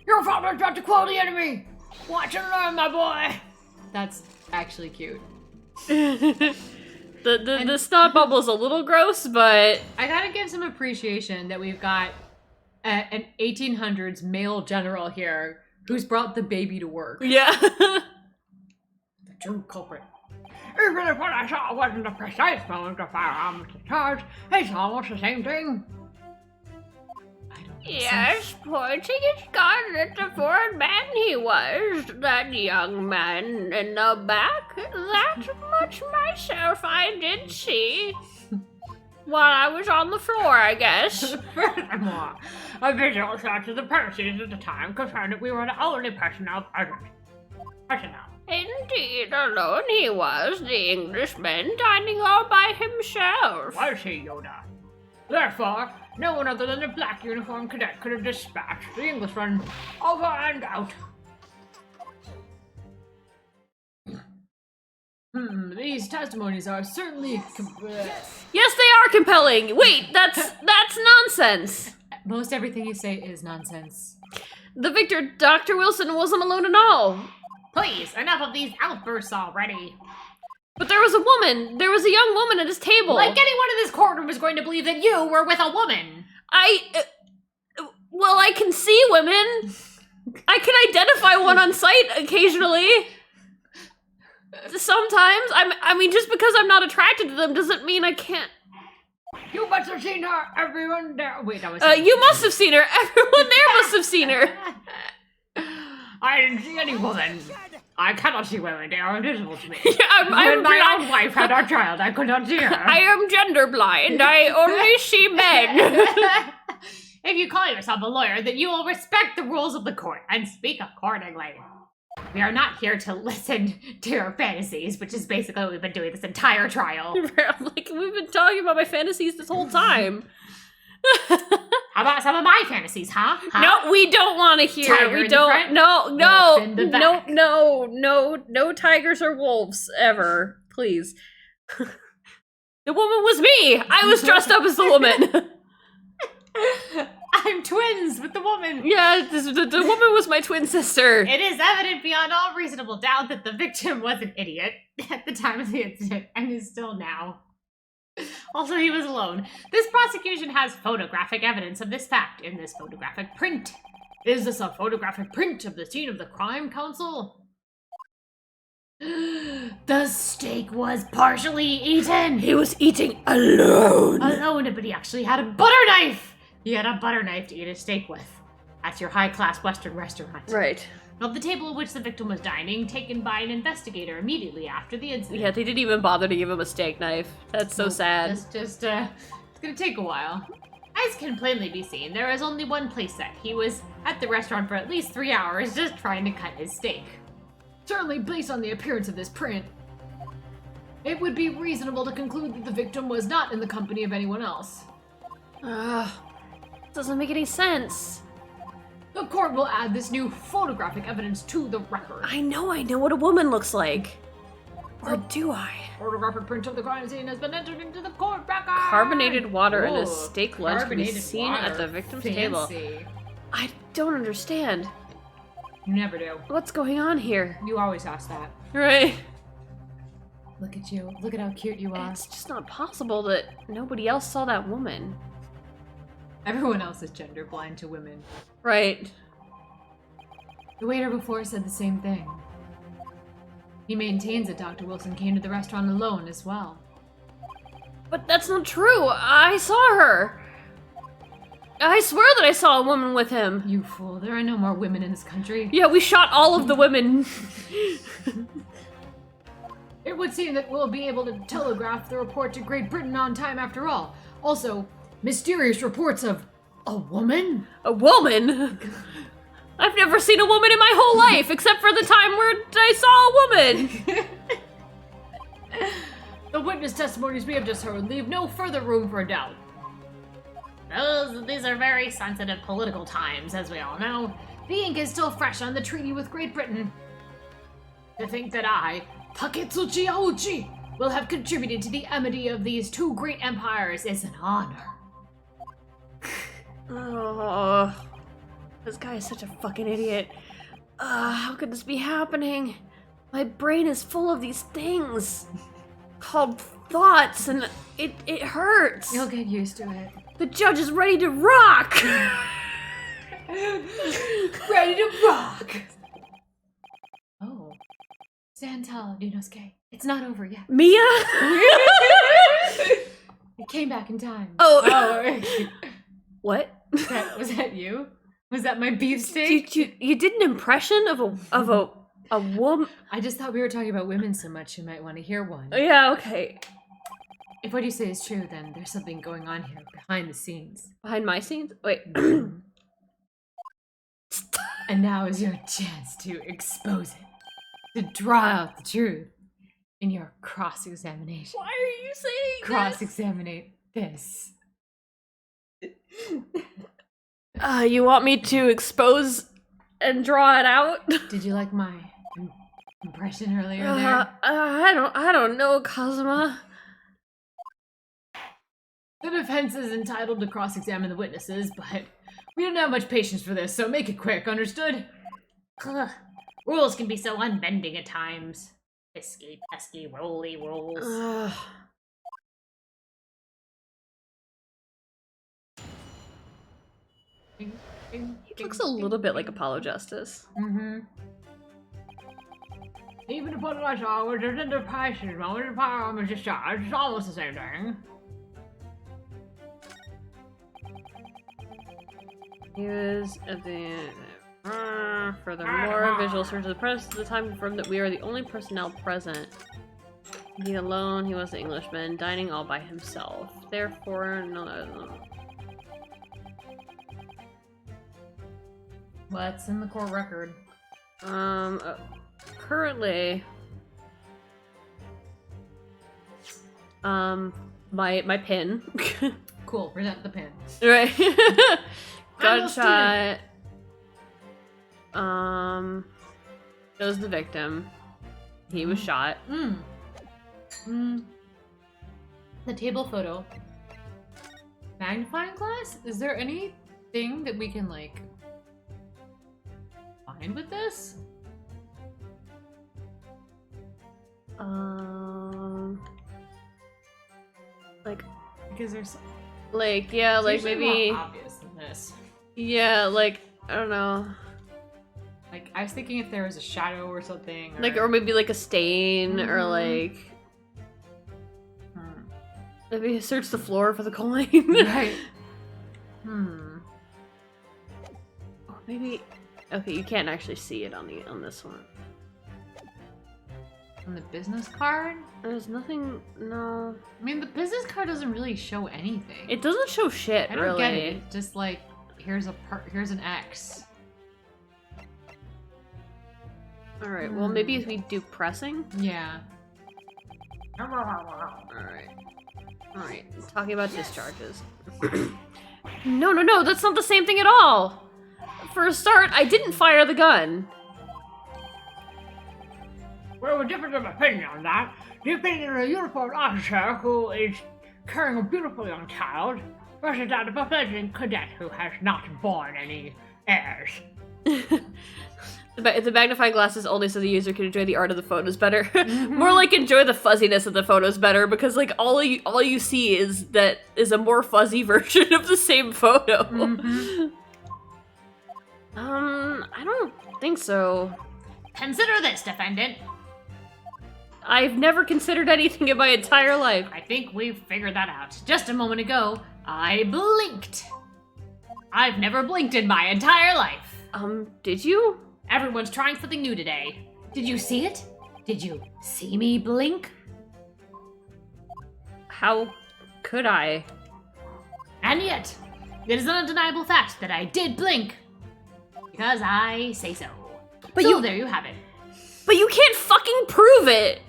[SPEAKER 4] Your father's about to quell the enemy. Watch and learn, my boy.
[SPEAKER 2] That's actually cute.
[SPEAKER 1] The snot bubble's a little gross, but
[SPEAKER 2] I gotta give some appreciation that we've got an 1800s male general here who's brought the baby to work.
[SPEAKER 1] yeah.
[SPEAKER 2] The true culprit.
[SPEAKER 4] Even if what I saw wasn't the precise moment of firearms to charge, it's almost the same thing.
[SPEAKER 2] I don't know.
[SPEAKER 1] Yes, pointing his gun at the foreign man he was, that young man in the back. That much myself I did see. While I was on the floor, I guess.
[SPEAKER 4] Furthermore, a visual search of the premises at the time confirmed that we were the only personnel present.
[SPEAKER 1] Indeed, alone he was, the Englishman, dining all by himself.
[SPEAKER 4] Was he, Yoda? Therefore, no one other than the black uniformed cadet could have dispatched the Englishman over and out.
[SPEAKER 2] These testimonies are certainly
[SPEAKER 1] Yes, they are compelling. Wait, that's nonsense.
[SPEAKER 2] most everything you say is nonsense.
[SPEAKER 1] The victor, Dr. Wilson, wasn't alone at all.
[SPEAKER 4] Please, enough of these outbursts already.
[SPEAKER 1] But there was a woman. There was a young woman at his table.
[SPEAKER 4] Like anyone in this courtroom is going to believe that you were with a woman.
[SPEAKER 1] Well, I can see women. I can identify one on sight occasionally. Sometimes. I mean, just because I'm not attracted to them doesn't mean I can't.
[SPEAKER 2] You must have seen her, everyone there. Wait, that was.
[SPEAKER 1] You must have seen her. Everyone there must have seen her.
[SPEAKER 4] I didn't see any woman. I cannot see women. They are invisible to me.
[SPEAKER 1] I'm
[SPEAKER 4] When my
[SPEAKER 1] blind.
[SPEAKER 4] own wife had our child, I could not see her.
[SPEAKER 1] I am gender blind. I only see men.
[SPEAKER 4] If you call yourself a lawyer, then you will respect the rules of the court and speak accordingly. We are not here to listen to your fantasies, which is basically what we've been doing this entire trial.
[SPEAKER 1] I'm like, we've been talking about my fantasies this whole time.
[SPEAKER 4] How about some of my fantasies, huh?
[SPEAKER 1] No, we don't want to hear.
[SPEAKER 4] Tiger
[SPEAKER 1] We
[SPEAKER 4] in the
[SPEAKER 1] don't.
[SPEAKER 4] front,
[SPEAKER 1] No,
[SPEAKER 4] wolf in the
[SPEAKER 1] no,
[SPEAKER 4] back.
[SPEAKER 1] no tigers or wolves ever, please. The woman was me. I was dressed up as the woman.
[SPEAKER 4] I'm twins with the woman.
[SPEAKER 1] Yeah, the woman was my twin sister.
[SPEAKER 4] It is evident beyond all reasonable doubt that the victim was an idiot at the time of the incident and is still now. Also, he was alone. This prosecution has photographic evidence of this fact in this photographic print. Is this a photographic print of the scene of the crime, counsel? The steak was partially eaten.
[SPEAKER 1] He was eating alone.
[SPEAKER 4] Alone, but he actually had a butter knife. He had a butter knife to eat a steak with. That's your high-class Western restaurant.
[SPEAKER 1] Right.
[SPEAKER 4] Not the table at which the victim was dining, taken by an investigator immediately after the incident.
[SPEAKER 1] Yeah, they didn't even bother to give him a steak knife. That's so sad.
[SPEAKER 4] It's gonna take a while. As can plainly be seen, there is only one place set. He was at the restaurant for at least 3 hours just trying to cut his steak.
[SPEAKER 2] Certainly, based on the appearance of this print, it would be reasonable to conclude that the victim was not in the company of anyone else.
[SPEAKER 1] Doesn't make any sense.
[SPEAKER 2] The court will add this new photographic evidence to the record.
[SPEAKER 1] I know what a woman looks like. Or do I?
[SPEAKER 2] Photographic print of the crime scene has been entered into the court record.
[SPEAKER 1] Carbonated water and
[SPEAKER 4] Ooh,
[SPEAKER 1] a steak lunch can be
[SPEAKER 4] carbonated
[SPEAKER 1] seen
[SPEAKER 4] water.
[SPEAKER 1] at the victim's
[SPEAKER 2] Fancy.
[SPEAKER 1] table. I don't understand.
[SPEAKER 2] You never do.
[SPEAKER 1] What's going on here?
[SPEAKER 2] You always ask that.
[SPEAKER 1] Right.
[SPEAKER 2] Look at you. Look at how cute you are.
[SPEAKER 1] It's just not possible that nobody else saw that woman.
[SPEAKER 2] Everyone else is gender blind to women.
[SPEAKER 1] Right.
[SPEAKER 2] The waiter before said the same thing. He maintains that Dr. Wilson came to the restaurant alone as well.
[SPEAKER 1] But that's not true. I saw her. I swear that I saw a woman with him.
[SPEAKER 2] You fool, there are no more women in this country.
[SPEAKER 1] Yeah, we shot all of the women.
[SPEAKER 2] It would seem that we'll be able to telegraph the report to Great Britain on time after all. Also, mysterious reports of a woman?
[SPEAKER 1] A woman? I've never seen a woman in my whole life, except for the time where I saw a woman.
[SPEAKER 2] The witness testimonies we have just heard leave no further room for doubt.
[SPEAKER 4] These are very sensitive political times, as we all know.
[SPEAKER 2] The ink is still fresh on the treaty with Great Britain. To think that I, Taketsuchi Aochi, will have contributed to the amity of these two great empires is an honor.
[SPEAKER 1] Oh, this guy is such a fucking idiot. How could this be happening? My brain is full of these things called thoughts, and it hurts.
[SPEAKER 2] You'll get used to it.
[SPEAKER 1] The judge is ready to rock.
[SPEAKER 2] Ready to rock! Oh. Santal Dinosuke. It's not over yet.
[SPEAKER 1] Mia?
[SPEAKER 2] It came back in time.
[SPEAKER 1] Oh. What?
[SPEAKER 2] Was that you? Was that my beefsteak?
[SPEAKER 1] You did an impression of a woman?
[SPEAKER 2] I just thought we were talking about women so much you might want to hear one.
[SPEAKER 1] Yeah, okay.
[SPEAKER 2] If what you say is true, then there's something going on here behind the scenes.
[SPEAKER 1] Behind my scenes? Wait.
[SPEAKER 2] And now is your chance to expose it. To draw out the truth in your cross-examination.
[SPEAKER 1] Why are you saying
[SPEAKER 2] Cross-examine this.
[SPEAKER 1] You want me to expose and draw it out?
[SPEAKER 2] Did you like my impression earlier there?
[SPEAKER 1] I don't know, Kazuma.
[SPEAKER 2] The defense is entitled to cross-examine the witnesses, but We don't have much patience for this, so make it quick, understood?
[SPEAKER 4] Ugh. Rules can be so unbending at times. Pesky, roly rules.
[SPEAKER 1] He looks a little bit like Apollo Justice.
[SPEAKER 2] Mm-hmm. Even to put it like all, there's the prices, with the firearm is discharged, it's almost the same thing.
[SPEAKER 1] Use of the furthermore, visual search of the press at the time confirmed that we are the only personnel present. He alone, he was the Englishman, dining all by himself. Therefore, no.
[SPEAKER 2] What's in the court record?
[SPEAKER 1] Currently, my pin.
[SPEAKER 2] Cool, present the pin.
[SPEAKER 1] Right.
[SPEAKER 2] I'm a
[SPEAKER 1] Gunshot. Shows the victim. He was shot.
[SPEAKER 2] The table photo. Magnifying glass? Is there anything that we can, like, find with this?
[SPEAKER 1] Like,
[SPEAKER 2] Because there's
[SPEAKER 1] yeah,
[SPEAKER 2] it's
[SPEAKER 1] like
[SPEAKER 2] usually
[SPEAKER 1] maybe,
[SPEAKER 2] more obvious than this.
[SPEAKER 1] yeah, like, I don't know.
[SPEAKER 2] Like, I was thinking if there was a shadow or something.
[SPEAKER 1] Like, or maybe like a stain, or like, maybe search the floor for the coin.
[SPEAKER 2] Right.
[SPEAKER 1] Or maybe, okay, you can't actually see it on this one.
[SPEAKER 2] On the business card?
[SPEAKER 1] There's nothing, no.
[SPEAKER 2] I mean, the business card doesn't really show anything.
[SPEAKER 1] It doesn't show shit,
[SPEAKER 2] I don't
[SPEAKER 1] really.
[SPEAKER 2] get it. It's just like, here's an X.
[SPEAKER 1] Alright, well, maybe if we do pressing?
[SPEAKER 2] Yeah.
[SPEAKER 1] Alright. Alright, talking about discharges. No, that's not the same thing at all! For a start, I didn't fire the gun.
[SPEAKER 5] Well, a difference of opinion on that. The opinion of a uniformed officer who is carrying a beautiful young child versus that of a fledgling cadet who has not borne any heirs.
[SPEAKER 1] The magnifying glass is only so the user can enjoy the art of the photos better. More like enjoy the fuzziness of the photos better, because like all you see is a more fuzzy version of the same photo. I don't think so.
[SPEAKER 4] Consider this, defendant.
[SPEAKER 1] I've never considered anything in my entire life.
[SPEAKER 4] I think we've figured that out. Just a moment ago, I blinked. I've never blinked in my entire life.
[SPEAKER 1] Did you?
[SPEAKER 4] Everyone's trying something new today. Did you see it? Did you see me blink?
[SPEAKER 1] How could I?
[SPEAKER 4] And yet, it is an undeniable fact that I did blink. Because I say so.
[SPEAKER 1] But
[SPEAKER 4] so there you have it.
[SPEAKER 1] But you can't fucking prove it!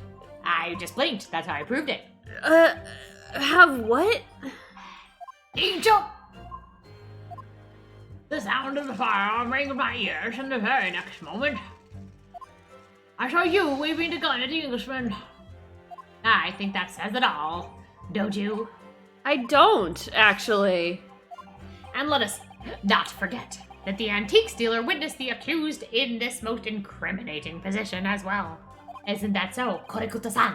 [SPEAKER 4] I just blinked. That's how I proved it.
[SPEAKER 1] Have what?
[SPEAKER 4] Angel!
[SPEAKER 5] The sound of the firearm rang in my ears, and the very next moment, I saw you waving the gun at the Englishman.
[SPEAKER 4] I think that says it all. Don't you?
[SPEAKER 1] I don't, actually.
[SPEAKER 4] And let us not forget that the antiques dealer witnessed the accused in this most incriminating position as well. Isn't that so, Korekuta-san?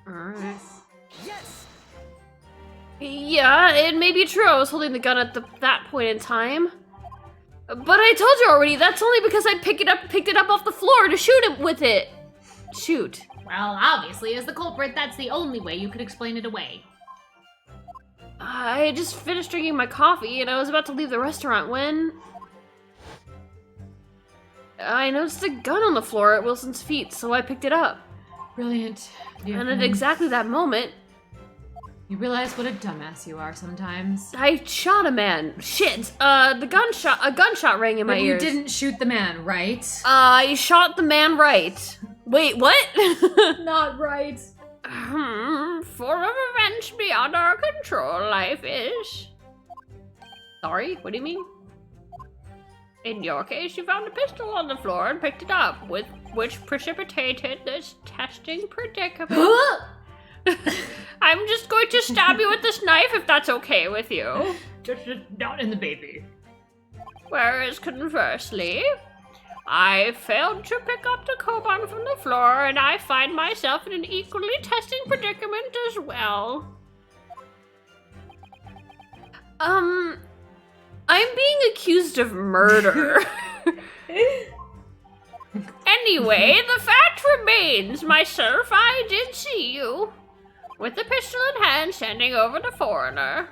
[SPEAKER 1] Alright. Yes! Yeah, it may be true I was holding the gun at that point in time. But I told you already, that's only because I picked it up off the floor to shoot it with it. Shoot.
[SPEAKER 4] Well, obviously, as the culprit, that's the only way you could explain it away.
[SPEAKER 1] I had just finished drinking my coffee and I was about to leave the restaurant when I noticed a gun on the floor at Wilson's feet, so I picked it up.
[SPEAKER 2] Brilliant.
[SPEAKER 1] And at exactly that moment,
[SPEAKER 2] you realize what a dumbass you are sometimes.
[SPEAKER 1] I shot a man. Shit. A gunshot rang in my ears.
[SPEAKER 2] You didn't shoot the man, right?
[SPEAKER 1] I shot the man right. Wait, what?
[SPEAKER 2] Not right.
[SPEAKER 1] For a revenge beyond our control, life is. Sorry, what do you mean? In your case, you found a pistol on the floor and picked it up with which precipitated this testing predicament. I'm just going to stab you with this knife if that's okay with you.
[SPEAKER 5] Just not in the baby.
[SPEAKER 1] Whereas conversely, I failed to pick up the Koban from the floor, and I find myself in an equally testing predicament as well. I'm being accused of murder. Anyway, the fact remains, myself, I did see you. With the pistol in hand, standing over the foreigner.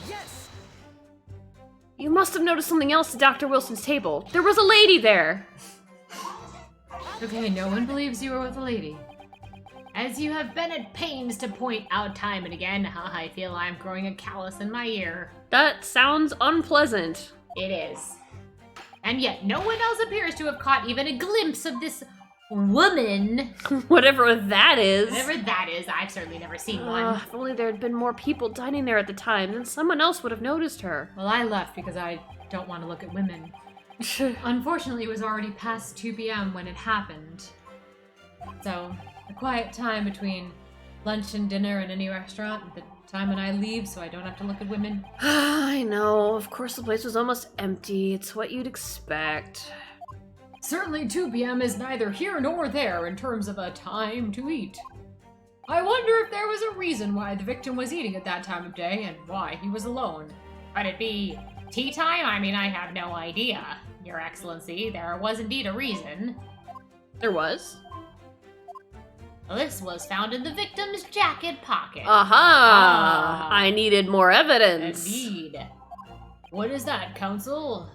[SPEAKER 3] Yes!
[SPEAKER 1] You must have noticed something else at Dr. Wilson's table. There was a lady there.
[SPEAKER 2] Okay, no one believes you were with a lady.
[SPEAKER 4] As you have been at pains to point out time and again, I feel I'm growing a callus in my ear.
[SPEAKER 1] That sounds unpleasant.
[SPEAKER 4] It is. And yet, no one else appears to have caught even a glimpse of this woman.
[SPEAKER 1] Whatever that is.
[SPEAKER 4] Whatever that is, I've certainly never seen one.
[SPEAKER 1] If only there had been more people dining there at the time, then someone else would have noticed her.
[SPEAKER 2] Well, I left because I don't want to look at women. Unfortunately, it was already past 2 p.m. when it happened. So, a quiet time between lunch and dinner in any restaurant, the time when I leave so I don't have to look at women.
[SPEAKER 1] I know, of course the place was almost empty. It's what you'd expect.
[SPEAKER 2] Certainly 2 p.m. is neither here nor there in terms of a time to eat. I wonder if there was a reason why the victim was eating at that time of day and why he was alone.
[SPEAKER 4] Could it be tea time? I mean, I have no idea, Your Excellency. There was indeed a reason.
[SPEAKER 1] There was?
[SPEAKER 4] This was found in the victim's jacket pocket.
[SPEAKER 1] Aha! I needed more evidence.
[SPEAKER 4] Indeed. What is that, Counsel?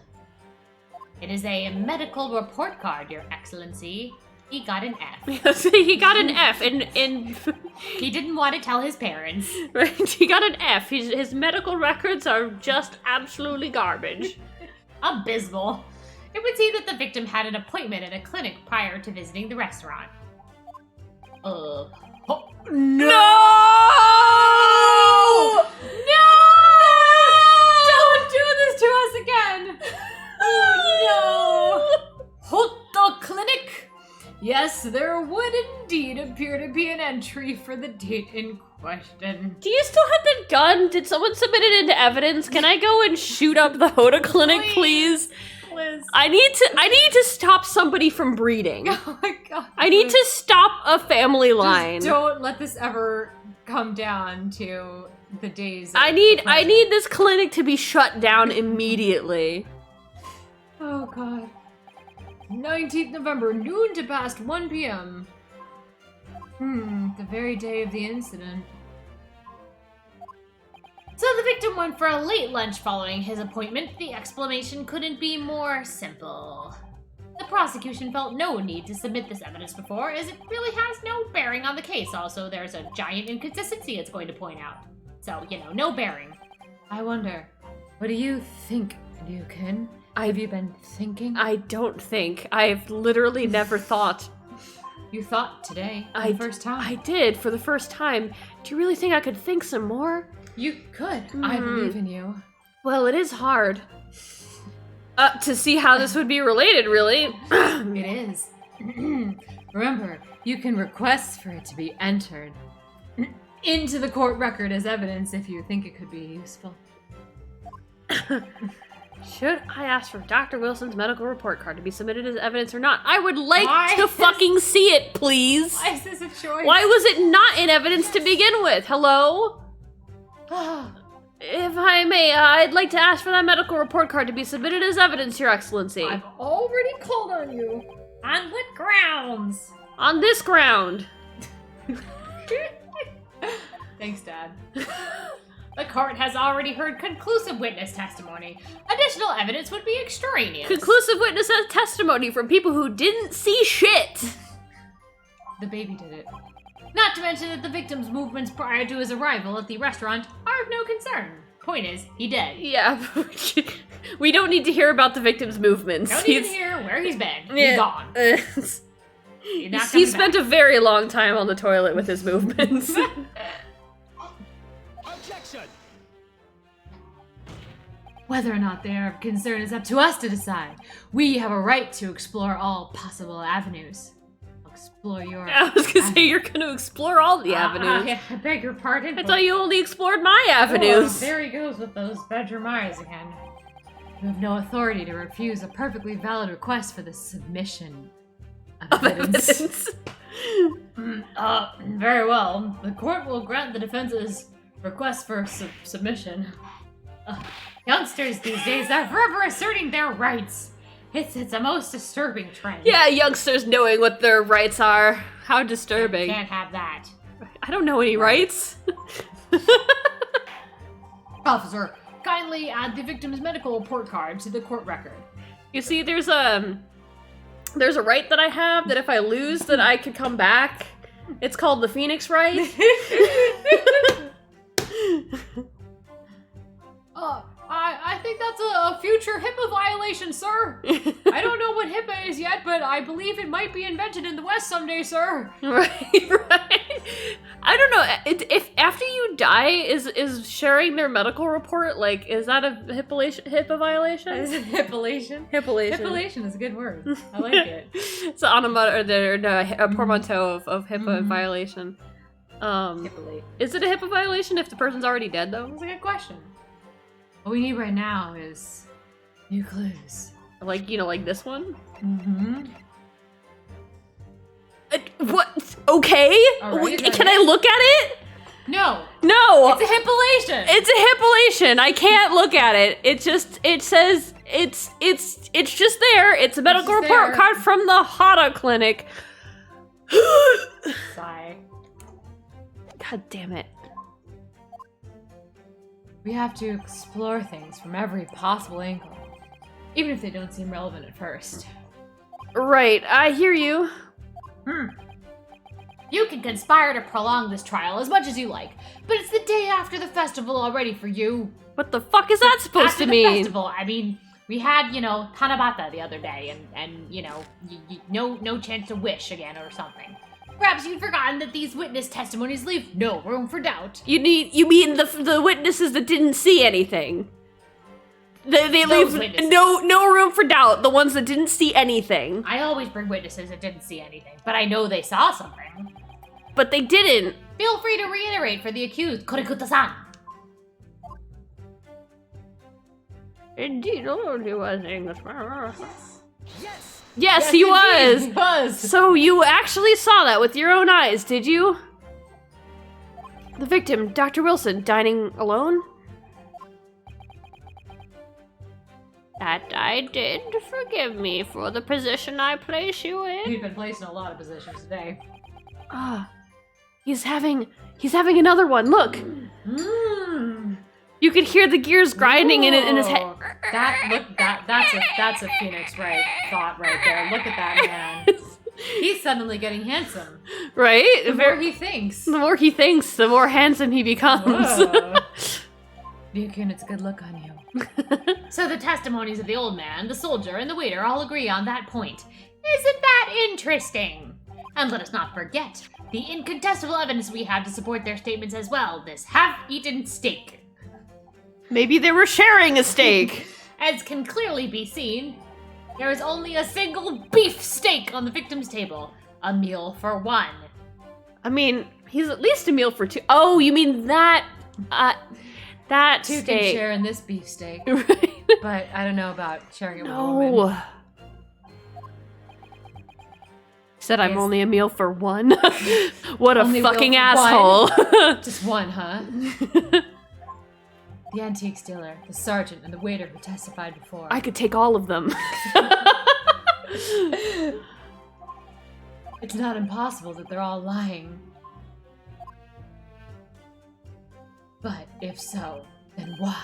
[SPEAKER 4] It is a medical report card, Your Excellency. He got an F.
[SPEAKER 1] He got an F in
[SPEAKER 4] He didn't want to tell his parents.
[SPEAKER 1] Right, he got an F. His medical records are just absolutely garbage.
[SPEAKER 4] Abysmal. It would seem that the victim had an appointment at a clinic prior to visiting the restaurant.
[SPEAKER 1] No!
[SPEAKER 2] Don't do this to us again! Oh no! Hold the clinic! Yes, there would indeed appear to be an entry for the date in question.
[SPEAKER 1] Do you still have the gun? Did someone submit it into evidence? Can I go and shoot up the Hoda clinic, please?
[SPEAKER 2] Liz.
[SPEAKER 1] I need to stop somebody from breeding.
[SPEAKER 2] Oh my god.
[SPEAKER 1] I need to stop a family line.
[SPEAKER 2] Just don't let this ever come down to the days.
[SPEAKER 1] I need this clinic to be shut down immediately.
[SPEAKER 2] Oh god. 19th November, noon to past 1 p.m. The very day of the incident.
[SPEAKER 4] So the victim went for a late lunch following his appointment. The explanation couldn't be more simple. The prosecution felt no need to submit this evidence before, as it really has no bearing on the case. Also, there's a giant inconsistency it's going to point out. So, no bearing.
[SPEAKER 2] I wonder, what do you think, Lucan? Have you been thinking?
[SPEAKER 1] I don't think. I've literally never thought.
[SPEAKER 2] You thought today, for the first time.
[SPEAKER 1] I did, for the first time. Do you really think I could think some more?
[SPEAKER 2] You could. I believe in you.
[SPEAKER 1] Well, it is hard. To see how this would be related, really.
[SPEAKER 2] It is. Remember, you can request for it to be entered into the court record as evidence if you think it could be useful.
[SPEAKER 1] Should I ask for Dr. Wilson's medical report card to be submitted as evidence or not? I would like to fucking see it, please.
[SPEAKER 2] Why is this a choice?
[SPEAKER 1] Why was it not in evidence to begin with? Hello? If I may, I'd like to ask for that medical report card to be submitted as evidence, Your Excellency.
[SPEAKER 2] I've already called on you.
[SPEAKER 4] On what grounds?
[SPEAKER 1] On this ground.
[SPEAKER 2] Thanks, Dad.
[SPEAKER 4] The court has already heard conclusive witness testimony. Additional evidence would be extraneous.
[SPEAKER 1] Conclusive witness testimony from people who didn't see shit.
[SPEAKER 2] The baby did it.
[SPEAKER 4] Not to mention that the victim's movements prior to his arrival at the restaurant are of no concern. Point is, he dead.
[SPEAKER 1] Yeah, we don't need to hear about the victim's movements.
[SPEAKER 4] Don't even hear where he's been. He's gone.
[SPEAKER 1] He spent a very long time on the toilet with his movements.
[SPEAKER 3] Objection!
[SPEAKER 2] Whether or not they are of concern is up to us to decide. We have a right to explore all possible avenues. Explore your...
[SPEAKER 1] I was gonna say, you're gonna explore all the avenues.
[SPEAKER 2] I beg your pardon?
[SPEAKER 1] I thought you only explored my avenues.
[SPEAKER 2] Oh, there he goes with those bedroom eyes again. You have no authority to refuse a perfectly valid request for the submission of evidence. Very well. The court will grant the defense's request for submission. Youngsters these days are forever asserting their rights. It's a most disturbing trend.
[SPEAKER 1] Yeah, youngsters knowing what their rights are. How disturbing.
[SPEAKER 4] Can't have that.
[SPEAKER 1] I don't know any rights.
[SPEAKER 4] Officer, kindly add the victim's medical report card to the court record.
[SPEAKER 1] You see, there's a right that I have that if I lose, that I could come back. It's called the Phoenix right.
[SPEAKER 2] I think that's a future HIPAA violation, sir. I don't know what HIPAA is yet, but I believe it might be invented in the West someday, sir.
[SPEAKER 1] Right. I don't know. If after you die, is sharing their medical report, like, is that a HIPAA violation?
[SPEAKER 2] Is it HIPAA? HIPAA is a good word. I like it.
[SPEAKER 1] It's a portmanteau of HIPAA violation.
[SPEAKER 2] HIPAA.
[SPEAKER 1] Is it a HIPAA violation if the person's already dead, though?
[SPEAKER 2] That's a good question. What we need right now is new clues.
[SPEAKER 1] Like, like this one?
[SPEAKER 2] Mm-hmm.
[SPEAKER 1] What? Okay?
[SPEAKER 2] Right,
[SPEAKER 1] Can I look at it?
[SPEAKER 2] No.
[SPEAKER 1] No!
[SPEAKER 2] It's a HIPAA.
[SPEAKER 1] It's a HIPAA. I can't look at it. It says, it's just there. It's a medical report card from the Hada clinic.
[SPEAKER 2] Sigh.
[SPEAKER 1] God damn it.
[SPEAKER 2] We have to explore things from every possible angle, even if they don't seem relevant at first.
[SPEAKER 1] Right, I hear you.
[SPEAKER 4] You can conspire to prolong this trial as much as you like, but it's the day after the festival already for you.
[SPEAKER 1] What the fuck is that supposed
[SPEAKER 4] After
[SPEAKER 1] to
[SPEAKER 4] the
[SPEAKER 1] mean?
[SPEAKER 4] festival, I mean, we had, Tanabata the other day, and no chance to wish again or something. Perhaps you've forgotten that these witness testimonies leave no room for doubt.
[SPEAKER 1] You mean the witnesses that didn't see anything? They leave
[SPEAKER 4] witnesses.
[SPEAKER 1] no room for doubt. The ones that didn't see anything.
[SPEAKER 4] I always bring witnesses that didn't see anything, but I know they saw something.
[SPEAKER 1] But they didn't.
[SPEAKER 4] Feel free to reiterate for the accused, Korikuta-san.
[SPEAKER 1] Indeed, he was English.
[SPEAKER 3] Yes!
[SPEAKER 1] Yes, he was.
[SPEAKER 2] He was.
[SPEAKER 1] So you actually saw that with your own eyes, did you? The victim, Dr. Wilson, dining alone? That I did. Forgive me for the position I place you in.
[SPEAKER 2] We've been placed in a lot of positions today.
[SPEAKER 1] Ah, he's having another one. Look, you could hear the gears grinding in his head.
[SPEAKER 2] That's a Phoenix right thought right there. Look at that man. He's suddenly getting handsome.
[SPEAKER 1] Right?
[SPEAKER 2] The more he thinks.
[SPEAKER 1] The more he thinks, the more handsome he becomes.
[SPEAKER 2] Ryukun, it's a good look on you.
[SPEAKER 4] So the testimonies of the old man, the soldier, and the waiter all agree on that point. Isn't that interesting? And let us not forget the incontestable evidence we have to support their statements as well. This half-eaten steak.
[SPEAKER 1] Maybe they were sharing a steak.
[SPEAKER 4] As can clearly be seen, there is only a single beef steak on the victim's table. A meal for one.
[SPEAKER 1] I mean, he's at least a meal for two. Oh, you mean that? That
[SPEAKER 2] Two
[SPEAKER 1] steak.
[SPEAKER 2] can share in this beefsteak.
[SPEAKER 1] Right.
[SPEAKER 2] But I don't know about sharing it with a woman.
[SPEAKER 1] No. Said I'm
[SPEAKER 2] Yes.
[SPEAKER 1] only a meal for one. What a
[SPEAKER 2] Only
[SPEAKER 1] fucking
[SPEAKER 2] meal for
[SPEAKER 1] asshole.
[SPEAKER 2] Just one, huh? The antiques dealer, the sergeant, and the waiter who testified before.
[SPEAKER 1] I could take all of them.
[SPEAKER 2] It's not impossible that they're all lying. But if so, then why?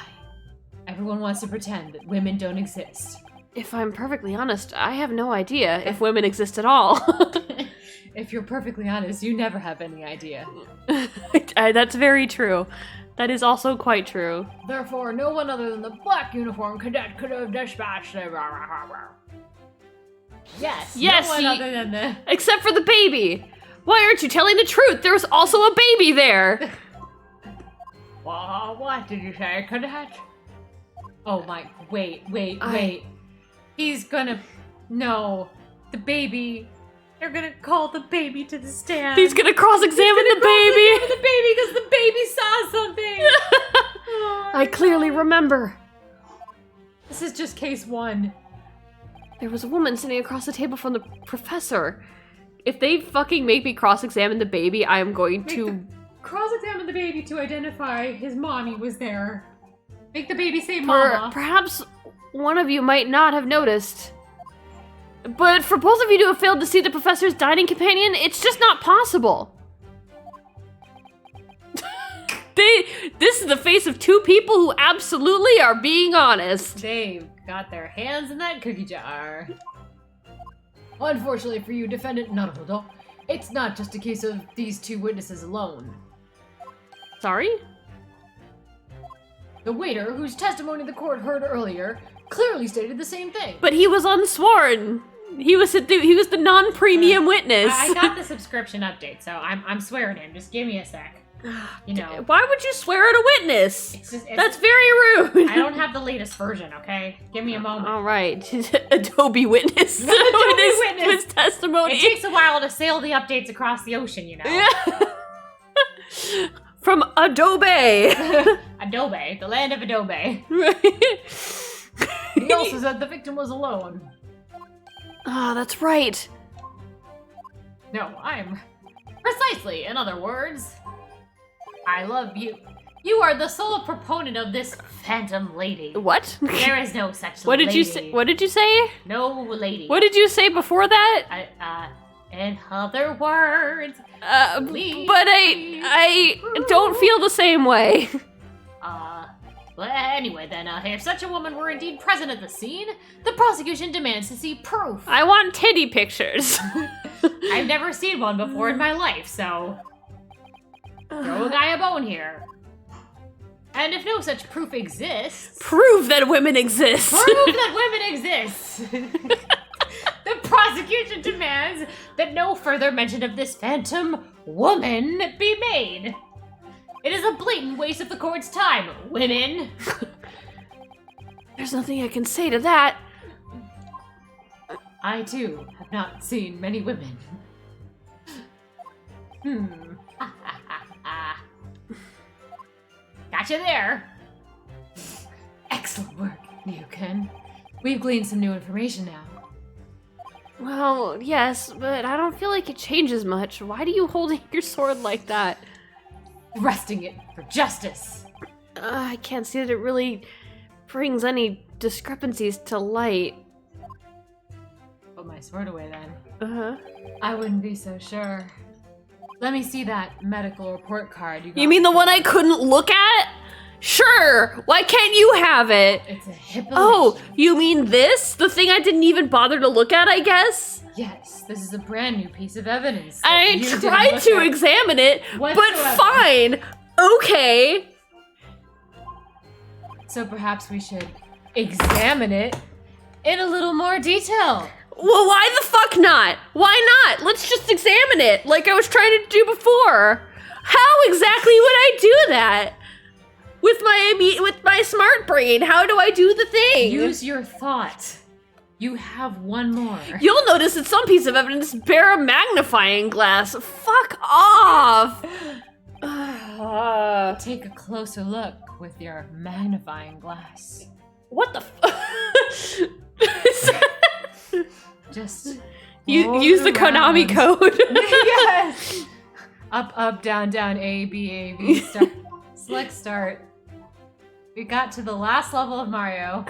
[SPEAKER 2] Everyone wants to pretend that women don't exist.
[SPEAKER 1] If I'm perfectly honest, I have no idea if women exist at all.
[SPEAKER 2] If you're perfectly honest, you never have any idea.
[SPEAKER 1] That's very true. That is also quite true.
[SPEAKER 5] Therefore, no one other than the black uniform cadet could have dispatched them.
[SPEAKER 2] Yes.
[SPEAKER 1] Yes,
[SPEAKER 2] No one
[SPEAKER 1] ye-
[SPEAKER 2] other than the.
[SPEAKER 1] Except for the baby. Why aren't you telling the truth? There's also a baby there.
[SPEAKER 5] What did you say, cadet?
[SPEAKER 2] Oh my, wait. He's gonna, no, the baby, they're gonna call the baby to the stand.
[SPEAKER 1] He's gonna cross-examine the baby!
[SPEAKER 2] The baby, because the baby saw something!
[SPEAKER 1] I clearly remember.
[SPEAKER 2] This is just case one.
[SPEAKER 1] There was a woman sitting across the table from the professor. If they fucking make me cross-examine the baby, I am going to...
[SPEAKER 2] Cross-examine the baby to identify his mommy was there. Make the baby say mama.
[SPEAKER 1] Perhaps one of you might not have noticed. But for both of you to have failed to see the professor's dining companion, it's just not possible. This is the face of two people who absolutely are being honest.
[SPEAKER 2] They've got their hands in that cookie jar. Unfortunately for you, Defendant Naruhodo, it's not just a case of these two witnesses alone.
[SPEAKER 1] Sorry?
[SPEAKER 2] The waiter, whose testimony the court heard earlier, clearly stated the same thing.
[SPEAKER 1] But he was unsworn. He was the non-premium witness.
[SPEAKER 4] I got the subscription update, so I'm swearing him. Just give me a sec. You know.
[SPEAKER 1] Why would you swear at a witness?
[SPEAKER 4] It's
[SPEAKER 1] That's very rude.
[SPEAKER 4] I don't have the latest version, okay? Give me a moment.
[SPEAKER 1] All right. Adobe Witness.
[SPEAKER 4] Witness.
[SPEAKER 1] His testimony.
[SPEAKER 4] It takes a while to sail the updates across the ocean, you know.
[SPEAKER 1] Yeah. From Adobe.
[SPEAKER 4] Adobe, the land of Adobe.
[SPEAKER 2] He also said the victim was alone.
[SPEAKER 1] Ah, that's right.
[SPEAKER 2] No, I'm...
[SPEAKER 4] Precisely, in other words. I love you. You are the sole proponent of this phantom lady.
[SPEAKER 1] What?
[SPEAKER 4] There is no such
[SPEAKER 1] What
[SPEAKER 4] lady.
[SPEAKER 1] did you say? What did you say?
[SPEAKER 4] No lady.
[SPEAKER 1] What did you say before that?
[SPEAKER 4] In other words,
[SPEAKER 1] But I don't feel the same way.
[SPEAKER 4] Well, anyway then, if such a woman were indeed present at the scene, the prosecution demands to see proof.
[SPEAKER 1] I want titty pictures.
[SPEAKER 4] I've never seen one before in my life, so throw a guy a bone here. And if no such proof exists...
[SPEAKER 1] Prove that women exist!
[SPEAKER 4] Prove that women exist! The prosecution demands that no further mention of this phantom woman be made. It is a blatant waste of the court's time, women!
[SPEAKER 1] There's nothing I can say to that.
[SPEAKER 2] I, too, have not seen many women.
[SPEAKER 4] Gotcha there.
[SPEAKER 2] Excellent work, Ryuken. We've gleaned some new information now.
[SPEAKER 1] Well, yes, but I don't feel like it changes much. Why do you hold your sword like that?
[SPEAKER 2] Resting it for justice.
[SPEAKER 1] I can't see that it really brings any discrepancies to light.
[SPEAKER 2] Put my sword away then.
[SPEAKER 1] Uh-huh.
[SPEAKER 2] I wouldn't be so sure. Let me see that medical report card you got.
[SPEAKER 1] You mean the one I couldn't look at? Sure! Why can't you have it?
[SPEAKER 2] It's a hip
[SPEAKER 1] Oh,
[SPEAKER 2] elation.
[SPEAKER 1] you mean this? The thing I didn't even bother to look at, I guess?
[SPEAKER 2] Yes, this is a brand new piece of evidence.
[SPEAKER 1] I
[SPEAKER 2] that you didn't
[SPEAKER 1] tried
[SPEAKER 2] look
[SPEAKER 1] to
[SPEAKER 2] at
[SPEAKER 1] examine it, but
[SPEAKER 2] whatsoever.
[SPEAKER 1] fine. Okay.
[SPEAKER 2] So perhaps we should examine it in a little more detail.
[SPEAKER 1] Well, why the fuck not? Why not? Let's just examine it like I was trying to do before. How exactly would I do that? With my smart brain, how do I do the thing?
[SPEAKER 2] Use your thought. You have one more.
[SPEAKER 1] You'll notice that some piece of evidence bear a magnifying glass. Fuck off!
[SPEAKER 2] Take a closer look with your magnifying glass.
[SPEAKER 1] What the
[SPEAKER 2] Just
[SPEAKER 1] Use the Konami code.
[SPEAKER 2] Yes. Up, down, A, B, start. Select start. We got to the last level of Mario.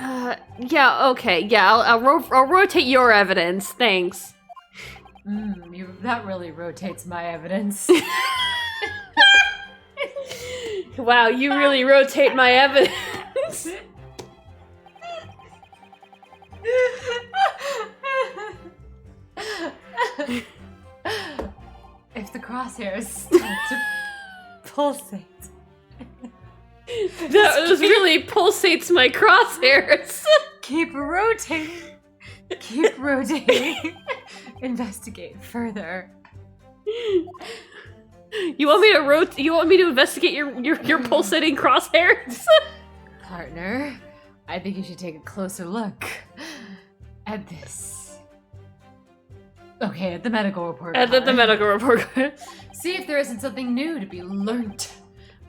[SPEAKER 1] Yeah, okay, yeah, I'll rotate your evidence, thanks.
[SPEAKER 2] That really rotates my evidence.
[SPEAKER 1] Wow, you really rotate my evidence.
[SPEAKER 2] If the crosshairs start to pulsate.
[SPEAKER 1] That was really pulsates my crosshairs.
[SPEAKER 2] Keep rotating. Keep rotating. Investigate further.
[SPEAKER 1] You want me to investigate your pulsating crosshairs?
[SPEAKER 2] Partner, I think you should take a closer look at this. Okay, at the medical report
[SPEAKER 1] And
[SPEAKER 2] card.
[SPEAKER 1] the medical report.
[SPEAKER 2] See if there isn't something new to be learnt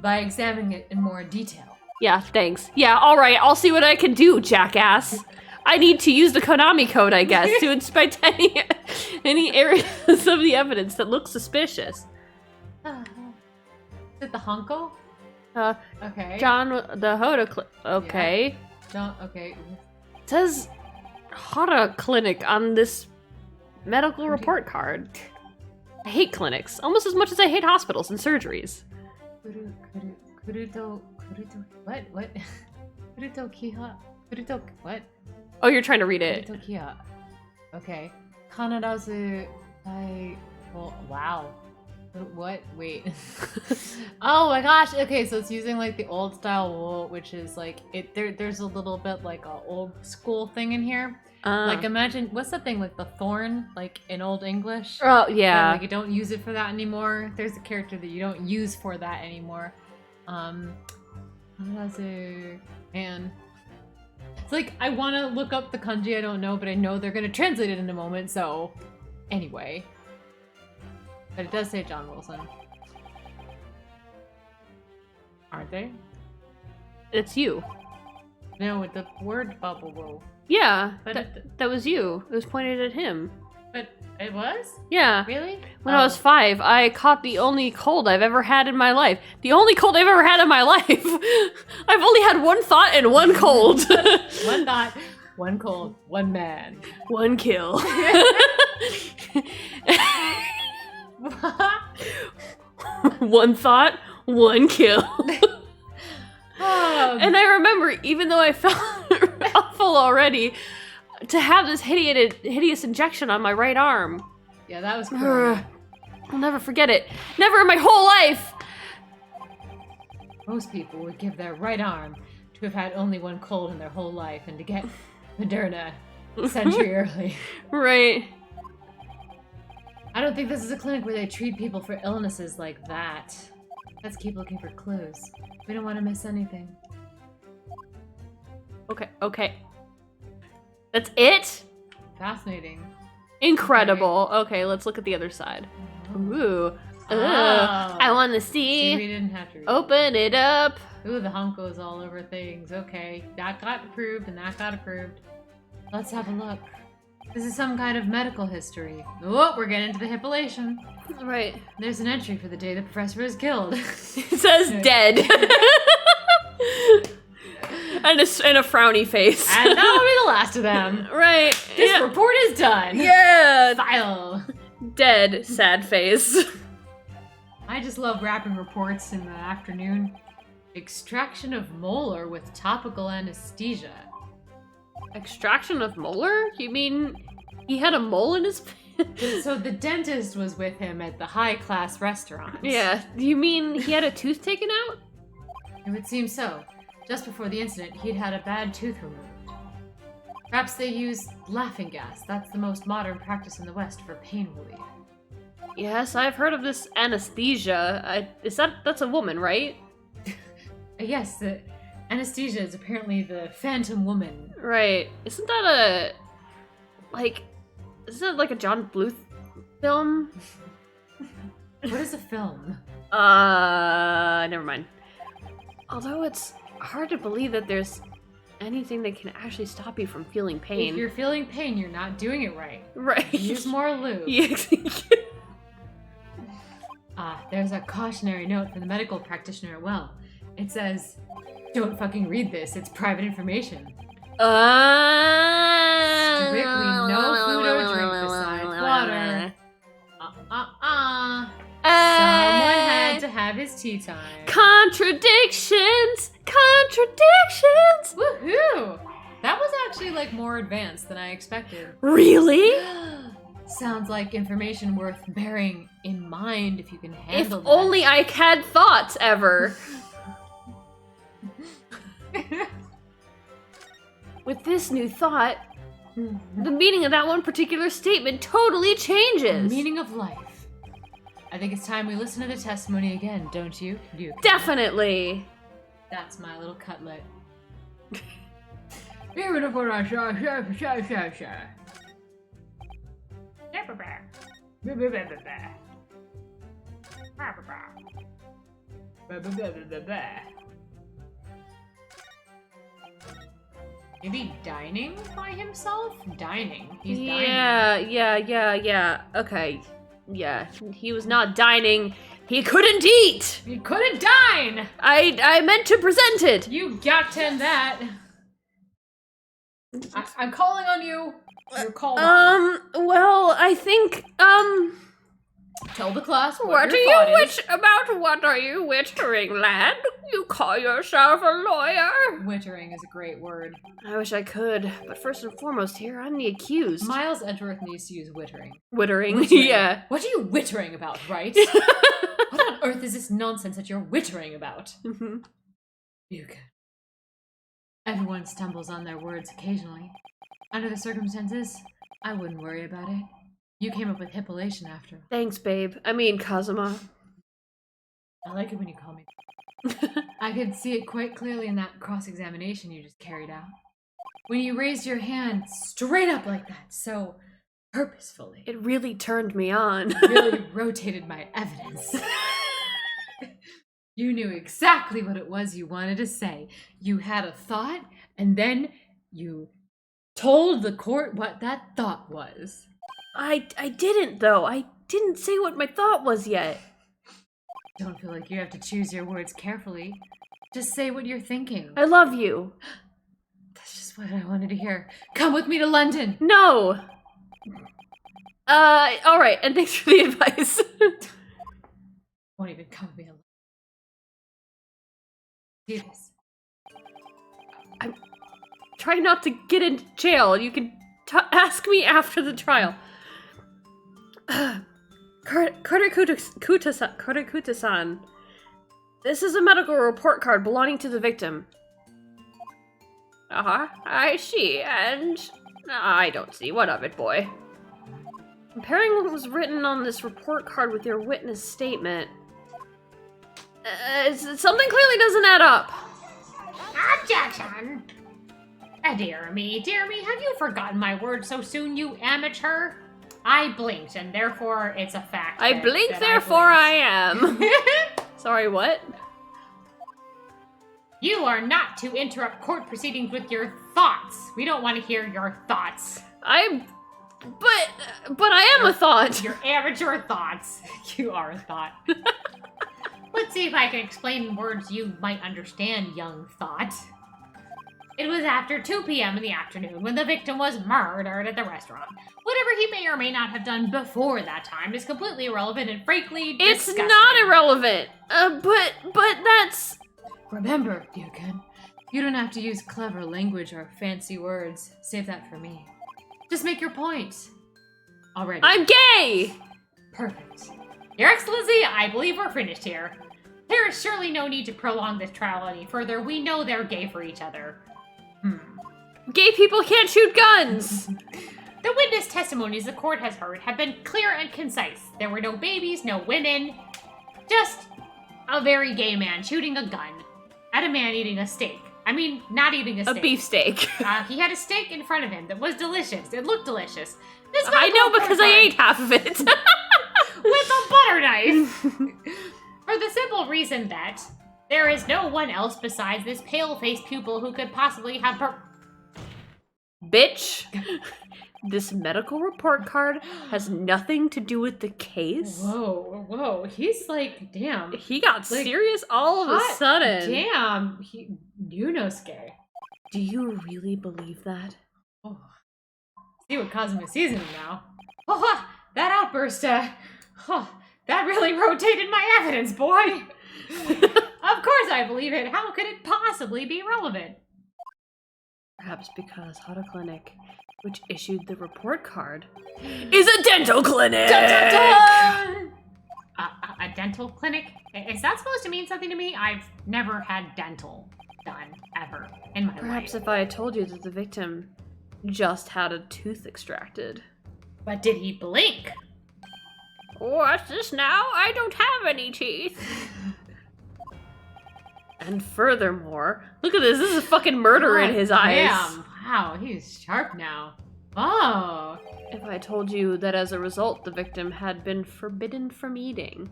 [SPEAKER 2] by examining it in more detail.
[SPEAKER 1] Yeah, thanks. Yeah, all right. I'll see what I can do, jackass. I need to use the Konami code, I guess, to inspect any areas of the evidence that look suspicious.
[SPEAKER 2] Is it the Honko? Okay.
[SPEAKER 1] John, the Hoda okay.
[SPEAKER 2] John, okay.
[SPEAKER 1] It says Hoda Clinic on this medical report card. I hate clinics almost as much as I hate hospitals and surgeries.
[SPEAKER 2] Kuruto, what? Kuruto Kiha? Kuruto, what?
[SPEAKER 1] Oh, you're trying to read it.
[SPEAKER 2] Kuruto Kiha. Okay. Kanadazu, well, wow. What? Wait. Oh my gosh. Okay, so it's using like the old style wool, which is like there's a little bit like a old school thing in here. Like imagine what's the thing like the thorn like in Old English?
[SPEAKER 1] Oh yeah.
[SPEAKER 2] Like you don't use it for that anymore. There's a character that you don't use for that anymore. And it's like I want to look up the kanji. I don't know, but I know they're gonna translate it in a moment. So anyway. But it does say John Wilson. Aren't they?
[SPEAKER 1] It's you.
[SPEAKER 2] No, with the word bubble.
[SPEAKER 1] Yeah,
[SPEAKER 2] But
[SPEAKER 1] that was you. It was pointed at him.
[SPEAKER 2] But it was?
[SPEAKER 1] Yeah.
[SPEAKER 2] Really?
[SPEAKER 1] When I was 5, I caught the only cold I've ever had in my life. The only cold I've ever had in my life. I've only had one thought and one cold.
[SPEAKER 2] One thought, one cold, one man.
[SPEAKER 1] One kill. One thought, one kill. And I remember, even though I felt awful already, to have this hideous injection on my right arm.
[SPEAKER 2] Yeah, that was cool.
[SPEAKER 1] I'll never forget it. Never in my whole life.
[SPEAKER 2] Most people would give their right arm to have had only one cold in their whole life and to get Moderna a century early.
[SPEAKER 1] Right.
[SPEAKER 2] I don't think this is a clinic where they treat people for illnesses like that. Let's keep looking for clues. We don't want to miss anything.
[SPEAKER 1] Okay. That's it?
[SPEAKER 2] Fascinating.
[SPEAKER 1] Incredible. Okay, let's look at the other side. Ooh. I want to see.
[SPEAKER 2] We didn't have to read
[SPEAKER 1] Open it up.
[SPEAKER 2] Ooh, the Honko's all over things. Okay, that got approved and that got approved. Let's have a look. This is some kind of medical history. Oh, we're getting into the hippolation.
[SPEAKER 1] Right.
[SPEAKER 2] There's an entry for the day the professor was killed.
[SPEAKER 1] It says dead. and a frowny face.
[SPEAKER 2] And that'll be the last of them.
[SPEAKER 1] Right.
[SPEAKER 2] This report is done.
[SPEAKER 1] Yeah.
[SPEAKER 2] File.
[SPEAKER 1] Dead. Sad face.
[SPEAKER 2] I just love wrapping reports in the afternoon. Extraction of molar with topical anesthesia.
[SPEAKER 1] Extraction of molar? You mean he had a mole in his
[SPEAKER 2] So the dentist was with him at the high-class restaurant.
[SPEAKER 1] Yeah. You mean he had a tooth taken out?
[SPEAKER 2] It would seem so. Just before the incident, he'd had a bad tooth removed. Perhaps they use laughing gas. That's the most modern practice in the West for pain relief.
[SPEAKER 1] Yes, I've heard of this anesthesia. That's a woman, right?
[SPEAKER 2] Yes, the anesthesia is apparently the Phantom Woman.
[SPEAKER 1] Right. Isn't that like a John Bluth film?
[SPEAKER 2] What is a film?
[SPEAKER 1] Never mind. Although it's hard to believe that there's anything that can actually stop you from feeling pain.
[SPEAKER 2] If you're feeling pain, you're not doing it right.
[SPEAKER 1] Right.
[SPEAKER 2] Use more lube.
[SPEAKER 1] Yeah.
[SPEAKER 2] There's a cautionary note from the medical practitioner at Well. It says, don't fucking read this, it's private information. Strictly no food or drink besides water. Someone had to have his tea time.
[SPEAKER 1] Contradictions!
[SPEAKER 2] Woohoo! That was actually like more advanced than I expected.
[SPEAKER 1] Really?
[SPEAKER 2] Sounds like information worth bearing in mind if you can handle that.
[SPEAKER 1] If only I had thoughts ever. With this new thought, the meaning of that one particular statement totally changes.
[SPEAKER 2] The meaning of life. I think it's time we listen to the testimony again, don't you?
[SPEAKER 1] Definitely.
[SPEAKER 2] That's my little cutlet.
[SPEAKER 5] Even if we're not sure.
[SPEAKER 2] Maybe dining by himself? Dining. He's
[SPEAKER 1] Yeah, yeah. Okay. Yeah, he was not dining. He couldn't eat!
[SPEAKER 2] dining. He couldn't dine!
[SPEAKER 1] I meant to present it!
[SPEAKER 2] You got to that. I'm calling on you. You're called on.
[SPEAKER 1] Well, I think,
[SPEAKER 2] Tell the class
[SPEAKER 1] what
[SPEAKER 2] what
[SPEAKER 1] are
[SPEAKER 2] your
[SPEAKER 1] you
[SPEAKER 2] thought is.
[SPEAKER 1] what are you wittering, lad? You call yourself a lawyer?
[SPEAKER 2] Wittering is a great word.
[SPEAKER 1] I wish I could, but first and foremost here, I'm the accused.
[SPEAKER 2] Miles Edgeworth needs to use wittering.
[SPEAKER 1] Wittering,
[SPEAKER 2] Wittering.
[SPEAKER 1] yeah.
[SPEAKER 2] What are you wittering about, right? What on earth is this nonsense that you're wittering about?
[SPEAKER 1] Mhm.
[SPEAKER 2] Buchan. Everyone stumbles on their words occasionally. Under the circumstances, I wouldn't worry about it. You came up with hippolation after.
[SPEAKER 1] Thanks, babe. I mean, Kazuma.
[SPEAKER 2] I like it when you call me. I could see it quite clearly in that cross-examination you just carried out. When you raised your hand straight up like that, so purposefully.
[SPEAKER 1] It really turned me on.
[SPEAKER 2] Really rotated my evidence. You knew exactly what it was you wanted to say. You had a thought, and then you told the court what that thought was.
[SPEAKER 1] I didn't, though. I didn't say what my thought was yet.
[SPEAKER 2] Don't feel like you have to choose your words carefully. Just say what you're thinking.
[SPEAKER 1] I love you.
[SPEAKER 2] That's just what I wanted to hear. Come with me to London.
[SPEAKER 1] No. Alright, and thanks for the advice.
[SPEAKER 2] Won't even come with me to London. Do this.
[SPEAKER 1] Try not to get into jail. You can ask me after the trial. Kurikuta-san. This is a medical report card belonging to the victim. Uh-huh, I see, and I don't see. What of it, boy? Comparing what was written on this report card with your witness statement, something clearly doesn't add up.
[SPEAKER 4] Objection! Dear me, have you forgotten my word so soon, you amateur? I blinked, and therefore it's a fact.
[SPEAKER 1] I blinked, therefore I am.
[SPEAKER 4] blinked.
[SPEAKER 1] Sorry, what?
[SPEAKER 4] You are not to interrupt court proceedings with your thoughts. We don't want to hear your thoughts.
[SPEAKER 1] But I am a thought.
[SPEAKER 4] Your amateur thoughts. You are a thought. Let's see if I can explain words you might understand, young thought. It was after 2 p.m. in the afternoon when the victim was murdered at the restaurant. Whatever he may or may not have done before that time is completely irrelevant and frankly disgusting.
[SPEAKER 1] It's not irrelevant. But that's...
[SPEAKER 2] Remember, Buchan, you don't have to use clever language or fancy words. Save that for me. Just make your point. Already.
[SPEAKER 1] I'm gay!
[SPEAKER 4] Perfect. Your Excellency, I believe we're finished here. There is surely no need to prolong this trial any further. We know they're gay for each other.
[SPEAKER 1] Gay people can't shoot guns!
[SPEAKER 4] The witness testimonies the court has heard have been clear and concise. There were no babies, no women. Just a very gay man shooting a gun at a man eating a steak. I mean, not eating a steak.
[SPEAKER 1] A beefsteak.
[SPEAKER 4] He had a steak in front of him that was delicious. It looked delicious. This
[SPEAKER 1] I know because I ate half of it.
[SPEAKER 4] with a butter knife. For the simple reason that there is no one else besides this pale-faced pupil who could possibly have
[SPEAKER 1] Bitch. This medical report card has nothing to do with the case.
[SPEAKER 2] Whoa. He's like, damn.
[SPEAKER 1] He got serious all of a sudden.
[SPEAKER 2] Damn. Yunosuke.
[SPEAKER 1] Do you really believe that?
[SPEAKER 2] Oh. See what Kazuma sees in him now. Oh, that outburst, that really rotated my evidence, boy. Of course I believe it. How could it possibly be relevant?
[SPEAKER 1] Perhaps because Hada Clinic, which issued the report card, is a dental clinic!
[SPEAKER 2] Dun, dun, dun!
[SPEAKER 4] A dental clinic? Is that supposed to mean something to me? I've never had dental done, ever, in my life.
[SPEAKER 1] Perhaps if I had told you that the victim just had a tooth extracted.
[SPEAKER 4] But did he blink?
[SPEAKER 1] What's this now? I don't have any teeth. And furthermore, look at this. This is a fucking murder in his eyes.
[SPEAKER 2] Damn. Wow, he's sharp now. Oh.
[SPEAKER 1] If I told you that as a result, the victim had been forbidden from eating.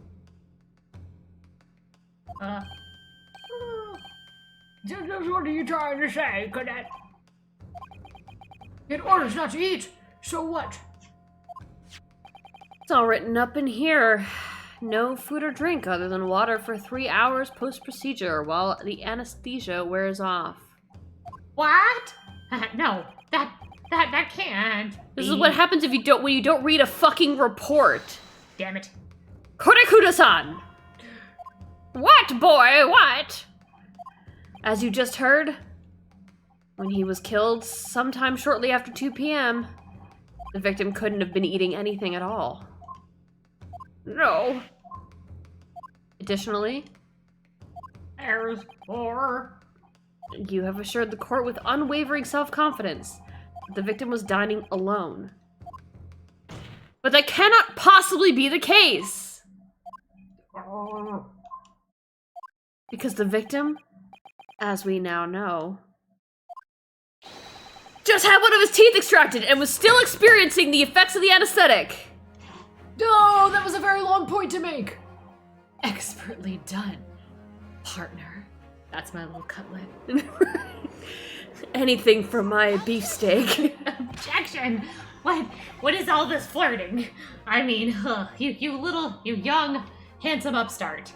[SPEAKER 5] Just what are you trying to say, Cadet? It orders not to eat, so what?
[SPEAKER 1] It's all written up in here. No food or drink other than water for 3 hours post-procedure while the anesthesia wears off.
[SPEAKER 4] What? No, that can't.
[SPEAKER 1] This is what happens if you don't when you don't read a fucking report.
[SPEAKER 4] Damn it.
[SPEAKER 1] Korekuda-san! What, boy, what? As you just heard, when he was killed sometime shortly after 2 p.m., the victim couldn't have been eating anything at all. No. Additionally,
[SPEAKER 5] There's more.
[SPEAKER 1] you have assured the court with unwavering self-confidence that the victim was dining alone. But that cannot possibly be the case! Because the victim, as we now know, just had one of his teeth extracted and was still experiencing the effects of the anesthetic.
[SPEAKER 2] Oh, that was a very long point to make. Expertly done, partner. That's my little cutlet.
[SPEAKER 1] Anything for my beefsteak.
[SPEAKER 4] Objection! What is all this flirting? I mean, you young, handsome upstart.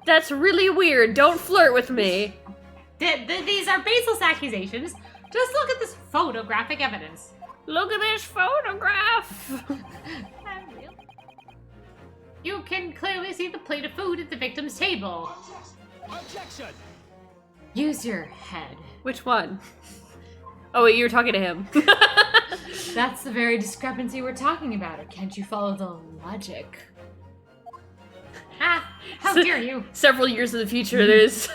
[SPEAKER 1] That's really weird. Don't flirt with me.
[SPEAKER 4] These are baseless accusations. Just look at this photographic evidence.
[SPEAKER 1] Look at this photograph.
[SPEAKER 4] You can clearly see the plate of food at the victim's table.
[SPEAKER 3] Objection!
[SPEAKER 2] Use your head.
[SPEAKER 1] Which one? Oh wait, you were talking to him.
[SPEAKER 2] That's the very discrepancy we're talking about. Or can't you follow the logic?
[SPEAKER 4] Ah, how dare you?
[SPEAKER 1] Several years in the future, there's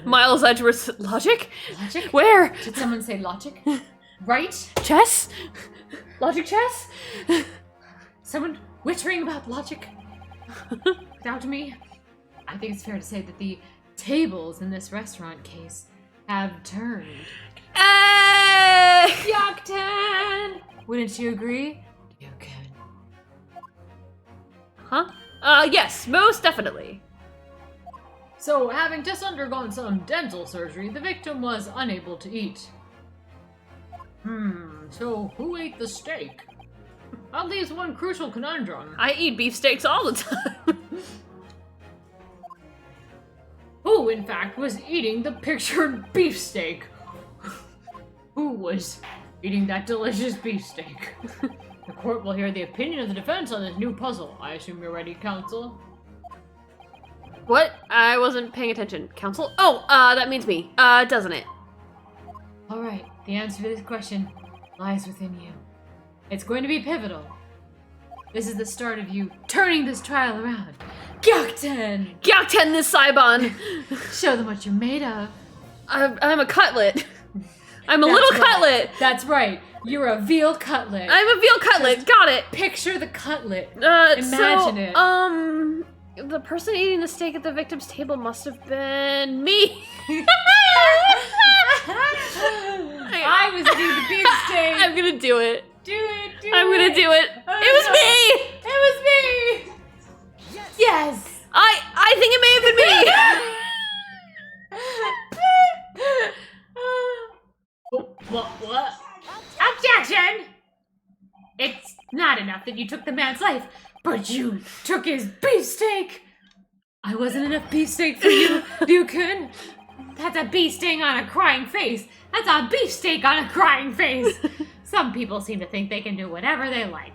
[SPEAKER 1] Miles Edgeworth's logic?
[SPEAKER 2] Logic?
[SPEAKER 1] Where?
[SPEAKER 2] Did someone say logic? Right?
[SPEAKER 1] Chess? Logic chess?
[SPEAKER 2] Someone whittering about logic? Without me? I think it's fair to say that the tables in this restaurant case have turned. Yaktan! Wouldn't you agree? You can.
[SPEAKER 1] Huh? Yes, most definitely.
[SPEAKER 2] So, having just undergone some dental surgery, the victim was unable to eat.
[SPEAKER 5] So who ate the steak? That leaves one crucial conundrum.
[SPEAKER 1] I eat beefsteaks all the time.
[SPEAKER 5] Who, in fact, was eating the pictured beefsteak? Who was eating that delicious beefsteak? The court will hear the opinion of the defense on this new puzzle. I assume you're ready, counsel?
[SPEAKER 1] What? I wasn't paying attention. Counsel? Oh, that means me. Doesn't it?
[SPEAKER 2] Alright, the answer to this question lies within you. It's going to be pivotal. This is the start of you turning this trial around. Gyakten!
[SPEAKER 1] Gyakten this Saibon!
[SPEAKER 2] Show them what you're made of.
[SPEAKER 1] I'm a cutlet. I'm a
[SPEAKER 2] That's
[SPEAKER 1] little
[SPEAKER 2] right.
[SPEAKER 1] cutlet.
[SPEAKER 2] That's right. You're a veal cutlet.
[SPEAKER 1] I'm a veal cutlet. Got it.
[SPEAKER 2] Picture the cutlet. Imagine it.
[SPEAKER 1] The person eating the steak at the victim's table must have been me.
[SPEAKER 2] I was eating the beefsteak.
[SPEAKER 1] I'm gonna do it.
[SPEAKER 2] Do it.
[SPEAKER 1] I'm gonna do it. It was me.
[SPEAKER 2] It was me. Yes.
[SPEAKER 1] I think it may have been me.
[SPEAKER 4] What? Objection! It's not enough that you took the man's life, but you took his beefsteak!
[SPEAKER 2] I wasn't enough beefsteak for you, Buchan.
[SPEAKER 4] That's a bee sting on a crying face. That's a beefsteak on a crying face. Some people seem to think they can do whatever they like.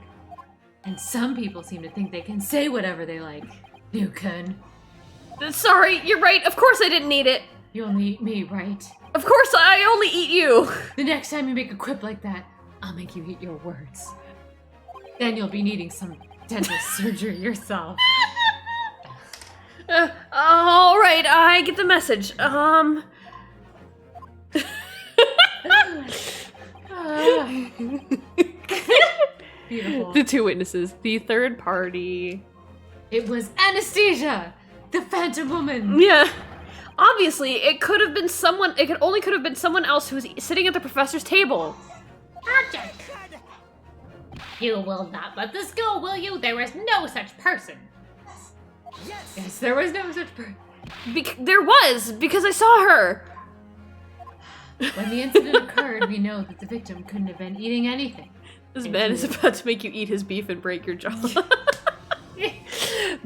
[SPEAKER 2] And some people seem to think they can say whatever they like, Buchan.
[SPEAKER 1] Sorry, you're right. Of course I didn't eat it.
[SPEAKER 2] You only eat me, right?
[SPEAKER 1] Of course I only eat you.
[SPEAKER 2] The next time you make a quip like that, I'll make you eat your words. Then you'll be needing some dental surgery yourself.
[SPEAKER 1] All right, I get the message.
[SPEAKER 2] Beautiful.
[SPEAKER 1] The two witnesses, the third party.
[SPEAKER 2] It was Anesthesia, the Phantom Woman.
[SPEAKER 1] Yeah. Obviously, it could have been someone. It could have been someone else who was sitting at the professor's table.
[SPEAKER 4] Archie! You will not let this go, will you? There is no such person.
[SPEAKER 2] Yes, there was no such person.
[SPEAKER 1] There was, because I saw her.
[SPEAKER 2] When the incident occurred, we know that the victim couldn't have been eating anything.
[SPEAKER 1] This man is about to make you eat his beef and break your jaw.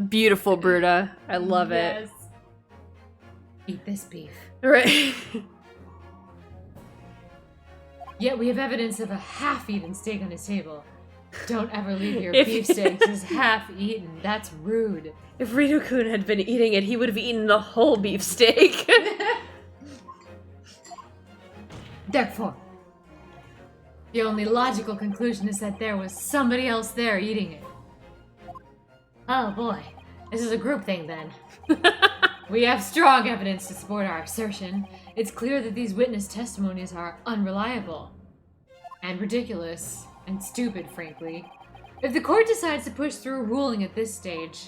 [SPEAKER 1] Beautiful, Bruta. I love it.
[SPEAKER 2] Eat this beef.
[SPEAKER 1] Right.
[SPEAKER 2] Yet we have evidence of a half-eaten steak on his table. Don't ever leave your
[SPEAKER 1] If-
[SPEAKER 2] beefsteak just half-eaten. That's rude.
[SPEAKER 1] If Rito-kun had been eating it, he would have eaten the whole beefsteak.
[SPEAKER 2] Therefore, the only logical conclusion is that there was somebody else there eating it. Oh boy, this is a group thing then. We have strong evidence to support our assertion. It's clear that these witness testimonies are unreliable. And ridiculous. And stupid, frankly. If the court decides to push through a ruling at this stage,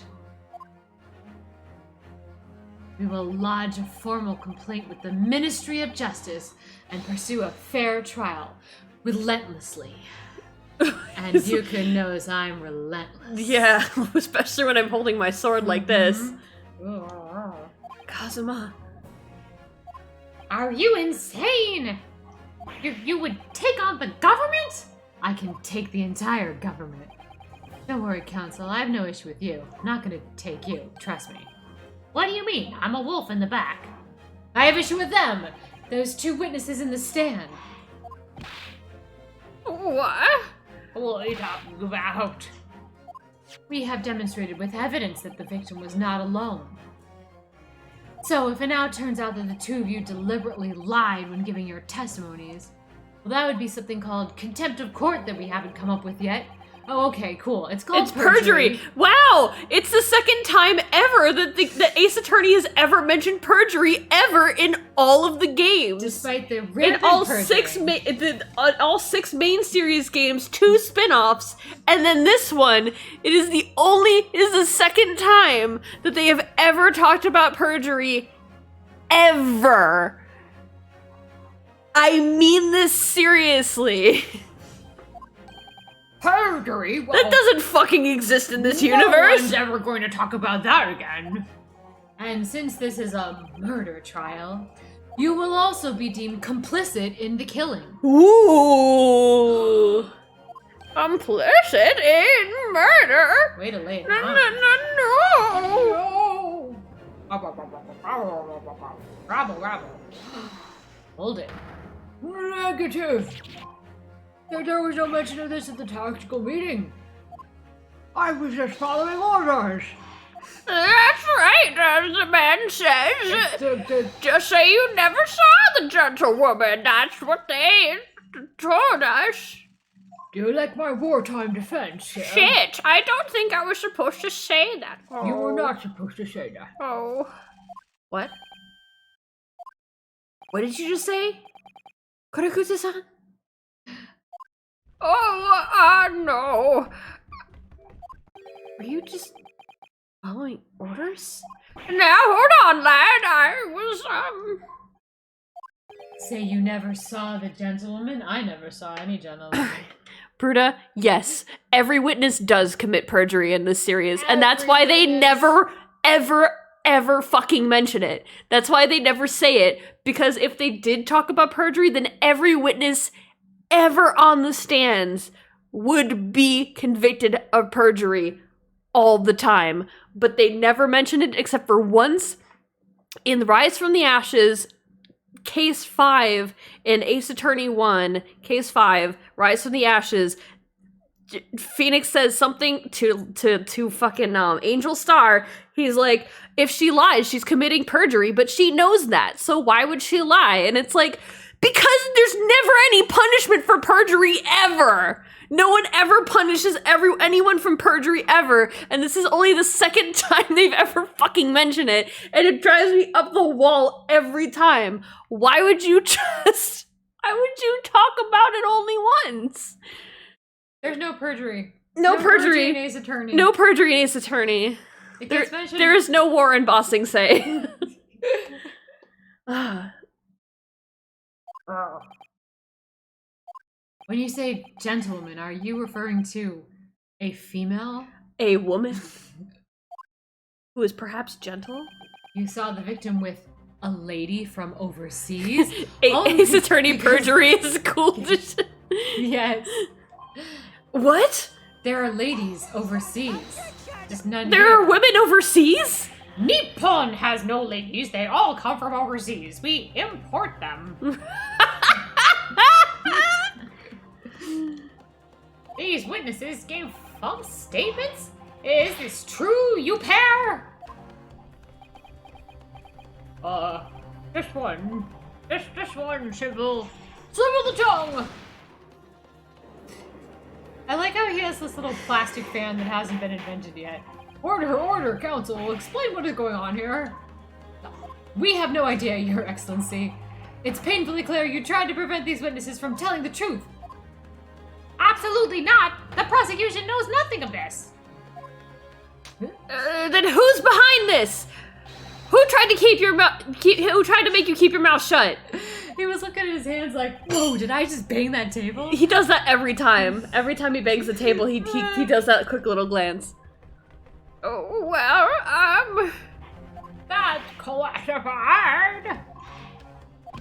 [SPEAKER 2] we will lodge a formal complaint with the Ministry of Justice and pursue a fair trial, relentlessly. And Yukun knows I'm relentless.
[SPEAKER 1] Yeah, especially when I'm holding my sword like this. Kazuma.
[SPEAKER 4] Are you insane? You would take on the government?
[SPEAKER 2] I can take the entire government. Don't worry, Council. I have no issue with you. I'm not gonna take you. Trust me.
[SPEAKER 4] What do you mean? I'm a wolf in the back.
[SPEAKER 2] I have issue with them. Those two witnesses in the stand.
[SPEAKER 1] What?
[SPEAKER 5] What are you talking about?
[SPEAKER 2] We have demonstrated with evidence that the victim was not alone. So if it now turns out that the two of you deliberately lied when giving your testimonies, well, that would be something called contempt of court that we haven't come up with yet. Oh, okay, cool. It's called
[SPEAKER 1] It's perjury. Wow! It's the second time ever that the Ace Attorney has ever mentioned perjury ever in all of the games.
[SPEAKER 2] Despite the
[SPEAKER 1] in
[SPEAKER 2] rampant
[SPEAKER 1] all
[SPEAKER 2] perjury.
[SPEAKER 1] all six main series games, 2 spin-offs, and then this one, it is the second time that they have ever talked about perjury ever. I mean this seriously.
[SPEAKER 5] Perjury? Well,
[SPEAKER 1] That doesn't fucking exist in this
[SPEAKER 5] no
[SPEAKER 1] universe.
[SPEAKER 5] one's ever going to talk about that again.
[SPEAKER 2] And since this is a murder trial, you will also be deemed complicit in the killing.
[SPEAKER 1] Ooh. Complicit in murder?
[SPEAKER 2] Way to lay it
[SPEAKER 1] No,
[SPEAKER 2] on.
[SPEAKER 1] no.
[SPEAKER 5] Rabble, rabble.
[SPEAKER 2] Hold it.
[SPEAKER 5] Negative. There was no mention of this at the tactical meeting. I was just following orders.
[SPEAKER 1] That's right, as the man says. Just say you never saw the gentlewoman. That's what they told us.
[SPEAKER 5] Do you like my wartime defense? Yeah?
[SPEAKER 1] Shit, I don't think I was supposed to say that.
[SPEAKER 5] You were not supposed to say that.
[SPEAKER 1] Oh. What? What did you just say? Korakute-san? Oh, no. Were you just following orders? Now, hold on, lad. I was,
[SPEAKER 2] Say you never saw the gentlewoman? I never saw any gentlewoman.
[SPEAKER 1] Bruta, yes. Every witness does commit perjury in this series, and that's why they
[SPEAKER 2] witness.
[SPEAKER 1] never, ever fucking mention it. That's why they never say it, because if they did talk about perjury, then every witness ever on the stands would be convicted of perjury all the time. But they never mentioned it except for once in the Rise from the Ashes, Case 5 in Ace Attorney 1, Case 5, Rise from the Ashes. Phoenix says something to fucking Angel Star. He's like, if she lies, she's committing perjury, but she knows that, so why would she lie? And it's like, because there's never any punishment for perjury ever. No one ever punishes anyone from perjury ever, and this is only the second time they've ever fucking mentioned it, and it drives me up the wall every time. Why would you talk about it only once?
[SPEAKER 2] There's no perjury.
[SPEAKER 1] No perjury.
[SPEAKER 2] in Ace Attorney.
[SPEAKER 1] No perjury in Ace Attorney.
[SPEAKER 2] It gets mentioned.
[SPEAKER 1] There is no war in Bossing Say. Ah,
[SPEAKER 2] When you say gentlewoman, are you referring to a female?
[SPEAKER 1] a woman who is perhaps gentle?
[SPEAKER 2] You saw the victim with a lady from overseas?
[SPEAKER 1] Ace Attorney
[SPEAKER 2] because-
[SPEAKER 1] perjury is cool.
[SPEAKER 2] Yes.
[SPEAKER 1] What?
[SPEAKER 2] There are ladies overseas. Just none
[SPEAKER 1] There
[SPEAKER 2] here.
[SPEAKER 1] are women overseas?
[SPEAKER 4] Nippon has no ladies. They all come from overseas. We import them. These witnesses gave false statements? Is this true, you pair?
[SPEAKER 5] This one, civil the tongue.
[SPEAKER 2] I like how he has this little plastic fan that hasn't been invented yet.
[SPEAKER 5] Order, counsel. Explain what is going on here.
[SPEAKER 2] We have no idea, Your Excellency. It's painfully clear you tried to prevent these witnesses from telling the truth.
[SPEAKER 4] Absolutely not. The prosecution knows nothing of this.
[SPEAKER 1] Then who's behind this? Who tried to keep your mouth? Who tried to make you keep your mouth shut?
[SPEAKER 2] He was looking at his hands like, whoa, did I just bang that table?
[SPEAKER 1] He does that every time. Every time he bangs the table, he does that quick little glance. Oh well,
[SPEAKER 5] That's classified.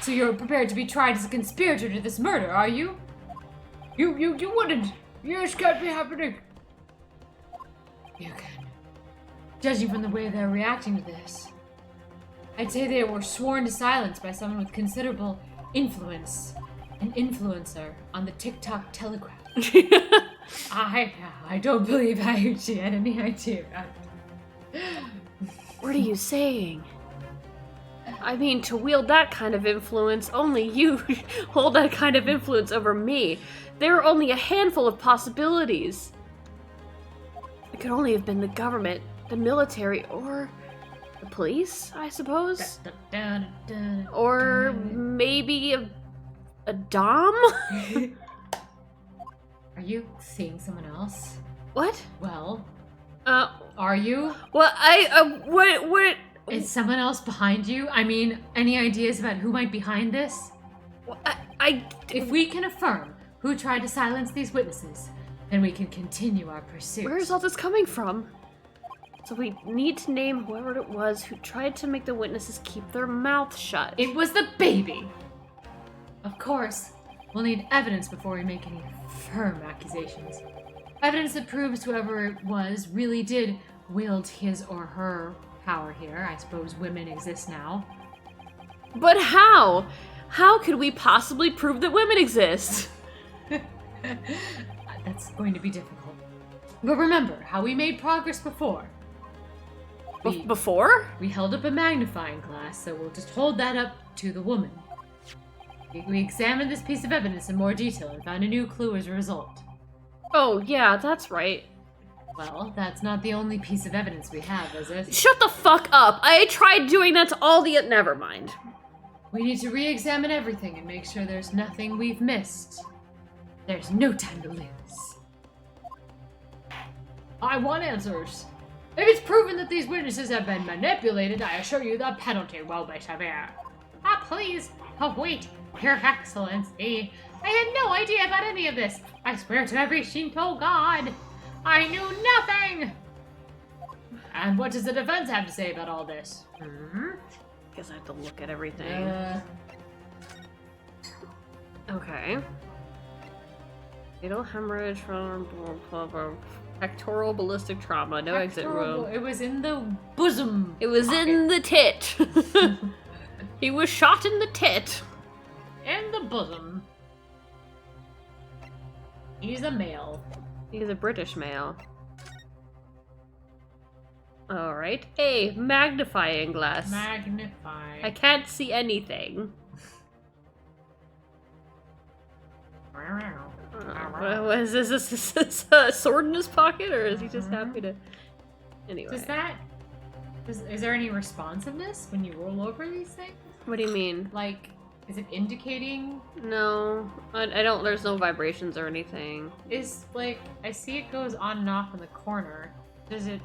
[SPEAKER 2] So you're prepared to be tried as a conspirator to this murder, are you?
[SPEAKER 5] You wouldn't. This can't be happening.
[SPEAKER 2] You can. Judging from the way they're reacting to this, I'd say they were sworn to silence by someone with considerable influence. An influencer on the TikTok telegraph. I don't believe she had any idea about it.
[SPEAKER 1] what are you saying? I mean, to wield that kind of influence, only you hold that kind of influence over me. There are only a handful of possibilities. It could only have been the government, the military, or the police, I suppose? Or maybe a dom?
[SPEAKER 2] Are you seeing someone else?
[SPEAKER 1] What?
[SPEAKER 2] Well,
[SPEAKER 1] Uh,
[SPEAKER 2] are you?
[SPEAKER 1] well, what?
[SPEAKER 2] Is someone else behind you? I mean, any ideas about who might be behind this? If we can affirm who tried to silence these witnesses, then we can continue our pursuit.
[SPEAKER 1] Where is all this coming from? So we need to name whoever it was who tried to make the witnesses keep their mouth shut.
[SPEAKER 2] It was the baby! Of course, we'll need evidence before we make any firm accusations. Evidence that proves whoever it was really did wield his or her power here. I suppose women exist now.
[SPEAKER 1] But how? How could we possibly prove that women exist?
[SPEAKER 2] That's going to be difficult. But remember how we made progress before.
[SPEAKER 1] Before?
[SPEAKER 2] We held up a magnifying glass, so we'll just hold that up to the woman. We examined this piece of evidence in more detail and found a new clue as a result.
[SPEAKER 1] Oh, yeah, that's right.
[SPEAKER 2] Well, that's not the only piece of evidence we have, is it?
[SPEAKER 1] Shut the fuck up! I tried doing that to all the- never mind.
[SPEAKER 2] We need to re-examine everything and make sure there's nothing we've missed. There's no time to lose.
[SPEAKER 5] I want answers. If it's proven that these witnesses have been manipulated, I assure you the penalty will be severe.
[SPEAKER 4] Ah, please. Oh, wait. Your Excellency. I had no idea about any of this. I swear to every Shinto god. I knew nothing.
[SPEAKER 5] And what does the defense have to say about all this?
[SPEAKER 1] Guess I have to look at everything. Okay. Fatal hemorrhage from pectoral ballistic trauma. No exit room.
[SPEAKER 2] It was in the bosom.
[SPEAKER 1] It was in the tit. He was shot in the tit.
[SPEAKER 5] In the bosom. He's a male.
[SPEAKER 1] He's a British male. Alright. A magnifying glass.
[SPEAKER 5] Magnify.
[SPEAKER 1] I can't see anything. What is this? Is this a sword in his pocket, or is he just happy to... Anyway.
[SPEAKER 2] Is there any responsiveness when you roll over these things?
[SPEAKER 1] What do you mean?
[SPEAKER 2] Like, is it indicating?
[SPEAKER 1] No. I don't... There's no vibrations or anything.
[SPEAKER 2] Is, like, I see it goes on and off in the corner. Does it...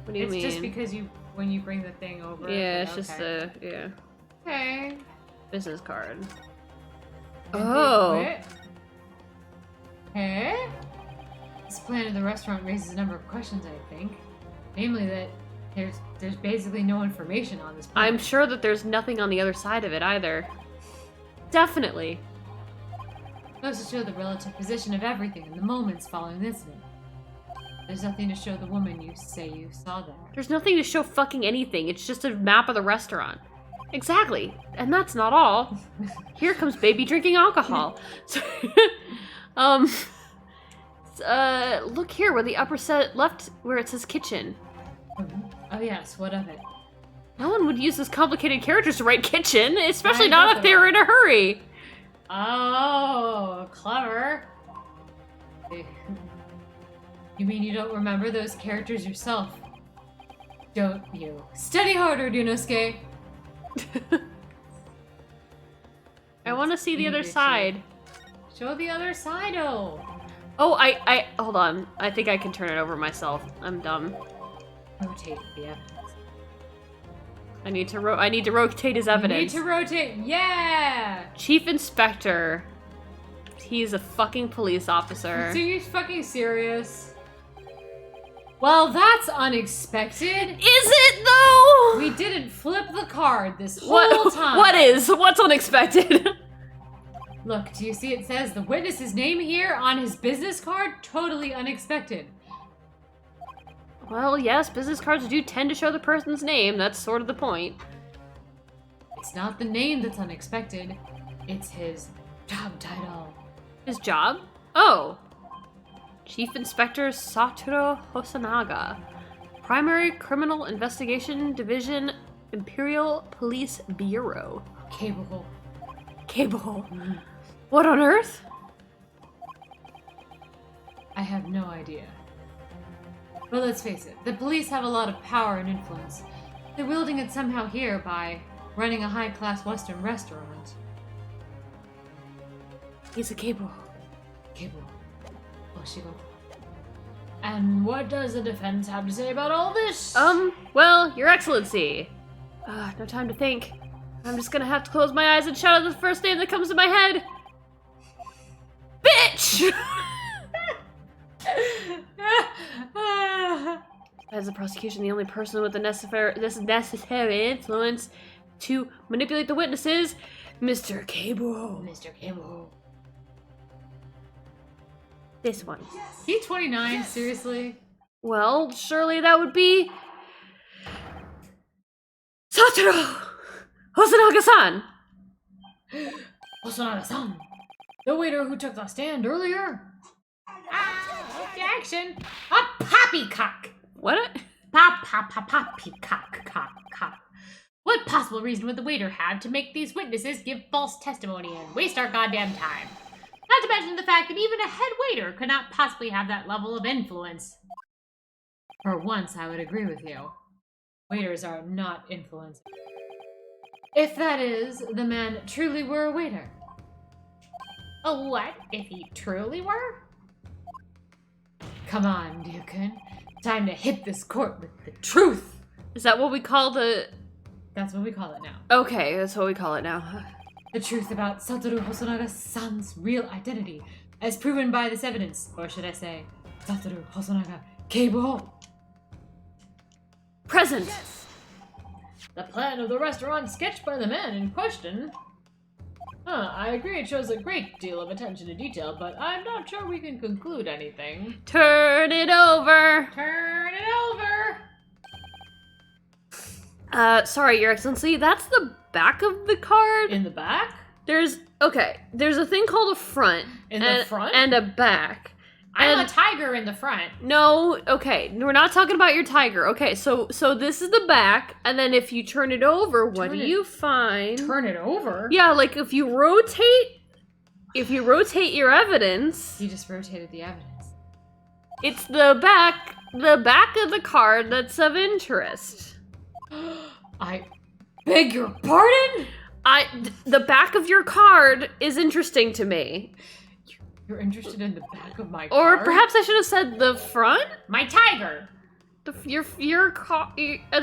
[SPEAKER 1] What do you mean?
[SPEAKER 2] It's just because when you bring the thing over.
[SPEAKER 1] Yeah,
[SPEAKER 2] okay,
[SPEAKER 1] it's just
[SPEAKER 2] okay.
[SPEAKER 1] yeah.
[SPEAKER 2] Okay.
[SPEAKER 1] Business card.
[SPEAKER 2] Wait,
[SPEAKER 1] Oh.
[SPEAKER 2] wait. Okay. This plan of the restaurant raises a number of questions, I think. Namely that there's basically no information on this plan.
[SPEAKER 1] I'm sure that there's nothing on the other side of it either. Definitely.
[SPEAKER 2] Goes to show the relative position of everything in the moments following the incident. There's nothing to show the woman you say you saw there.
[SPEAKER 1] There's nothing to show fucking anything. It's just a map of the restaurant. Exactly. And that's not all. Here comes baby drinking alcohol. Look here where the upper set left where it says kitchen.
[SPEAKER 2] Oh yes, what of it?
[SPEAKER 1] No one would use this complicated characters to write kitchen, especially
[SPEAKER 2] I
[SPEAKER 1] not
[SPEAKER 2] bet
[SPEAKER 1] if they were in a hurry.
[SPEAKER 2] Oh, clever. You mean you don't remember those characters yourself? Don't you? Study harder, Dunosuke!
[SPEAKER 1] I want to see the other side.
[SPEAKER 2] Show the other side, oh!
[SPEAKER 1] Oh, I hold on. I think I can turn it over myself. I'm dumb.
[SPEAKER 2] Rotate the evidence.
[SPEAKER 1] I need to rotate his evidence.
[SPEAKER 2] You need to rotate, yeah!
[SPEAKER 1] Chief Inspector. He's a fucking police officer.
[SPEAKER 2] So you fucking serious? Well, that's unexpected.
[SPEAKER 1] Is it though?
[SPEAKER 2] We didn't flip the card this whole time.
[SPEAKER 1] What's unexpected?
[SPEAKER 2] Look, do you see it says the witness's name here on his business card? Totally unexpected.
[SPEAKER 1] Well, yes, business cards do tend to show the person's name. That's sort of the point.
[SPEAKER 2] It's not the name that's unexpected. It's his job title.
[SPEAKER 1] His job? Oh. Chief Inspector Satoru Hosonaga. Primary Criminal Investigation Division, Imperial Police Bureau.
[SPEAKER 2] Capable.
[SPEAKER 1] Cable. What on earth?
[SPEAKER 2] I have no idea. But let's face it, the police have a lot of power and influence. They're wielding it somehow here by running a high-class Western restaurant.
[SPEAKER 1] He's a cable.
[SPEAKER 2] Cable. Oshigo.
[SPEAKER 4] And what does the defense have to say about all this?
[SPEAKER 1] Well, Your Excellency. No time to think. I'm just gonna have to close my eyes and shout out the first name that comes to my head. Bitch! As the prosecution, the only person with the necessary influence to manipulate the witnesses, Mr. Cable.
[SPEAKER 4] Mr. Cable.
[SPEAKER 1] This one.
[SPEAKER 2] He 29, seriously?
[SPEAKER 1] Well, surely that would be Satoru Hosonaga-san.
[SPEAKER 2] Hosonaga-san, the waiter who took the stand earlier.
[SPEAKER 4] Objection! A poppycock!
[SPEAKER 1] What?
[SPEAKER 4] Poppycock. What possible reason would the waiter have to make these witnesses give false testimony and waste our goddamn time? Not to mention the fact that even a head waiter could not possibly have that level of influence.
[SPEAKER 2] For once, I would agree with you. Waiters are not influenced. If that is, the man truly were a waiter.
[SPEAKER 4] Oh, what? If he truly were?
[SPEAKER 2] Come on, Ryukun. Time to hit this court with the truth!
[SPEAKER 1] Is that what we call the...
[SPEAKER 2] That's what we call it now.
[SPEAKER 1] Okay, that's what we call it now.
[SPEAKER 2] The truth about Satoru Hosonaga-san's real identity, as proven by this evidence, or should I say, Satoru Hosonaga Keibo.
[SPEAKER 1] Present!
[SPEAKER 4] The plan of the restaurant sketched by the man in question. I agree it shows a great deal of attention to detail, but I'm not sure we can conclude anything.
[SPEAKER 1] Turn it over!
[SPEAKER 4] Turn it over!
[SPEAKER 1] Sorry, Your Excellency, that's the back of the card?
[SPEAKER 4] In the back?
[SPEAKER 1] There's a thing called a front.
[SPEAKER 4] In the front?
[SPEAKER 1] And a back.
[SPEAKER 4] I'm a tiger in the front.
[SPEAKER 1] No, okay, we're not talking about your tiger. Okay, so this is the back, and then if you turn it over, what do you find?
[SPEAKER 4] Turn it over?
[SPEAKER 1] Yeah, like if you rotate your evidence.
[SPEAKER 2] You just rotated the evidence.
[SPEAKER 1] It's the back of the card that's of interest.
[SPEAKER 2] I beg your pardon?
[SPEAKER 1] The back of your card is interesting to me.
[SPEAKER 2] You're interested in the back of my
[SPEAKER 1] Or
[SPEAKER 2] card?
[SPEAKER 1] perhaps I should have said the front?
[SPEAKER 4] My tiger!
[SPEAKER 1] The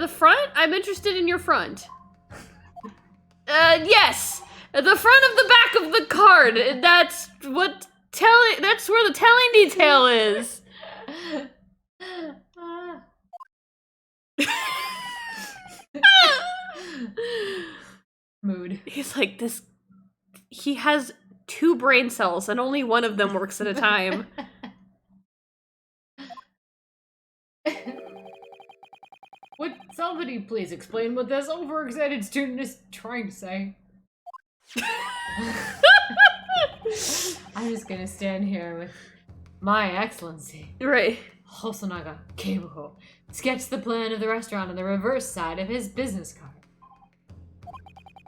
[SPEAKER 1] front? I'm interested in your front. Yes! The front of the back of the card. That's what that's where the telling detail is.
[SPEAKER 2] Mood.
[SPEAKER 1] He's like, this. He has 2 brain cells, and only one of them works at a time.
[SPEAKER 2] Would somebody please explain what this overexcited student is trying to say? I'm just gonna stand here with my excellency.
[SPEAKER 1] Right.
[SPEAKER 2] Hosonaga Keibuho sketched the plan of the restaurant on the reverse side of his business card.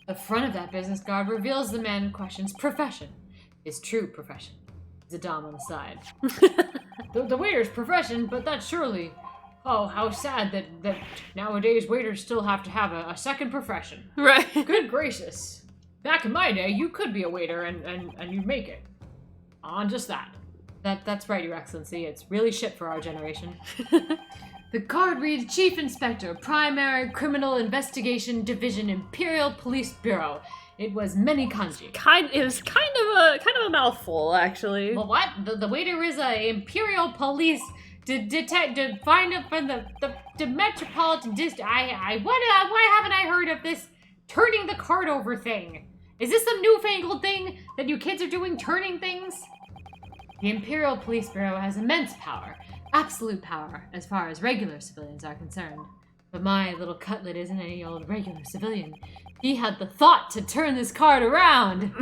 [SPEAKER 2] The front of that business card reveals the man in question's profession. His true profession is a dom on the side. the waiter's profession, but that's surely... Oh, how sad that nowadays waiters still have to have a second profession.
[SPEAKER 1] Right.
[SPEAKER 2] Good gracious. Back in my day, you could be a waiter and you'd make it. On just that. That's right, Your Excellency. It's really shit for our generation. The card reads Chief Inspector, Primary Criminal Investigation Division, Imperial Police Bureau. It was many kanji.
[SPEAKER 1] It was kind of a mouthful, actually.
[SPEAKER 2] Well, what? The waiter is a Imperial Police to find up from the Metropolitan District. Why haven't I heard of this turning the card over thing? Is this some newfangled thing that you kids are doing, turning things? The Imperial Police Bureau has immense power. Absolute power, as far as regular civilians are concerned. But my little cutlet isn't any old regular civilian. He had the thought to turn this card around.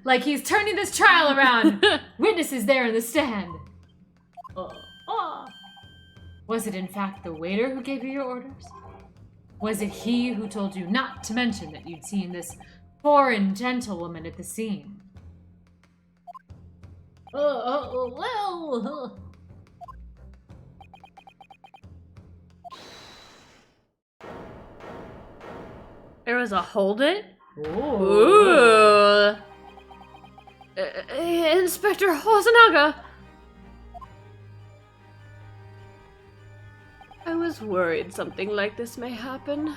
[SPEAKER 2] Like he's turning this trial around. Witnesses there in the stand. Was it in fact the waiter who gave you your orders? Was it he who told you not to mention that you'd seen this foreign gentlewoman at the scene? Well...
[SPEAKER 1] There was a hold it?
[SPEAKER 2] Ooh.
[SPEAKER 1] Inspector Hosonaga! I was worried something like this may happen.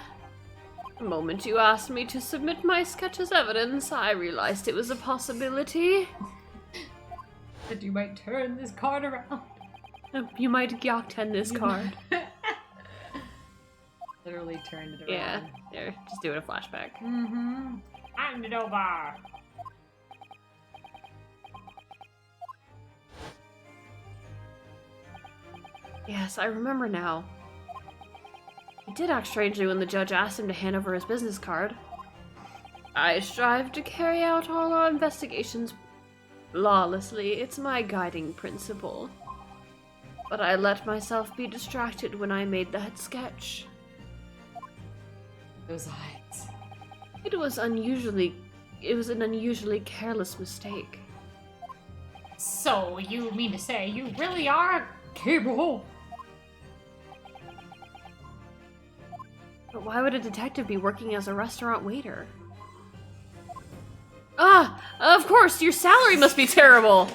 [SPEAKER 1] The moment you asked me to submit my sketch as evidence, I realized it was a possibility.
[SPEAKER 2] That you might turn this card around.
[SPEAKER 1] You might gyokten this card.
[SPEAKER 2] Literally turned it around.
[SPEAKER 1] Yeah, there, just do it a flashback.
[SPEAKER 2] Mm-hmm.
[SPEAKER 5] Hand it over.
[SPEAKER 1] Yes, I remember now. He did act strangely when the judge asked him to hand over his business card. I strive to carry out all our investigations flawlessly. It's my guiding principle. But I let myself be distracted when I made that sketch.
[SPEAKER 2] Those eyes.
[SPEAKER 1] It was an unusually careless mistake.
[SPEAKER 5] So, you mean to say you really are capable?
[SPEAKER 1] But why would a detective be working as a restaurant waiter? Ah, of course, your salary must be terrible.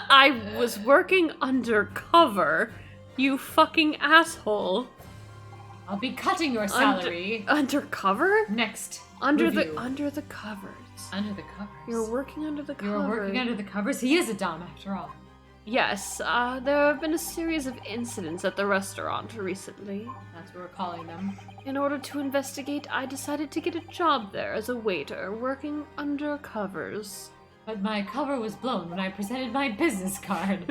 [SPEAKER 1] I was working undercover, you fucking asshole.
[SPEAKER 2] I'll be cutting your salary.
[SPEAKER 1] Undercover?
[SPEAKER 2] Next.
[SPEAKER 1] Under
[SPEAKER 2] review.
[SPEAKER 1] the covers.
[SPEAKER 2] Under the covers.
[SPEAKER 1] You're working under the covers.
[SPEAKER 2] You're working under the covers? He is a dom after all.
[SPEAKER 1] Yes, there have been a series of incidents at the restaurant recently.
[SPEAKER 2] That's what we're calling them.
[SPEAKER 1] In order to investigate, I decided to get a job there as a waiter, working under covers.
[SPEAKER 2] But my cover was blown when I presented my business card.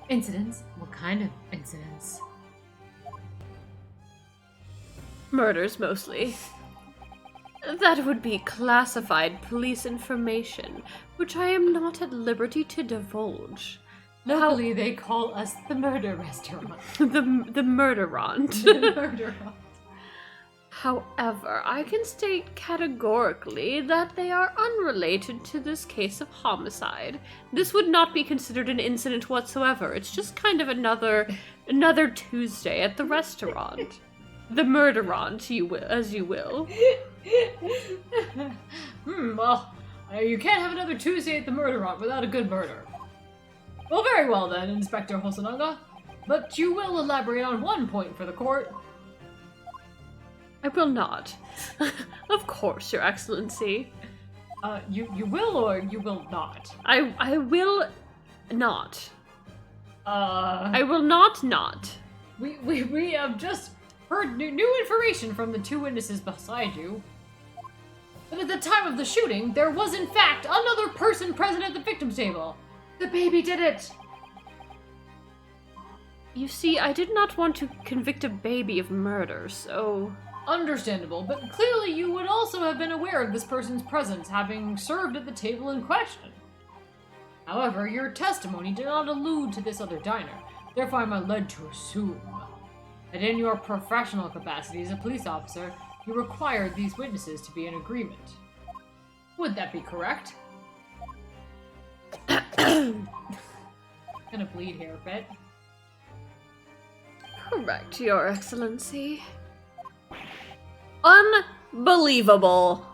[SPEAKER 2] Incidents? What kind of incidents?
[SPEAKER 1] Murders, mostly. That would be classified police information, which I am not at liberty to divulge.
[SPEAKER 2] Locally, they call us the murder restaurant.
[SPEAKER 1] The murderant.
[SPEAKER 2] The murderant.
[SPEAKER 1] However, I can state categorically that they are unrelated to this case of homicide. This would not be considered an incident whatsoever. It's just kind of another Tuesday at the restaurant. The murderant, as you will.
[SPEAKER 2] Well, you can't have another Tuesday at the murderant without a good murder. Well, very well then, Inspector Hosonaga. But you will elaborate on one point for the court.
[SPEAKER 1] I will not. Of course, Your Excellency.
[SPEAKER 2] You will or you will not?
[SPEAKER 1] I will not.
[SPEAKER 2] I
[SPEAKER 1] I will not.
[SPEAKER 2] We have just heard new information from the two witnesses beside you. But at the time of the shooting, there was in fact another person present at the victim's table. The baby did it!
[SPEAKER 1] You see, I did not want to convict a baby of murder, so...
[SPEAKER 2] Understandable, but clearly you would also have been aware of this person's presence, having served at the table in question. However, your testimony did not allude to this other diner, therefore I am led to assume that in your professional capacity as a police officer, you required these witnesses to be in agreement. Would that be correct? Gonna bleed here a bit.
[SPEAKER 1] Correct, Your Excellency. Unbelievable.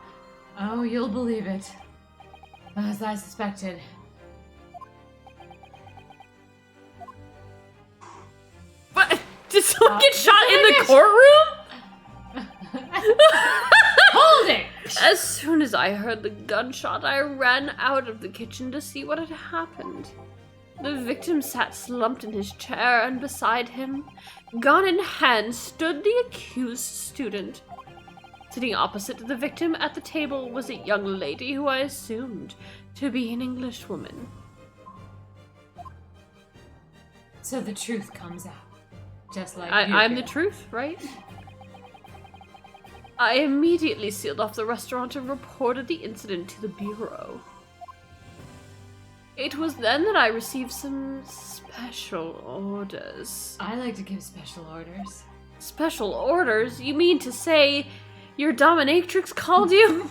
[SPEAKER 2] Oh, you'll believe it. As I suspected.
[SPEAKER 1] What? Did someone get shot in the courtroom?
[SPEAKER 2] Hold it!
[SPEAKER 1] As soon as I heard the gunshot, I ran out of the kitchen to see what had happened. The victim sat slumped in his chair, and beside him, gun in hand, stood the accused student. Sitting opposite to the victim at the table was a young lady who I assumed to be an Englishwoman.
[SPEAKER 2] So the truth comes out. Just like
[SPEAKER 1] I'm the truth, right? I immediately sealed off the restaurant and reported the incident to the bureau. It was then that I received some special orders.
[SPEAKER 2] I like to give special orders.
[SPEAKER 1] Special orders? You mean to say your dominatrix called you?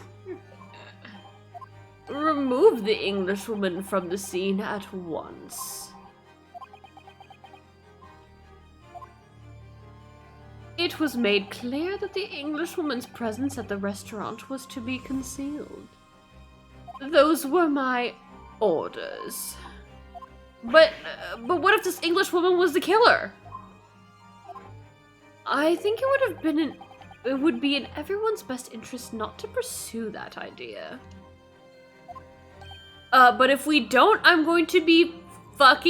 [SPEAKER 1] Remove the Englishwoman from the scene at once. It was made clear that the Englishwoman's presence at the restaurant was to be concealed. Those were my orders. But what if this Englishwoman was the killer? I think it would be in everyone's best interest not to pursue that idea. But if we don't, I'm going to be if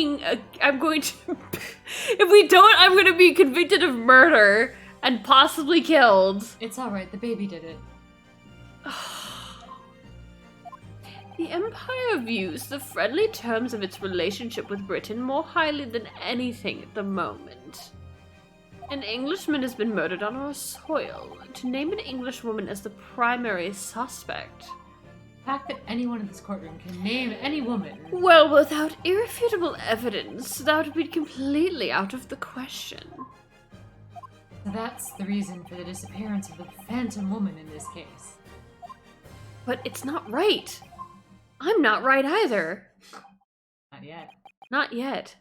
[SPEAKER 1] we don't, I'm going to be convicted of murder and possibly killed.
[SPEAKER 2] It's alright, the baby did it.
[SPEAKER 1] The Empire views the friendly terms of its relationship with Britain more highly than anything at the moment. An Englishman has been murdered on our soil. To name an Englishwoman as the primary suspect.
[SPEAKER 2] The fact that anyone in this courtroom can name any woman.
[SPEAKER 1] Well, without irrefutable evidence, that would be completely out of the question.
[SPEAKER 2] So that's the reason for the disappearance of the phantom woman in this case.
[SPEAKER 1] But it's not right. I'm not right either.
[SPEAKER 2] Not yet.
[SPEAKER 1] Not yet.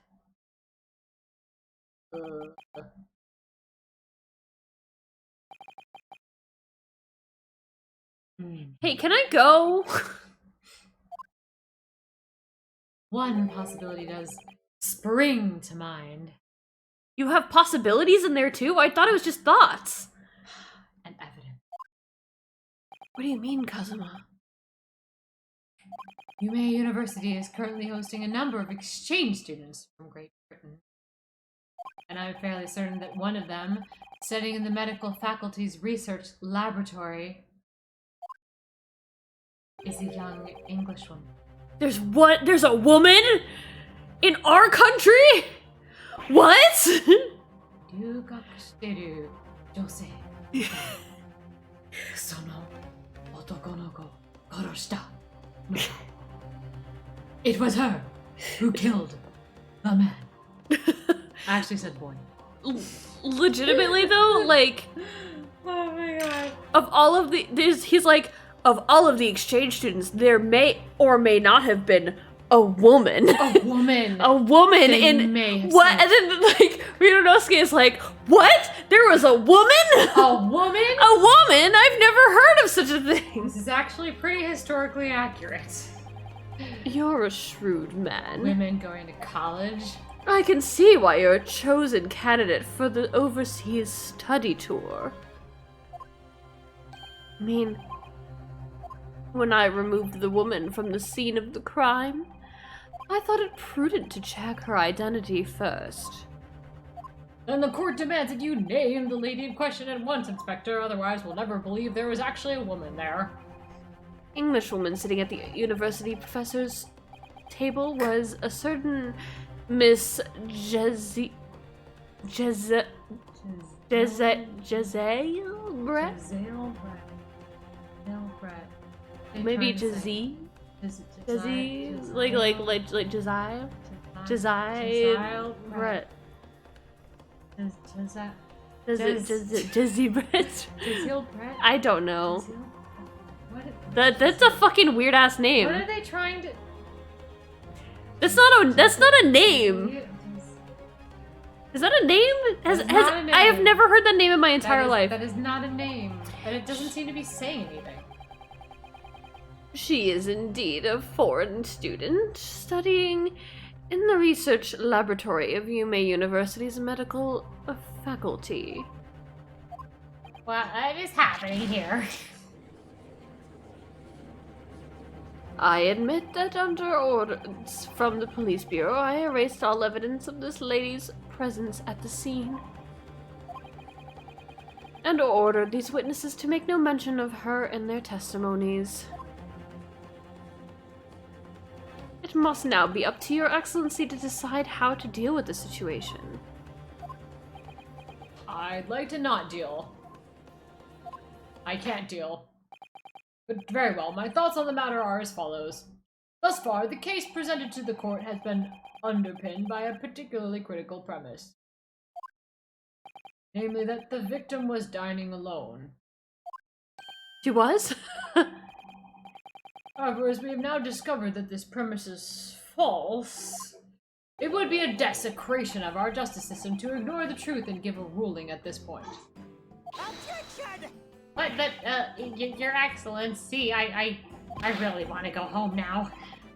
[SPEAKER 1] Hey, can I go?
[SPEAKER 2] One possibility does spring to mind.
[SPEAKER 1] You have possibilities in there too? I thought it was just thoughts.
[SPEAKER 2] And evidence.
[SPEAKER 1] What do you mean, Kazuma?
[SPEAKER 2] Umei University is currently hosting a number of exchange students from Great Britain. And I'm fairly certain that one of them, studying in the medical faculty's research laboratory, is a young Englishwoman.
[SPEAKER 1] There's what? There's a woman? In our country? What?
[SPEAKER 2] Ryugakushiteru josei. Sono otoko no ko koroshita. No. It was her who killed the man. I actually said boy.
[SPEAKER 1] Legitimately though, like,
[SPEAKER 2] Oh my god.
[SPEAKER 1] of all of the, he's like, of all of the exchange students, there may or may not have been a woman.
[SPEAKER 2] A woman.
[SPEAKER 1] A woman
[SPEAKER 2] They
[SPEAKER 1] in
[SPEAKER 2] may have
[SPEAKER 1] what?
[SPEAKER 2] said.
[SPEAKER 1] And then like Ryunosuke is like, what? There was a woman?
[SPEAKER 2] A woman?
[SPEAKER 1] A woman? I've never heard of such a thing.
[SPEAKER 2] This is actually pretty historically accurate.
[SPEAKER 1] You're a shrewd man.
[SPEAKER 2] Women going to college?
[SPEAKER 1] I can see why you're a chosen candidate for the overseas study tour. I mean, when I removed the woman from the scene of the crime, I thought it prudent to check her identity first.
[SPEAKER 2] And the court demands that you name the lady in question at once, Inspector, otherwise we'll never believe there was actually a woman there.
[SPEAKER 1] Englishwoman sitting at the university professor's table was a certain Miss Jezeel Brett? Maybe Jazzy? Jazzy? Like Josiah? Josiah Brett. Jazzy Brett?
[SPEAKER 2] Jazeel Brett?
[SPEAKER 1] I don't know.
[SPEAKER 2] What?
[SPEAKER 1] That's a fucking weird ass name.
[SPEAKER 2] What are they trying to...
[SPEAKER 1] That's not a name. Is that a name? I have never heard that name in my entire life.
[SPEAKER 2] That is not a name. But it doesn't seem to be saying anything.
[SPEAKER 1] She is indeed a foreign student studying in the research laboratory of Yume University's medical faculty.
[SPEAKER 4] What is happening here?
[SPEAKER 1] I admit that under orders from the police bureau, I erased all evidence of this lady's presence at the scene, and ordered these witnesses to make no mention of her in their testimonies. It must now be up to your excellency to decide how to deal with the situation.
[SPEAKER 2] I'd like to not deal. I can't deal. But very well, my thoughts on the matter are as follows. Thus far, the case presented to the court has been underpinned by a particularly critical premise. Namely that the victim was dining alone.
[SPEAKER 1] She was?
[SPEAKER 2] However, as we have now discovered that this premise is false, it would be a desecration of our justice system to ignore the truth and give a ruling at this point.
[SPEAKER 3] Objection!
[SPEAKER 4] But, Your Excellency, I really want to go home now.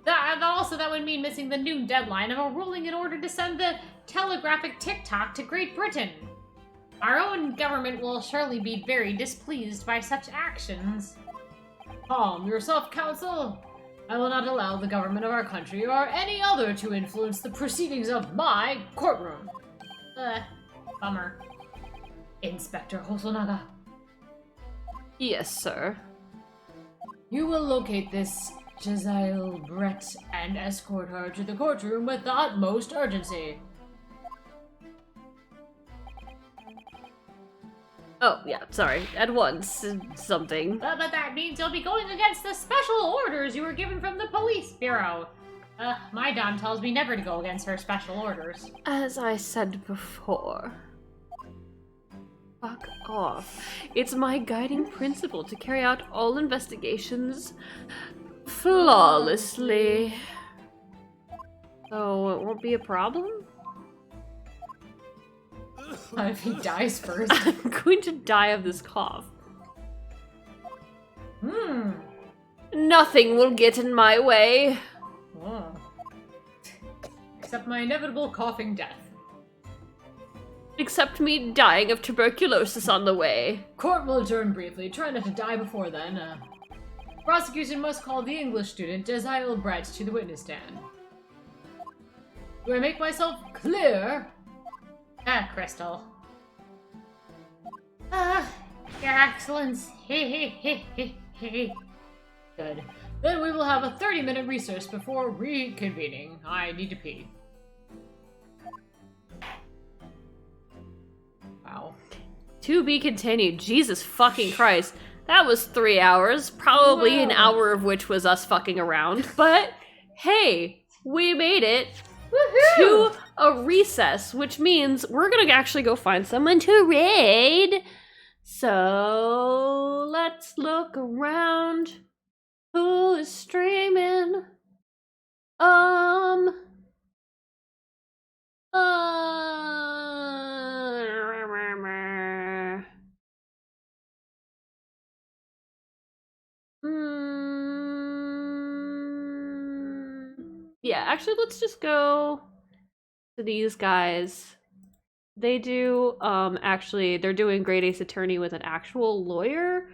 [SPEAKER 4] That would mean missing the noon deadline of a ruling in order to send the telegraphic TikTok to Great Britain. Our own government will surely be very displeased by such actions.
[SPEAKER 2] Calm yourself, Counsel. I will not allow the government of our country or any other to influence the proceedings of my courtroom.
[SPEAKER 4] Bummer.
[SPEAKER 2] Inspector Hosonaga.
[SPEAKER 1] Yes, sir.
[SPEAKER 2] You will locate this Jazeel Brett and escort her to the courtroom with the utmost urgency.
[SPEAKER 1] Oh, yeah, sorry. At once, something.
[SPEAKER 4] But that means you'll be going against the special orders you were given from the police bureau. My Dom tells me never to go against her special orders.
[SPEAKER 1] As I said before, fuck off. It's my guiding principle to carry out all investigations flawlessly. So it won't be a problem?
[SPEAKER 2] What if he dies first?
[SPEAKER 1] I'm going to die of this cough. Nothing will get in my way.
[SPEAKER 2] Oh. Except my inevitable coughing death.
[SPEAKER 1] Except me dying of tuberculosis on the way.
[SPEAKER 2] Court will adjourn briefly. Try not to die before then. Prosecution must call the English student Jazeel Brett to the witness stand. Do I make myself clear?
[SPEAKER 4] Crystal. Your Excellency.
[SPEAKER 2] Good. Then we will have a 30-minute recess before reconvening. I need to pee. Wow.
[SPEAKER 1] To be continued. Jesus fucking Christ. That was 3 hours. Probably an hour of which was us fucking around. But, hey, we made it to a recess, which means we're gonna actually go find someone to raid. So, let's look around. Who is streaming? Yeah, actually, let's just go to these guys. They do, actually, they're doing Great Ace Attorney with an actual lawyer.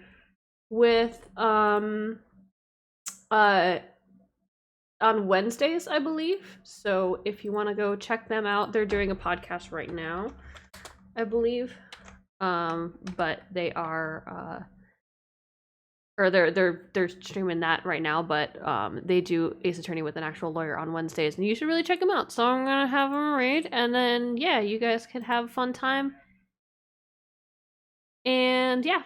[SPEAKER 1] with on Wednesdays, I believe. So if you want to go check them out, they're doing a podcast right now, I believe. But they are or they're streaming that right now, but they do Ace Attorney with an actual lawyer on Wednesdays, and you should really check them out. So I'm gonna have them read, and then yeah, you guys can have a fun time. And yeah,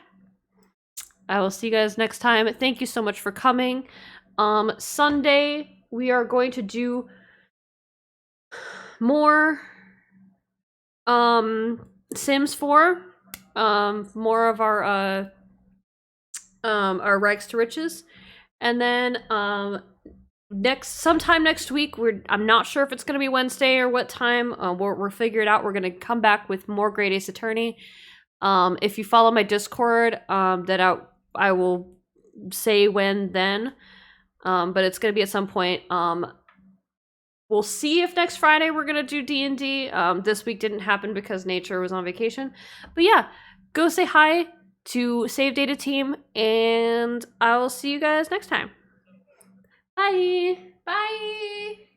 [SPEAKER 1] I will see you guys next time. Thank you so much for coming. Sunday we are going to do more Sims 4, more of our rags to riches, and then sometime next week, I'm not sure if it's gonna be Wednesday or what time. We'll figure it out. We're gonna come back with more Great Ace Attorney. If you follow my Discord, that I will say when then. But it's gonna be at some point. We'll see if next Friday we're gonna do D&D. This week didn't happen because Nature was on vacation. But yeah, go say hi to Save Data Team, and I will see you guys next time. Bye!
[SPEAKER 2] Bye!